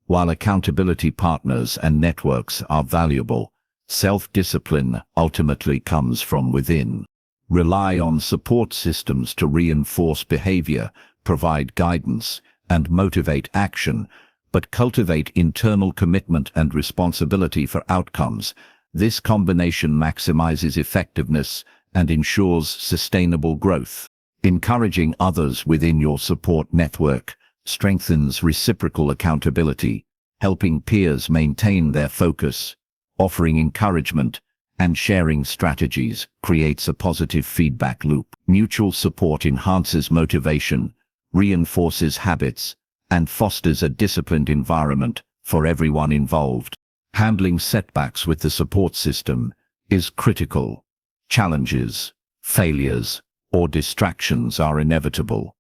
While accountability partners and networks are valuable, self-discipline ultimately comes from within. Rely on support systems to reinforce behavior, provide guidance, and motivate action, but cultivate internal commitment and responsibility for outcomes. This combination maximizes effectiveness and ensures sustainable growth. Encouraging others within your support network strengthens reciprocal accountability, helping peers maintain their focus. Offering encouragement and sharing strategies creates a positive feedback loop. Mutual support enhances motivation, reinforces habits, and fosters a disciplined environment for everyone involved. Handling setbacks with the support system is critical. Challenges, failures, or distractions are inevitable,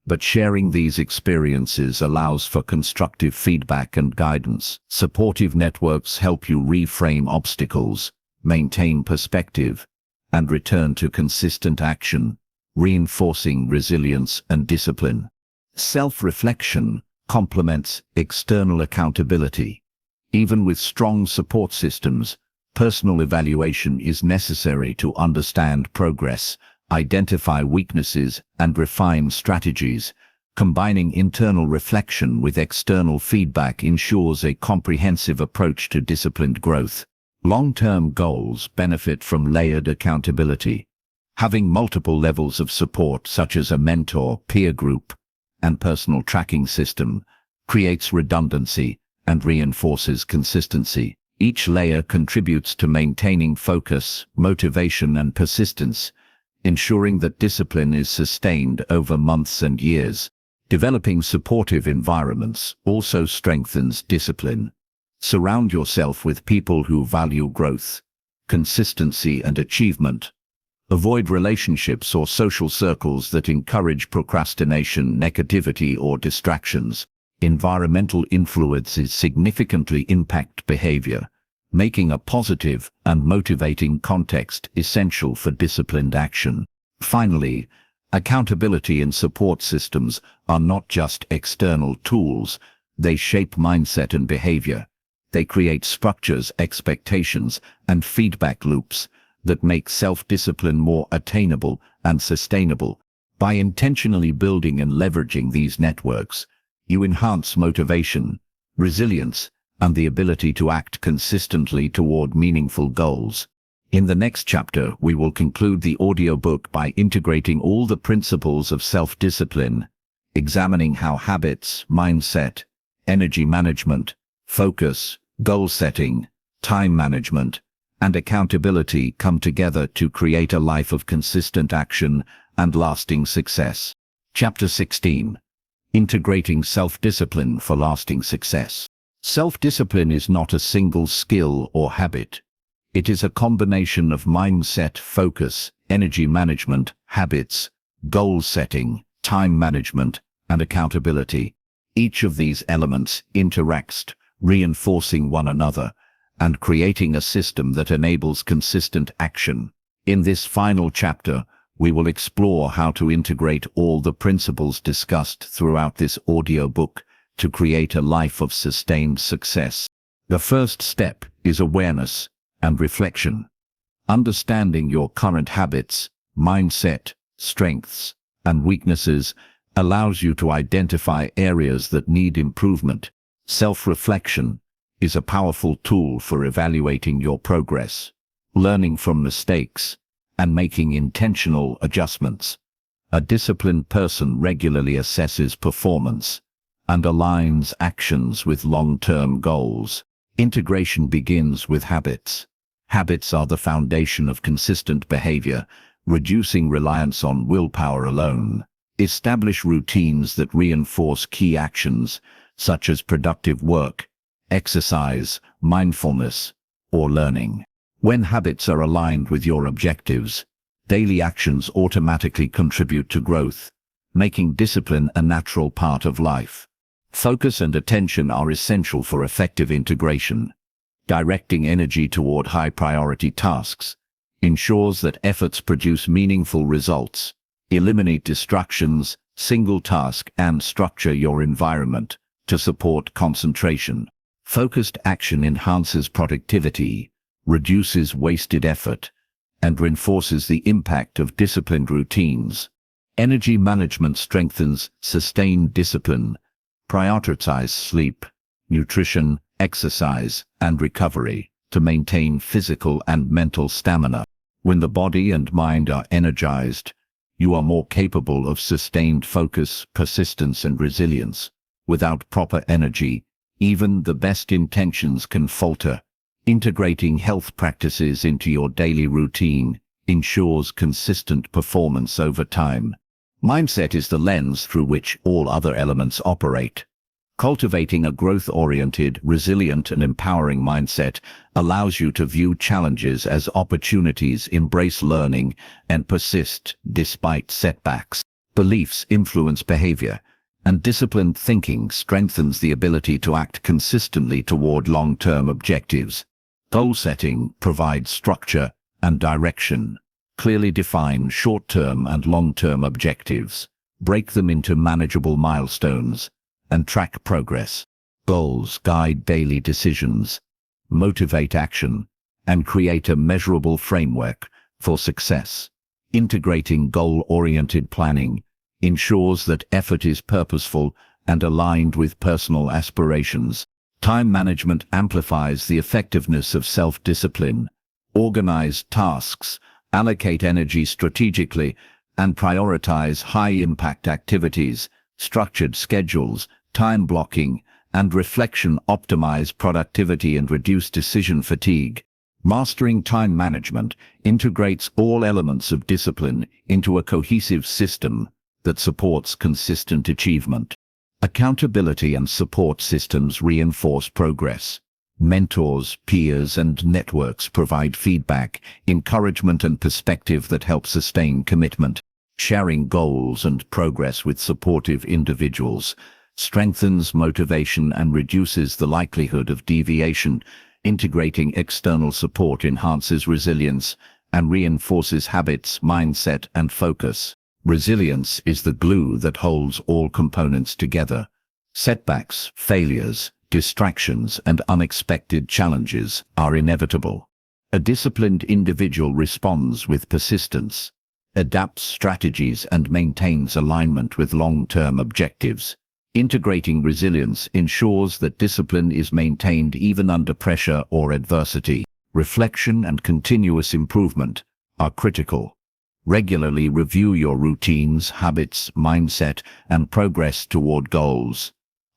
but sharing these experiences allows for constructive feedback and guidance. Supportive networks help you reframe obstacles, maintain perspective, and return to consistent action, reinforcing resilience and discipline. Self-reflection complements external accountability. Even with strong support systems, personal evaluation is necessary to understand progress, identify weaknesses, and refine strategies. Combining internal reflection with external feedback ensures a comprehensive approach to disciplined growth. Long-term goals benefit from layered accountability. Having multiple levels of support, such as a mentor, peer group, and personal tracking system, creates redundancy and reinforces consistency. Each layer contributes to maintaining focus, motivation, and persistence, ensuring that discipline is sustained over months and years. Developing supportive environments also strengthens discipline. Surround yourself with people who value growth, consistency, and achievement. Avoid relationships or social circles that encourage procrastination, negativity, or distractions. Environmental influences significantly impact behavior. making a positive and motivating context essential for disciplined action. Finally, accountability and support systems are not just external tools, they shape mindset and behavior. They create structures, expectations, and feedback loops that make self-discipline more attainable and sustainable. By intentionally building and leveraging these networks, you enhance motivation, resilience, and the ability to act consistently toward meaningful goals. In the next chapter, we will conclude the audiobook by integrating all the principles of self-discipline, examining how habits, mindset, energy management, focus, goal setting, time management, and accountability come together to create a life of consistent action and lasting success. Chapter 16. Integrating self-discipline for lasting success. Self-discipline is not a single skill or habit. It is a combination of mindset, focus, energy management, habits, goal setting, time management, and accountability. Each of these elements interacts, reinforcing one another, and creating a system that enables consistent action. In this final chapter, we will explore how to integrate all the principles discussed throughout this audiobook to create a life of sustained success. The first step is awareness and reflection. Understanding your current habits, mindset, strengths, and weaknesses allows you to identify areas that need improvement. Self-reflection is a powerful tool for evaluating your progress, learning from mistakes, and making intentional adjustments. A disciplined person regularly assesses performance and aligns actions with long-term goals. Integration begins with habits. Habits are the foundation of consistent behavior, reducing reliance on willpower alone. Establish routines that reinforce key actions, such as productive work, exercise, mindfulness, or learning. When habits are aligned with your objectives, daily actions automatically contribute to growth, making discipline a natural part of life. Focus and attention are essential for effective integration. Directing energy toward high-priority tasks ensures that efforts produce meaningful results. Eliminate distractions, single task, and structure your environment to support concentration. Focused action enhances productivity, reduces wasted effort, and reinforces the impact of disciplined routines. Energy management strengthens sustained discipline. Prioritize sleep, nutrition, exercise, and recovery to maintain physical and mental stamina. When the body and mind are energized, you are more capable of sustained focus, persistence, and resilience. Without proper energy, even the best intentions can falter. Integrating health practices into your daily routine ensures consistent performance over time. Mindset is the lens through which all other elements operate. Cultivating a growth-oriented, resilient, and empowering mindset allows you to view challenges as opportunities, embrace learning, and persist despite setbacks. Beliefs influence behavior, and disciplined thinking strengthens the ability to act consistently toward long-term objectives. Goal setting provides structure and direction. Clearly define short-term and long-term objectives. Break them into manageable milestones and track progress. Goals guide daily decisions, motivate action, and create a measurable framework for success. Integrating goal-oriented planning ensures that effort is purposeful and aligned with personal aspirations. Time management amplifies the effectiveness of self-discipline. Organize tasks, allocate energy strategically, and prioritize high-impact activities. Structured schedules, time blocking, and reflection optimize productivity and reduce decision fatigue. Mastering time management integrates all elements of discipline into a cohesive system that supports consistent achievement. Accountability and support systems reinforce progress. Mentors, peers, and networks provide feedback, encouragement, and perspective that help sustain commitment. Sharing goals and progress with supportive individuals strengthens motivation and reduces the likelihood of deviation, Integrating external support enhances resilience and reinforces habits, mindset, and focus. Resilience is the glue that holds all components together. Setbacks, failures, distractions, and unexpected challenges are inevitable. A disciplined individual responds with persistence, adapts strategies, and maintains alignment with long-term objectives. Integrating resilience ensures that discipline is maintained even under pressure or adversity. Reflection and continuous improvement are critical. Regularly review your routines, habits, mindset, and progress toward goals.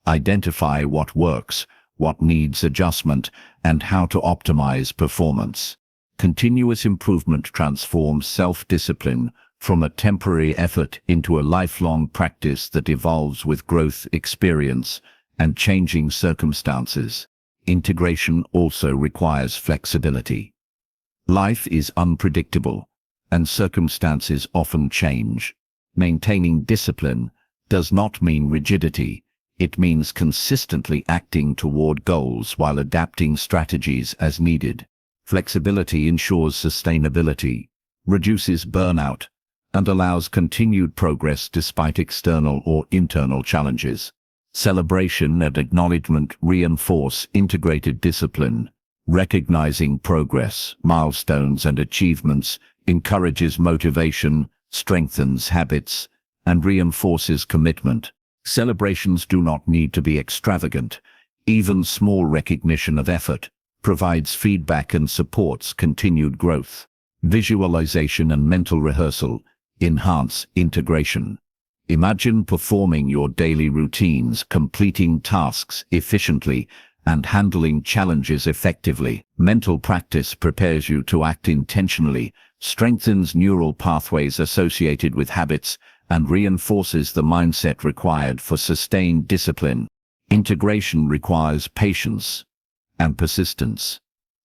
Identify what works, what needs adjustment, and how to optimize performance. Continuous improvement transforms self-discipline from a temporary effort into a lifelong practice that evolves with growth, experience, and changing circumstances. Integration also requires flexibility. Life is unpredictable, and circumstances often change. Maintaining discipline does not mean rigidity. It means consistently acting toward goals while adapting strategies as needed. Flexibility ensures sustainability, reduces burnout, and allows continued progress despite external or internal challenges. Celebration and acknowledgement reinforce integrated discipline. Recognizing progress, milestones, and achievements encourages motivation, strengthens habits, and reinforces commitment. Celebrations do not need to be extravagant. Even small recognition of effort provides feedback and supports continued growth. Visualization and mental rehearsal enhance integration. Imagine performing your daily routines, completing tasks efficiently, and handling challenges effectively. Mental practice prepares you to act intentionally, strengthens neural pathways associated with habits, and reinforces the mindset required for sustained discipline. Integration requires patience and persistence.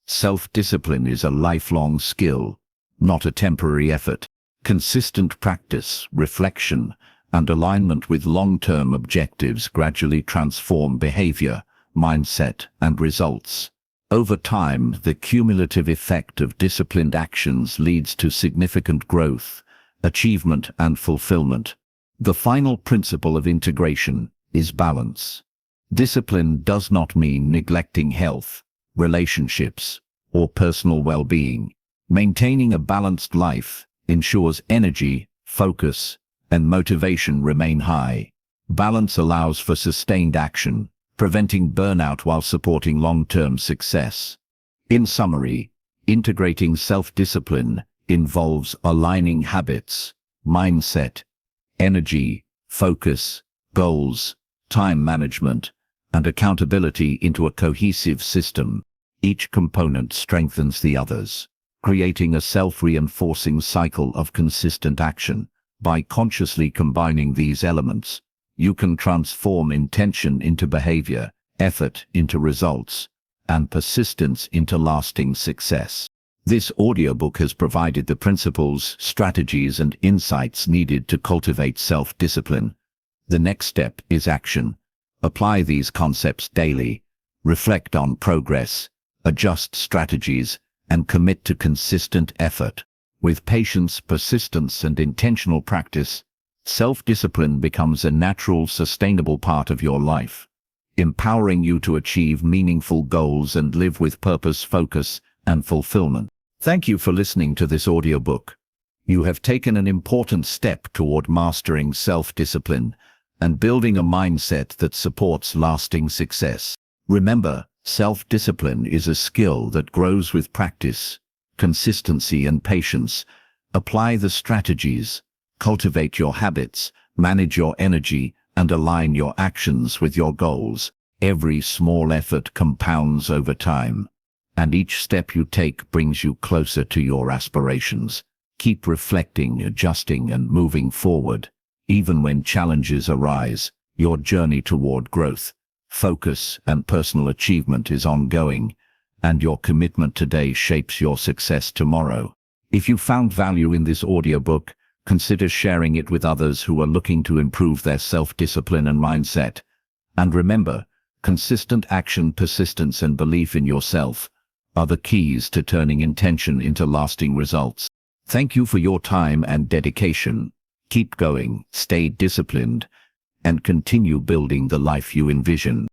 Self-discipline is a lifelong skill, not a temporary effort. Consistent practice, reflection, and alignment with long-term objectives gradually transform behavior, mindset, and results. Over time, the cumulative effect of disciplined actions leads to significant growth, achievement, and fulfillment. The final principle of integration is balance. Discipline does not mean neglecting health, relationships, or personal well-being. Maintaining a balanced life ensures energy, focus, and motivation remain high. Balance allows for sustained action, preventing burnout while supporting long-term success. In summary, integrating self-discipline involves aligning habits, mindset, energy, focus, goals, time management, and accountability into a cohesive system. Each component strengthens the others, creating a self-reinforcing cycle of consistent action. By consciously combining these elements, you can transform intention into behavior, effort into results, and persistence into lasting success. This audiobook has provided the principles, strategies, and insights needed to cultivate self-discipline. The next step is action. Apply these concepts daily, reflect on progress, adjust strategies, and commit to consistent effort. With patience, persistence, and intentional practice, self-discipline becomes a natural, sustainable part of your life, empowering you to achieve meaningful goals and live with purpose, focus, and fulfillment. Thank you for listening to this audiobook. You have taken an important step toward mastering self-discipline and building a mindset that supports lasting success. Remember, self-discipline is a skill that grows with practice, consistency, and patience. Apply the strategies, cultivate your habits, manage your energy, and align your actions with your goals. Every small effort compounds over time, and each step you take brings you closer to your aspirations. Keep reflecting, adjusting, and moving forward. Even when challenges arise, your journey toward growth, focus, and personal achievement is ongoing, and your commitment today shapes your success tomorrow. If you found value in this audiobook, consider sharing it with others who are looking to improve their self-discipline and mindset. And remember, consistent action, persistence, and belief in yourself are the keys to turning intention into lasting results. Thank you for your time and dedication. Keep going, stay disciplined, and continue building the life you envision.